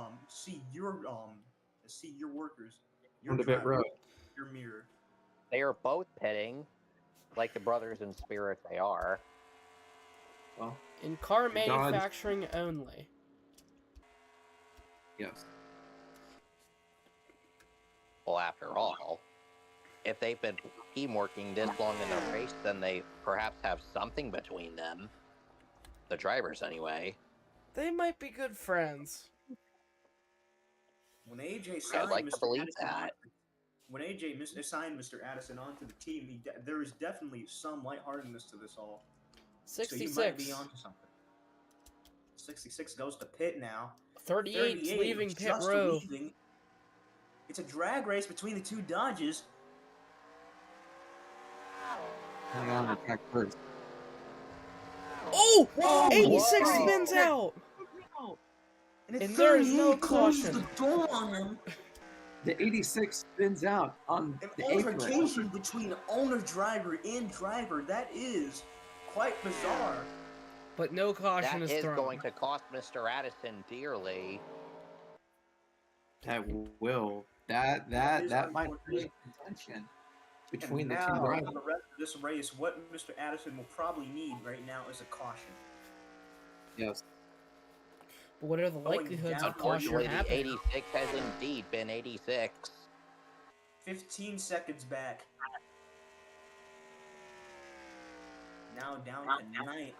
S3: workers, your driver, your mirror.
S5: They are both pitting, like the brothers in spirit they are.
S2: Well,
S1: in car manufacturing only.
S2: Yes.
S5: Well, after all, if they've been teamworking this long in the race, then they perhaps have something between them. The drivers, anyway.
S1: They might be good friends.
S3: When AJ
S5: I'd
S3: signed
S5: like to
S3: Mr.
S5: believe
S3: Addison
S5: that.
S3: when AJ signed Mr. Addison onto the team, there is definitely some lightheartedness to this all.
S1: 66.
S3: So you might be onto something. 66 goes to pit now.
S1: 38 leaving pit row.
S3: Leaving. It's a drag race between the two Dodges.
S2: Hang on the track first.
S1: Oh!
S3: Whoa,
S1: 86
S3: whoa.
S1: spins out!
S3: And
S1: there is no caution.
S3: The door on him.
S2: The 86 spins out on
S3: An
S2: the
S3: altercation between owner, driver, and driver. That is quite bizarre.
S1: But no caution is thrown.
S5: That is going to cost Mr. Addison dearly.
S2: That will. That might create contention between the two drivers.
S3: For the rest of this race, what Mr. Addison will probably need right now is a caution.
S2: Yes.
S1: But what are the likelihoods of caution
S5: Unfortunately, the
S1: happening?
S5: 86 has indeed been 86.
S3: 15 seconds back. Now down to 9th.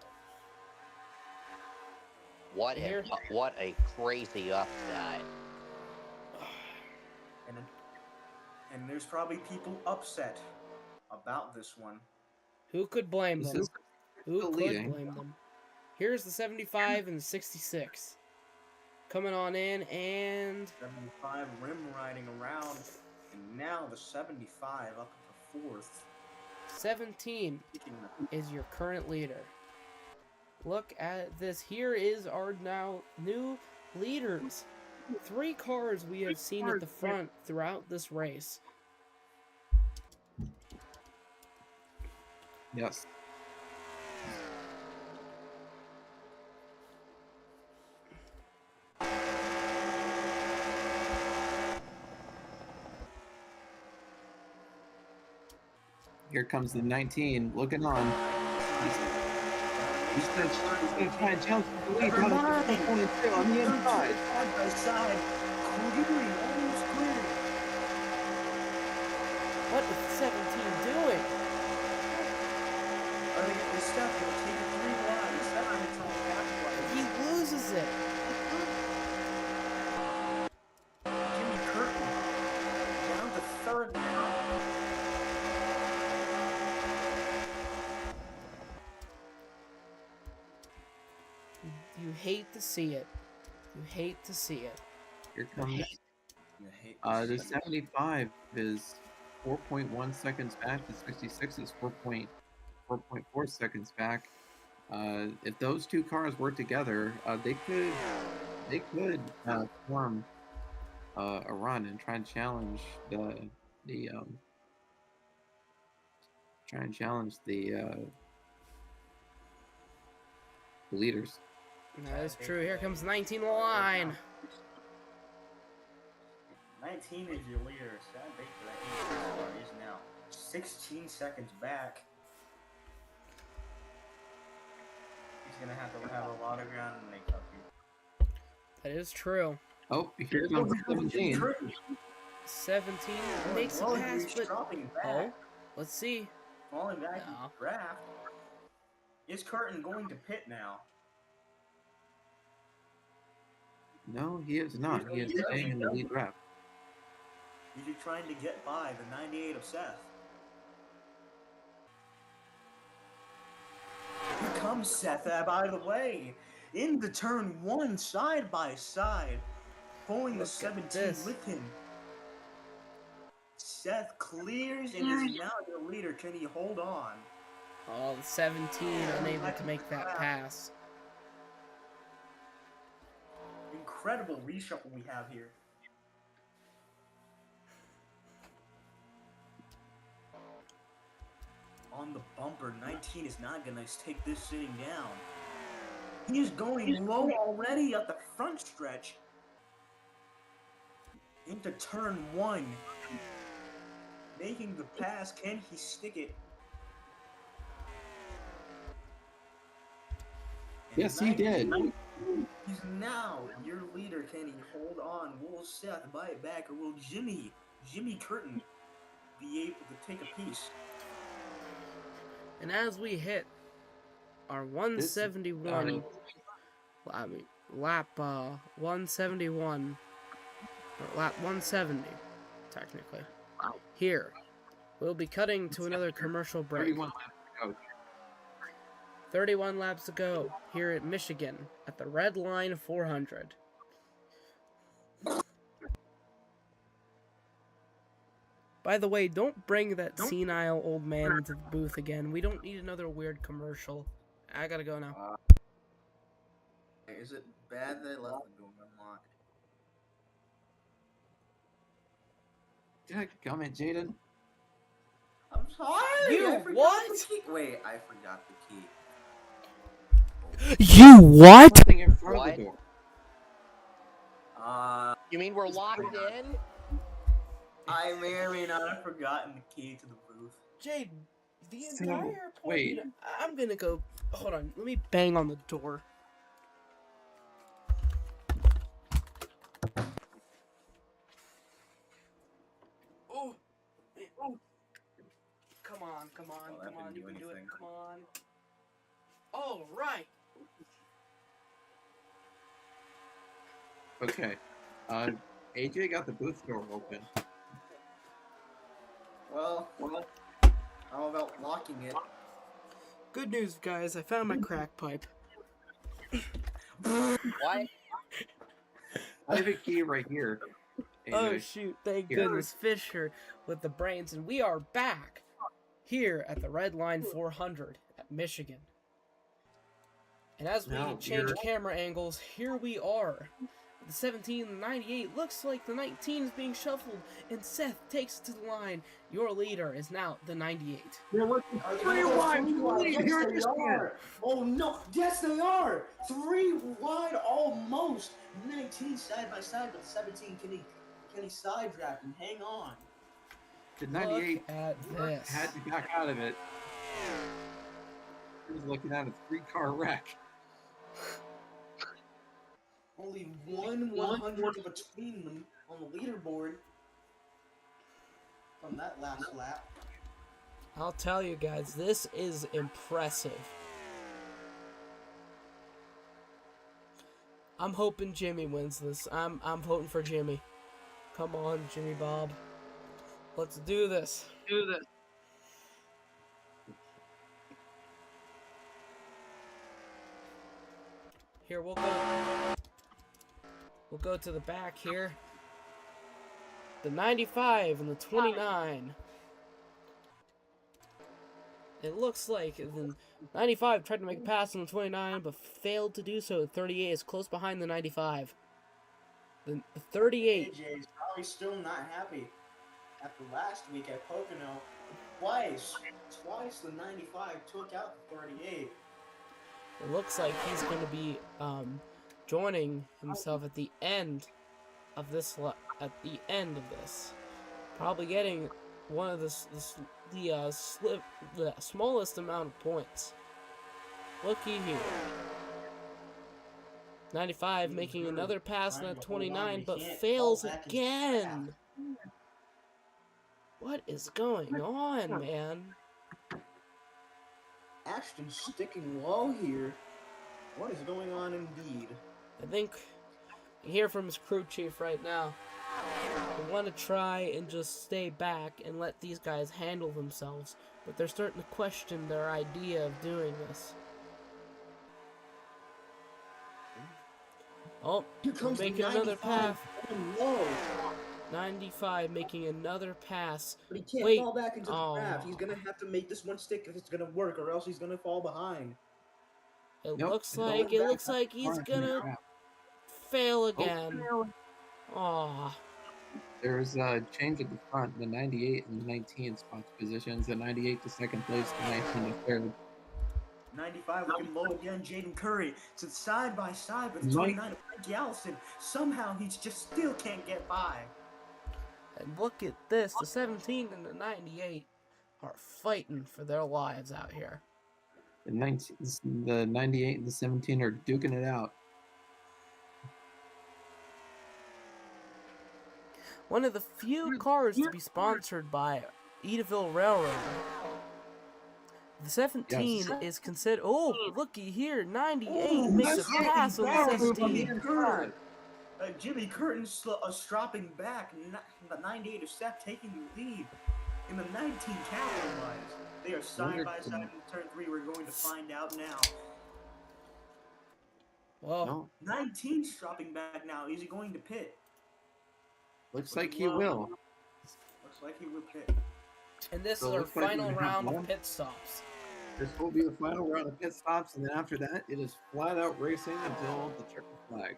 S5: What a crazy upset.
S3: And there's probably people upset about this one.
S1: Who could blame them? Who could
S2: leading.
S1: blame them? Here's the 75 and the 66. Coming on in, and
S3: 75 rim riding around, and now the 75 up to 4th.
S1: 17 is your current leader. Look at this. Here is our now new leaders. 3 cars we have seen at the front throughout this race.
S2: Yes. Here comes the 19, looking on. He's going to try and jump the lead on the inside.
S3: Side by side, clearing, almost clearing.
S1: What is 17 doing?
S3: Are they getting this stuff? They'll take it 3 wide. It's not going to turn back.
S1: He loses it.
S3: Jimmy Curtin down to 3rd now.
S1: You hate to see it. You hate to see it.
S2: Here comes the 75 is 4.1 seconds back. The 66 is 4.4 seconds back. If those 2 cars work together, they could form a run and try and challenge the leaders.
S1: That is true. Here comes 19 line.
S3: 19 is your leader. Sad bait for that 86 car is now 16 seconds back. He's gonna have to have a lot of ground to make up here.
S1: That is true.
S2: Oh, here comes 17.
S1: 17 makes a pass, but oh, let's see.
S3: Falling back in the draft. Is Curtin going to pit now?
S2: No, he is not. He is staying in the lead wrap.
S3: He's trying to get by the 98 of Seth. Here comes Seth, by the way. Into turn 1, side by side. Pulling the 17 with him. Seth clears and is now the leader. Can he hold on?
S1: Oh, the 17 unable to make that pass.
S3: Incredible reshuffle we have here. On the bumper, 19 is not going to take this sitting down. He is going low already at the front stretch. Into turn 1. Making the pass. Can he stick it? And
S2: yes, he did.
S3: He's now your leader. Can he hold on? Will Seth buy it back, or will Jimmy Curtin be able to take a piece.
S1: And as we hit our 171, lap 171, or lap 170, technically. Here, we'll be cutting to another commercial break.
S2: 31 laps to go.
S1: 31 laps to go here at Michigan at the Red Line 400. By the way, don't bring that senile old man into the booth again. We don't need another weird commercial. I gotta go now.
S3: Is it bad that I left the door unlocked?
S2: Comment, Jaden.
S3: I'm sorry.
S1: You
S3: I forgot
S1: what?
S3: The key. Wait, I forgot the key.
S1: You what?
S2: Nothing in front of the door.
S5: You mean we're locked in?
S3: I may or may not have forgotten the key to the booth.
S1: Jaden, the
S2: So,
S1: entire point.
S2: wait.
S1: I'm gonna go. Hold on. Let me bang on the door. Oh. Come on.
S3: Well, that
S1: Come on.
S3: didn't
S1: You
S3: do
S1: can do it.
S3: anything.
S1: Come on. All right.
S2: Okay. AJ got the booth door open.
S3: Well, how about locking it?
S1: Good news, guys. I found my crack pipe.
S5: What?
S2: I have a key right here.
S1: Oh
S2: AJ.
S1: shoot, thank
S2: Here.
S1: goodness, Fisher with the brains, and we are back here at the Red Line 400 at Michigan. And as we
S2: Now,
S1: change
S2: you're-
S1: camera angles, here we are. The 17 and the 98 looks like the 19 is being shuffled, and Seth takes it to the line. Your leader is now the 98.
S2: You're looking 3 wide.
S3: Yes,
S2: Here it
S3: they
S2: is.
S3: are. Oh no! Yes, they are. 3 wide, almost. 19 side by side, but 17 can he sidetrack and hang on?
S2: The 98
S1: Look at this.
S2: had to back out of it. He was looking at a 3-car wreck.
S3: Only 1/100 between them on the leaderboard from that last lap.
S1: I'll tell you guys, this is impressive. I'm hoping Jimmy wins this. I'm voting for Jimmy. Come on, Jimmy Bob. Let's do this. Here, we'll go to the back here. The 95 and the 29. It looks like the 95 tried to make a pass on the 29, but failed to do so. The 38 is close behind the 95. The 38.
S3: AJ is probably still not happy after last week at Pocono. Twice the 95 took out the 38.
S1: It looks like he's going to be joining himself at the end of this. Probably getting one of the smallest amount of points. Looky here. 95 making another pass on that 29, but fails again. What is going on, man?
S3: Ashton's sticking low here. What is going on indeed?
S1: I think I hear from his crew chief right now. They want to try and just stay back and let these guys handle themselves, but they're starting to question their idea of doing this. Oh,
S3: Here comes
S1: making
S3: the
S1: another
S3: 95.
S1: pass.
S3: Oh,
S1: 95 making another pass.
S3: but he can't
S1: Wait.
S3: fall back into the
S1: Oh.
S3: draft. He's gonna have to make this one stick if it's gonna work, or else he's gonna fall behind.
S1: It
S2: Nope,
S1: looks
S2: it's
S1: like
S2: going back.
S1: he's
S2: Far from the
S1: gonna
S2: trap.
S1: fail again. Aw.
S2: There's a change at the front. The 98 and the 19 spots positions. The 98 to second place, the 19 to third.
S3: 95 looking low again. Jaden Curry to side by side with
S2: Mike.
S3: 29 of Frankie Allison. Somehow he just still can't get by.
S1: And look at this. The 17 and the 98 are fighting for their lives out here.
S2: The 98 and the 17 are duking it out.
S1: One of the few cars to be sponsored by Edaville Railroad. The 17 is considered. Oh, looky here. 98 makes a pass on the 17.
S3: Jimmy Curtin stropping back. The 98 is Seth taking the lead. In the 19 capitalized. They are side by side in turn 3. We're going to find out now.
S1: Well,
S3: 19's dropping back now. Is he going to pit?
S2: Looks like he will.
S3: Looks like he will pit.
S1: And this is our final round of pit stops.
S2: This will be the final round of pit stops, and then after that, it is flat out racing until the checkered flag.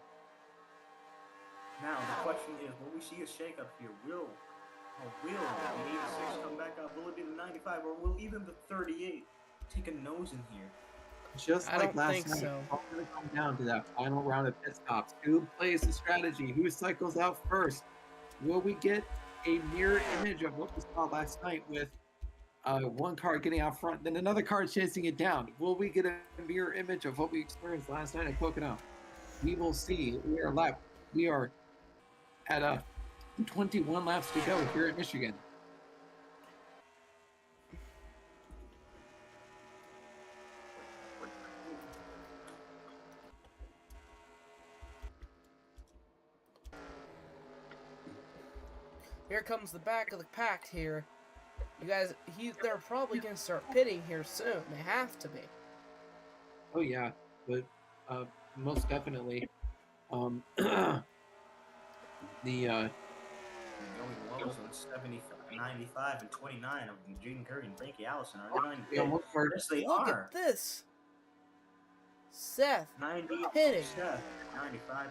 S3: Now, the question is, will we see a shakeup here? Will the 86 come back up? Will it be the 95, or will even the 38 take a nose in here?
S2: Just like last night, it's all going to come down to that final round of pit stops. Who plays the strategy? Who cycles out first? Will we get a mirror image of what we saw last night with one car getting out front, then another car chasing it down? Will we get a mirror image of what we experienced last night at Pocono? We will see. We are at 21 laps to go here at Michigan.
S1: Here comes the back of the pack here. You guys, they're probably going to start pitting here soon. They have to be.
S2: Oh, yeah. But most definitely.
S3: Going lows on 75, 95, and 29 of Jaden Curry and Frankie Allison are going to pit. Yes, they
S1: Look
S3: are.
S1: at this. Seth
S3: 90
S1: pitting.
S3: Seth, 95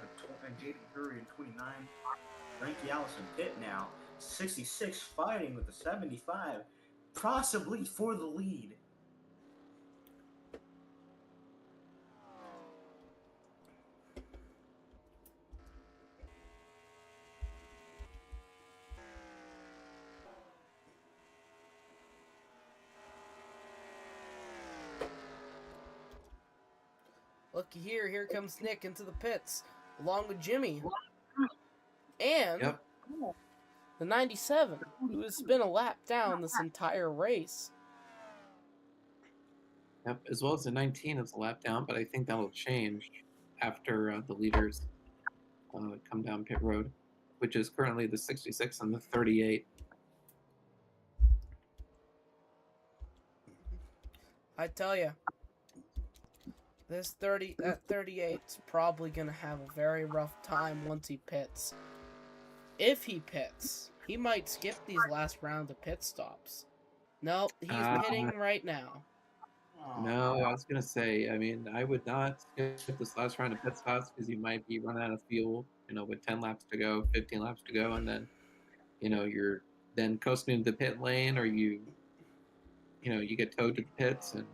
S3: and Jaden Curry and 29. Frankie Allison pit now. 66 fighting with the 75, possibly for the lead.
S1: Looky here. Here comes Nick into the pits, along with Jimmy. And the 97, who has been a lap down this entire race.
S2: Yep, as well as the 19 is a lap down, but I think that will change after the leaders come down pit road, which is currently the 66 and the 38.
S1: I tell you, that 38's probably going to have a very rough time once he pits. If he pits, he might skip these last round of pit stops. Nope, he's pitting right now.
S2: No, I was going to say, I mean, I would not skip this last round of pit stops because you might be running out of fuel, with 10 laps to go, 15 laps to go, and then, you're then coasting to the pit lane, or you get towed to the pits, and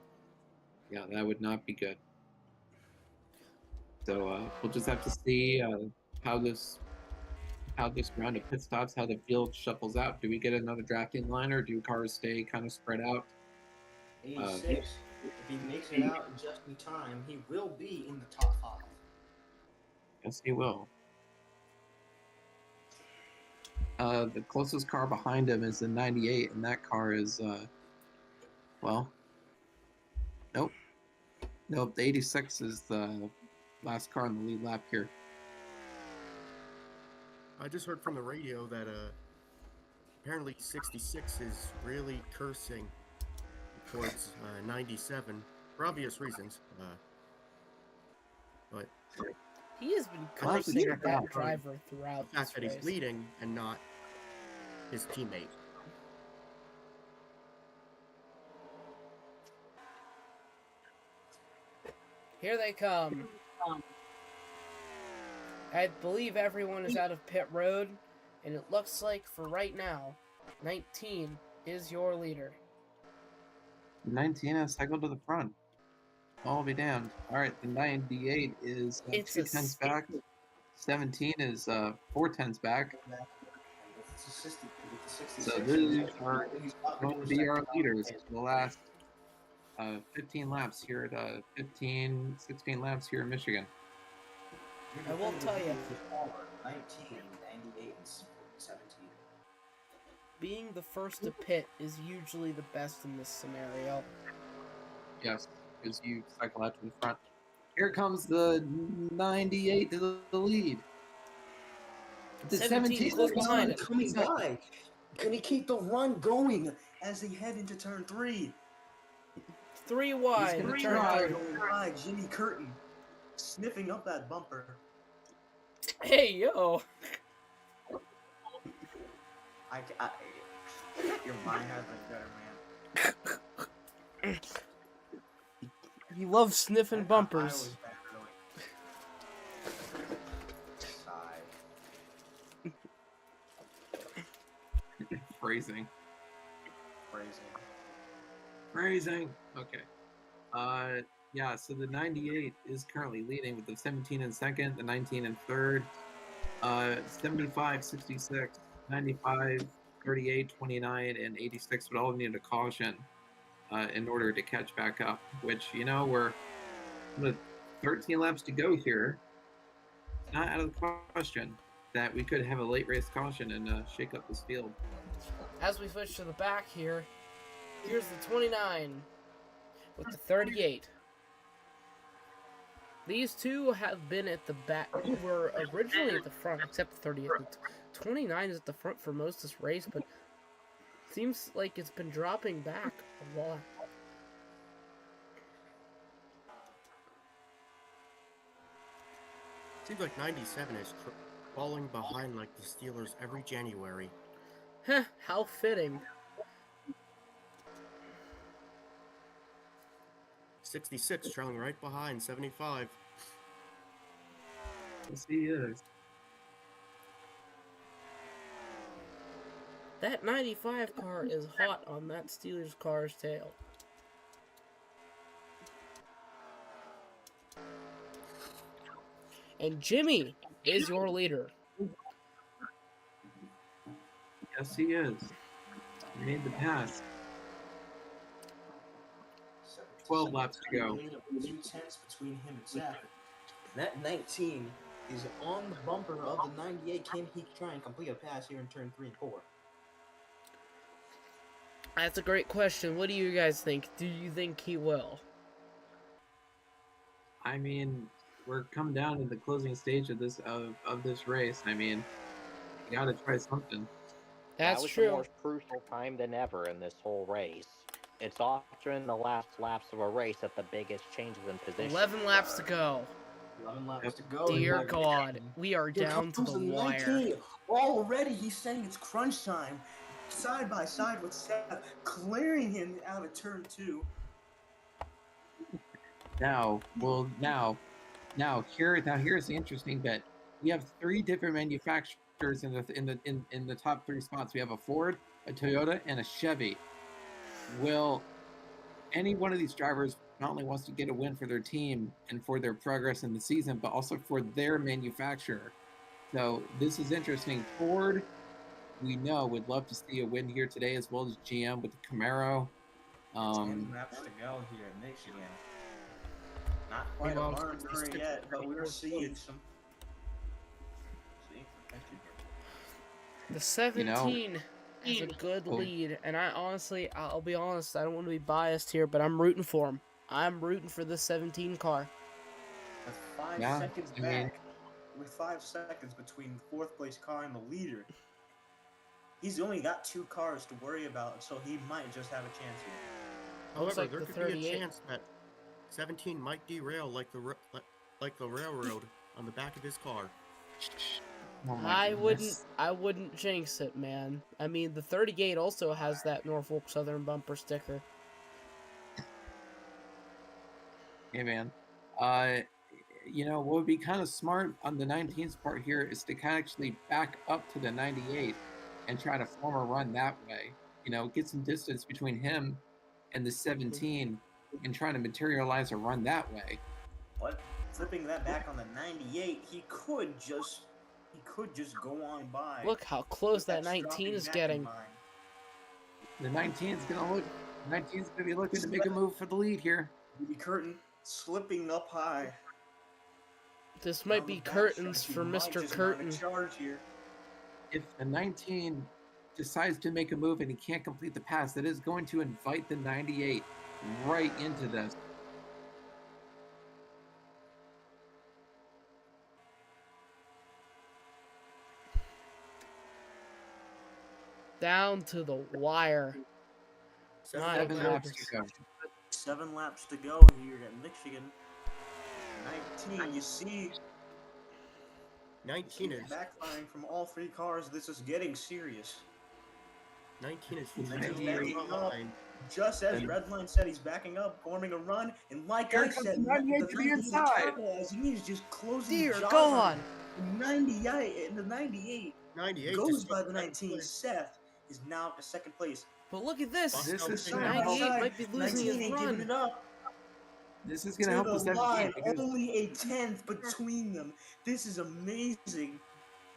S2: yeah, that would not be good. So we'll just have to see how this round of pit stops, how the field shuffles out. Do we get another drafting line, or do cars stay kind of spread out?
S3: 86. If he makes it out just in time, he will be in the top 5.
S2: Yes, he will. The closest car behind him is the 98, and that car is, nope. The 86 is the last car on the lead lap here.
S10: I just heard from the radio that apparently 66 is really cursing towards 97 for obvious reasons. But
S1: he has been cursing that driver throughout
S10: the fact
S1: this
S10: that
S1: race.
S10: He's leading and not his teammate.
S1: Here they come. I believe everyone is out of pit road, and it looks like for right now, 19 is your leader.
S2: 19 has cycled to the front. I'll be damned. All right, the 98 is 2 tenths back. 17 is 4 tenths back. So these are going to be our leaders for the last 15 laps here at 16 laps here in Michigan.
S1: I will tell you.
S3: 19, 98, and 17.
S1: being the first to pit is usually the best in this scenario.
S2: Yes, because you cycle out to the front. Here comes the 98 to the lead.
S1: The 17 close behind it.
S3: Coming by. Can he keep the run going as they head into turn 3?
S1: 3 wide.
S3: He's
S1: Turn
S3: try
S1: 3.
S3: going by Jimmy Curtin, sniffing up that bumper.
S1: Hey, yo.
S3: Your mind has been better, man.
S1: He loves sniffing bumpers.
S2: Phrasing. Okay. Yeah, so the 98 is currently leading with the 17 in second, the 19 in third, 75, 66, 95, 38, 29, and 86 would all need a caution in order to catch back up, which, we're with 13 laps to go here. It's not out of the question that we could have a late race caution and shake up this field.
S1: As we switch to the back here, here's the 29 with the 38. These two have been at the back, were originally at the front, except the 38. The 29 is at the front for most of this race, but seems like it's been dropping back a lot.
S10: Seems like 97 is falling behind like the Steelers every January.
S1: Heh, how fitting.
S10: 66 trailing right behind 75.
S2: Yes, he is.
S1: That 95 car is hot on that Steelers car's tail. And Jimmy is your leader.
S2: Yes, he is. He made the pass. 12 laps to go.
S3: 2/10 between him and Zach. That 19 is on the bumper of the 98. Can he try and complete a pass here in turn 3 and 4?
S1: That's a great question. What do you guys think? Do you think he will?
S2: I mean, we're coming down to the closing stage of this race. I mean, you gotta try something.
S1: That's
S5: that was
S1: true.
S5: the more crucial time than ever in this whole race. It's often in the last laps of a race that the biggest changes in position.
S1: 11 laps to go.
S3: 11 laps to go.
S1: Dear God, we are
S3: Here
S1: down to
S3: comes
S1: the wire.
S3: 19. Already he's saying it's crunch time. Side by side with Seth, clearing him out of turn 2.
S2: Here's the interesting bit. We have 3 different manufacturers in the top 3 spots. We have a Ford, a Toyota, and a Chevy. Will any one of these drivers not only wants to get a win for their team and for their progress in the season, but also for their manufacturer? So this is interesting. Ford, we know, would love to see a win here today, as well as GM with the Camaro.
S3: 10 laps to go here in Michigan. Not quite a barn burner yet, but we're seeing some.
S1: The 17 has a good lead, and I'll be honest, I don't want to be biased here, but I'm rooting for him. I'm rooting for the 17 car.
S3: With 5 seconds back, with 5 seconds between the 4th place car and the leader, he's only got 2 cars to worry about, so he might just have a chance here.
S10: However,
S1: like
S10: there
S1: the
S10: could
S1: 38.
S10: be a chance that 17 might derail like the railroad on the back of his car.
S2: Oh
S1: I wouldn't jinx it, man. I mean, the 38 also has that Norfolk Southern bumper sticker.
S2: Hey, man. What would be kind of smart on the 19's part here is to kind of actually back up to the 98 and try to form a run that way. Get some distance between him and the 17 and trying to materialize a run that way.
S3: But flipping that back on the 98, he could just go on by.
S1: Look how close that 19 is getting.
S2: The 19's gonna be looking to make a move for the lead here.
S3: Jimmy Curtin slipping up high.
S1: This might be curtains for Mr. Curtin.
S3: Charge here.
S2: If the 19 decides to make a move and he can't complete the pass, that is going to invite the 98 right into this.
S1: Down to the wire.
S2: 7 laps to go.
S3: 7 laps to go here at Michigan. 19, you see.
S10: 19 is
S3: backfiring from all 3 cars. This is getting serious.
S10: 19 is
S3: backing up. Just as Redline said, he's backing up, forming a run, and like
S2: Here
S3: I
S2: comes
S3: said,
S2: the 98 to the inside.
S3: He's just closing.
S1: Dear God!
S3: 98, and the 98 goes by the 19. Seth is now at second place.
S1: But look at this.
S2: This is
S1: 98 might be losing his run.
S3: Giving it up.
S2: This is going to help the 17.
S3: Only a 10th between them. This is amazing.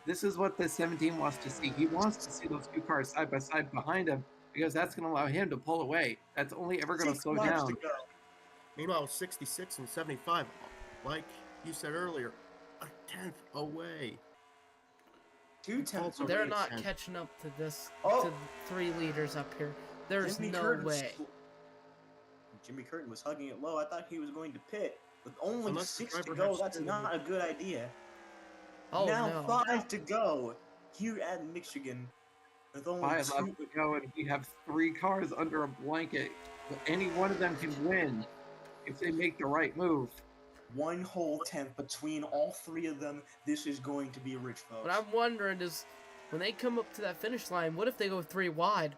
S2: This is what the 17 wants to see. He wants to see those 2 cars side by side behind him because that's going to allow him to pull away. That's only ever going to slow down.
S10: Meanwhile, 66 and 75, like you said earlier, a 10th away.
S3: 2 tenths.
S1: They're not catching up to this, to 3 leaders up here. There's no way.
S3: Jimmy Curtin was hugging it low. I thought he was going to pit. With only
S10: Unless
S3: 6 to go, that's not a good idea.
S1: Oh,
S3: now
S1: no.
S3: 5 to go here at Michigan. With only
S2: 5 laps to go, and we have 3 cars under a blanket. Any one of them can win if they make the right move.
S3: 1 whole 10th between all 3 of them. This is going to be rich, folks.
S1: What I'm wondering is, when they come up to that finish line, what if they go 3 wide?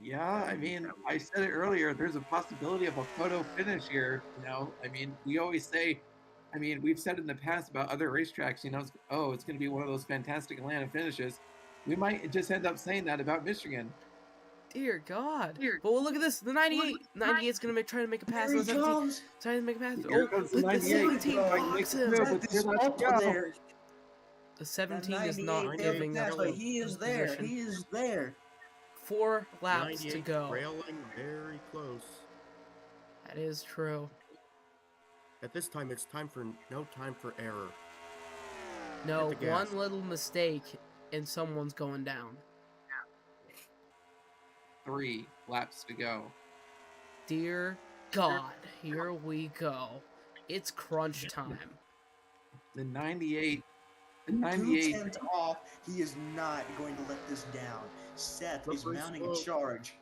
S2: Yeah, I mean, I said it earlier, there's a possibility of a photo finish here, you know? I mean, we always say, I mean, we've said in the past about other racetracks, you know, it's going to be one of those fantastic Atlanta finishes. We might just end up saying that about Michigan.
S1: Dear God. But well, look at this. The 98. 98's going to try to make a pass.
S3: Here he comes.
S1: Trying to make a pass.
S2: Here comes the 98.
S1: 17 blocks him.
S3: There.
S1: The 17 is not giving up.
S3: But he is there. He is there.
S1: 4 laps to go.
S10: Trailing very close.
S1: That is true.
S10: At this time, it's no time for error.
S1: No, one little mistake and someone's going down.
S2: 3 laps to go.
S1: Dear God, here we go. It's crunch time.
S2: The 98. The
S3: 98 off. He is not going to let this down. Seth is mounting a charge.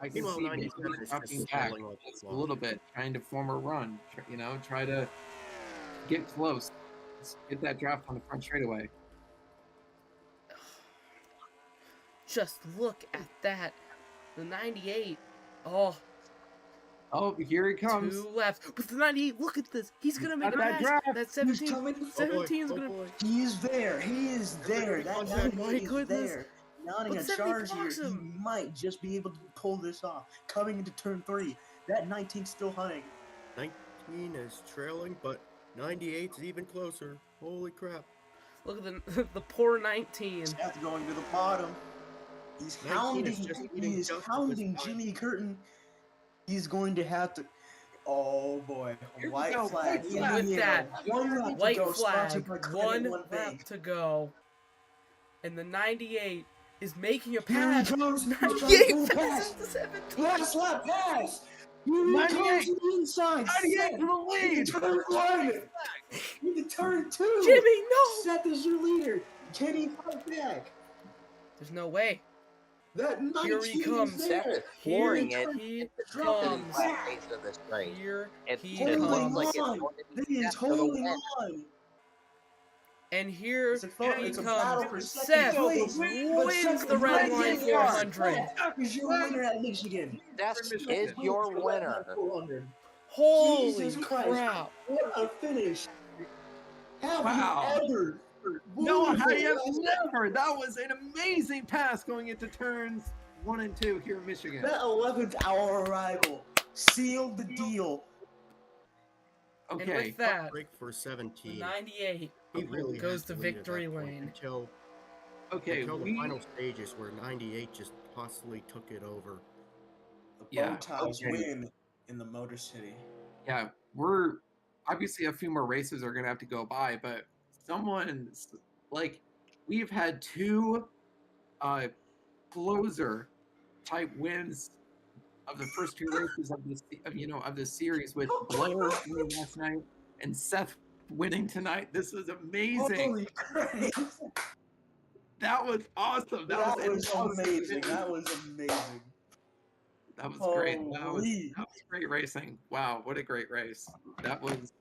S2: I can see maybe dropping back just a little bit, trying to form a run. You know, try to get close. Get that draft on the front straightaway.
S1: Just look at that. The 98. Oh.
S2: Oh, here he comes.
S1: 2 laps. But the 98, look at this. He's going to make a pass. That 17. 17's going to...
S3: He is there. He is there. That 98 is there. Mounting a charge here. He might just be able to pull this off. Coming into turn 3. That 19's still hunting.
S10: 19 is trailing, but 98's even closer. Holy crap.
S1: Look at the poor 19.
S3: Seth going to the bottom. He's hounding Jimmy Curtin. He's going to have to... Oh, boy. White flag.
S1: With that, white flag. 1
S3: lap
S1: to go. And the 98 is making a pass.
S3: Here he comes.
S1: 98 passes the 17.
S3: Last lap pass. Here he comes to the inside.
S2: 98 to the lead.
S3: Turn 1. Into turn 2.
S1: Jimmy, no.
S3: Seth is your leader. Can he fight back?
S1: There's no way.
S3: That 19
S1: Here he comes.
S5: Seth is flooring it.
S1: He
S5: Dropping
S1: comes.
S5: the pace of this race.
S1: Here he
S5: It looks
S1: comes.
S5: like it's going to be
S3: He is
S5: Seth for the
S3: holding
S5: win.
S3: on.
S1: And here
S3: It's a
S1: he
S3: battle for
S1: comes.
S3: second
S1: Seth
S3: place.
S1: wins the red line 400.
S3: Is your winner at Michigan.
S5: Seth is your winner.
S1: Holy
S3: Jesus Christ.
S1: crap.
S3: What a finish. Have
S2: Wow.
S3: you ever?
S2: No, I have never. That was an amazing pass going into turns 1 and 2 here in Michigan.
S3: That 11th hour arrival sealed the deal.
S1: And
S2: Okay.
S1: with that,
S10: Break for 17.
S1: 98
S10: He really
S1: goes
S10: has
S1: to
S10: the lead at that
S1: victory
S10: point
S1: lane.
S10: Until the final stages where 98 just possibly took it over.
S3: The bow ties win in the Motor City.
S2: Yeah, we're obviously a few more races are gonna have to go by, but someone's like we've had two closer type wins of the first two races of this of this series with Blair winning last night and Seth winning tonight. This was amazing.
S3: Holy Christ!
S2: That was awesome.
S3: That was amazing. That was amazing.
S2: That was great. That was great racing. Wow, what a great race. That was.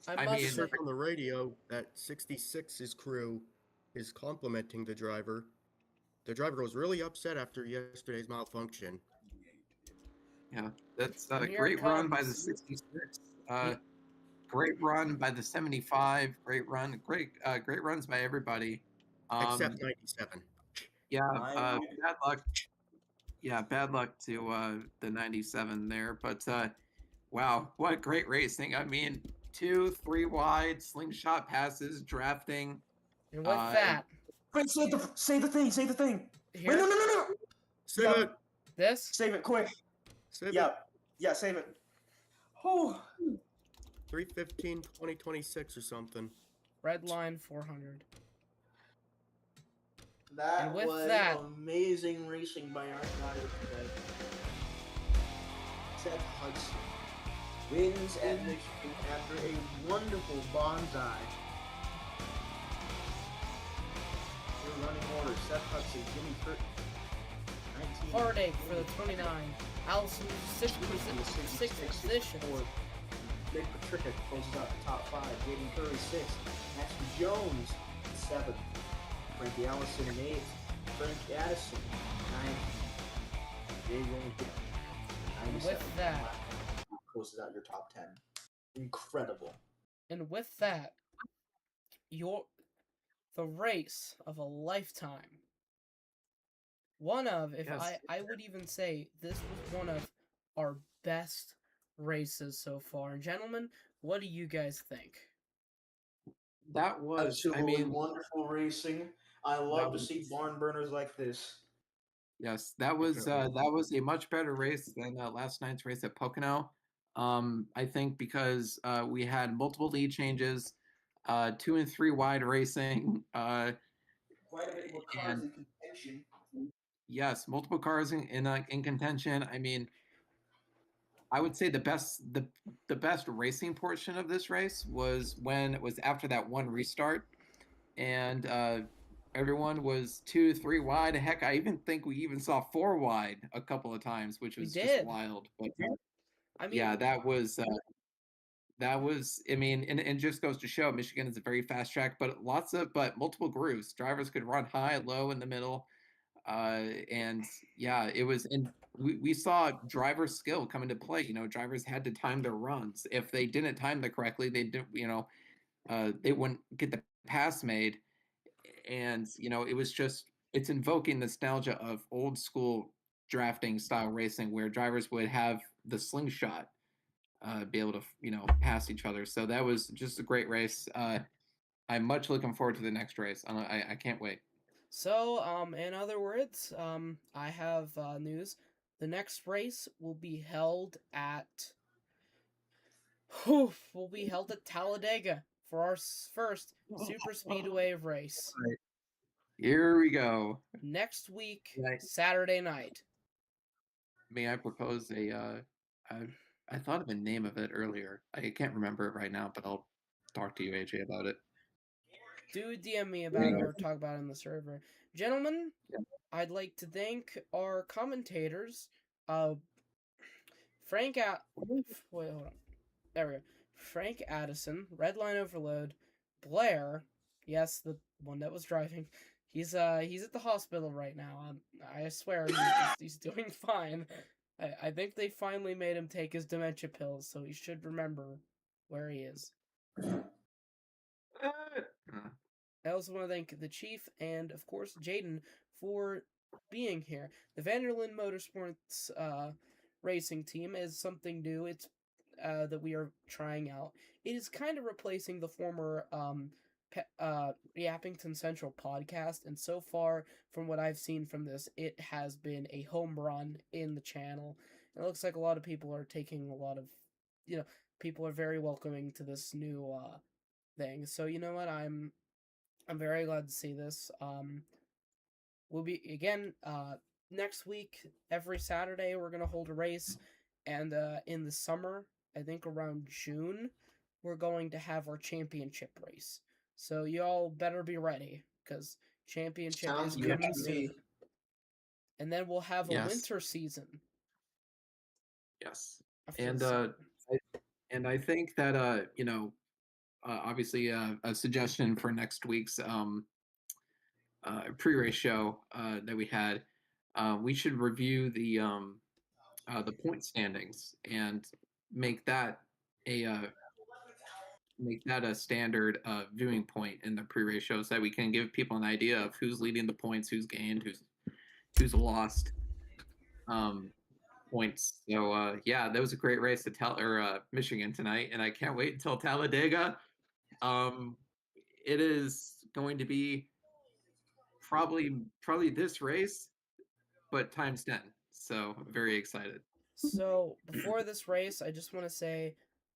S10: I mean, heard on the radio that 66's crew is complimenting the driver. The driver was really upset after yesterday's malfunction.
S2: Yeah, that's a great run by the 66. Great run by the 75. Great run. Great runs by everybody.
S10: Except 97.
S2: Yeah, bad luck. Yeah, bad luck to the 97 there. But wow, what great racing. I mean, 2, 3 wide, slingshot passes, drafting.
S1: And with that...
S3: Wait, say the thing.
S1: Here?
S3: Wait, no.
S10: Save it.
S1: This?
S3: Save it, quick.
S10: Save
S3: it.
S10: Yeah,
S3: save it. Oh.
S10: 3:15:2026 or something.
S1: Red line 400.
S3: That was amazing racing by our driver today. Seth Hudson wins at Michigan after a wonderful bonsai. Your running order: Seth Hudson, Jimmy Curtin.
S1: Heartache for the 29. Allison 6th position.
S3: Nick Patricia closes out the top 5. Jaden Curry 6th. Ashton Jones 7th. Frankie Allison 8th. Frank Addison 9th. Jay Williams
S1: with that
S3: closes out your top 10. Incredible.
S1: And with that, the race of a lifetime. One of, I would even say, this was one of our best races so far. Gentlemen, what do you guys think?
S2: That was,
S3: wonderful racing. I love to see barn burners like this.
S2: Yes, that was a much better race than last night's race at Pocono. I think because we had multiple lead changes, 2 and 3 wide racing.
S3: Quite a bit more cars in contention.
S2: Yes, multiple cars in contention. I mean, I would say the best racing portion of this race was when it was after that one restart, and everyone was 2, 3 wide. Heck, I even think we even saw 4 wide a couple of times, which was just wild. But I mean, yeah, that was. I mean, and it just goes to show Michigan is a very fast track, but multiple grooves. Drivers could run high, low, in the middle. And yeah, it was, and we saw driver skill come into play. Drivers had to time their runs. If they didn't time them correctly, they wouldn't get the pass made. And it was it's invoking nostalgia of old school drafting style racing where drivers would have the slingshot, be able to pass each other. So that was just a great race. I'm much looking forward to the next race. I can't wait.
S1: So, in other words, I have news. The next race will be held at Talladega for our first super speedway race.
S2: Right. Here we go.
S1: Next week, Saturday night.
S2: May I propose I thought of a name of it earlier. I can't remember it right now, but I'll talk to you, AJ, about it.
S1: Do DM me about it or talk about it in the server. Gentlemen, I'd like to thank our commentators, Frank Addison, Redline Overload, Blair, yes, the one that was driving. He's at the hospital right now. I swear he's doing fine. I think they finally made him take his dementia pills, so he should remember where he is. I also want to thank the Chief and, of course, Jaden for being here. The Vanderlyn Motorsports racing team is something new. It's that we are trying out. It is kind of replacing the former Yappington Central podcast, and so far, from what I've seen from this, it has been a home run in the channel. It looks like a lot of people are taking a lot of, people are very welcoming to this new thing. So you know what, I'm very glad to see this. We'll be again next week. Every Saturday we're gonna hold a race, and in the summer, I think around June, we're going to have our championship race. So y'all better be ready, because championship is coming soon. And then we'll have a winter season.
S2: Yes.
S1: And
S2: I think that obviously a suggestion for next week's pre-race show that we had, we should review the point standings and make that a standard viewing point in the pre-race show, so that we can give people an idea of who's leading the points, who's gained, who's lost points. So yeah, that was a great race to Michigan tonight, and I can't wait until Talladega. It is going to be probably this race, but times 10. So very excited.
S1: So before this race, I just want to say,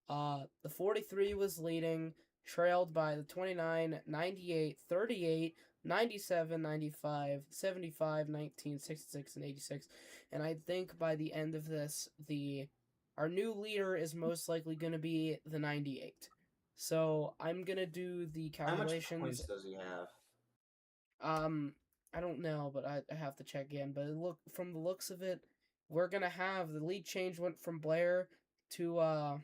S1: the 43 was leading, trailed by the 29, 98, 38, 97, 95, 75, 19, 66, and 86. And I think by the end of this, our new leader is most likely going to be the 98. So I'm going to do the calculations.
S3: How much points does he have?
S1: I don't know, but I have to check in. But from the looks of it, we're gonna have the lead change went from Blair to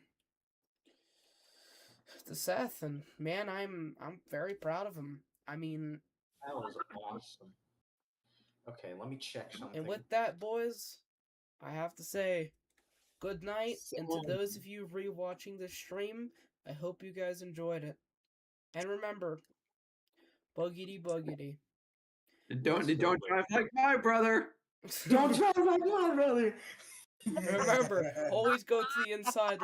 S1: Seth, and man, I'm very proud of him. I mean,
S3: that was awesome. Okay, let me check something.
S1: And with that, boys, I have to say good night, and to those of you rewatching this stream, I hope you guys enjoyed it. And remember, boogity boogity.
S2: Don't drive like my brother.
S3: Don't drive like my brother.
S1: Remember, always go to the inside.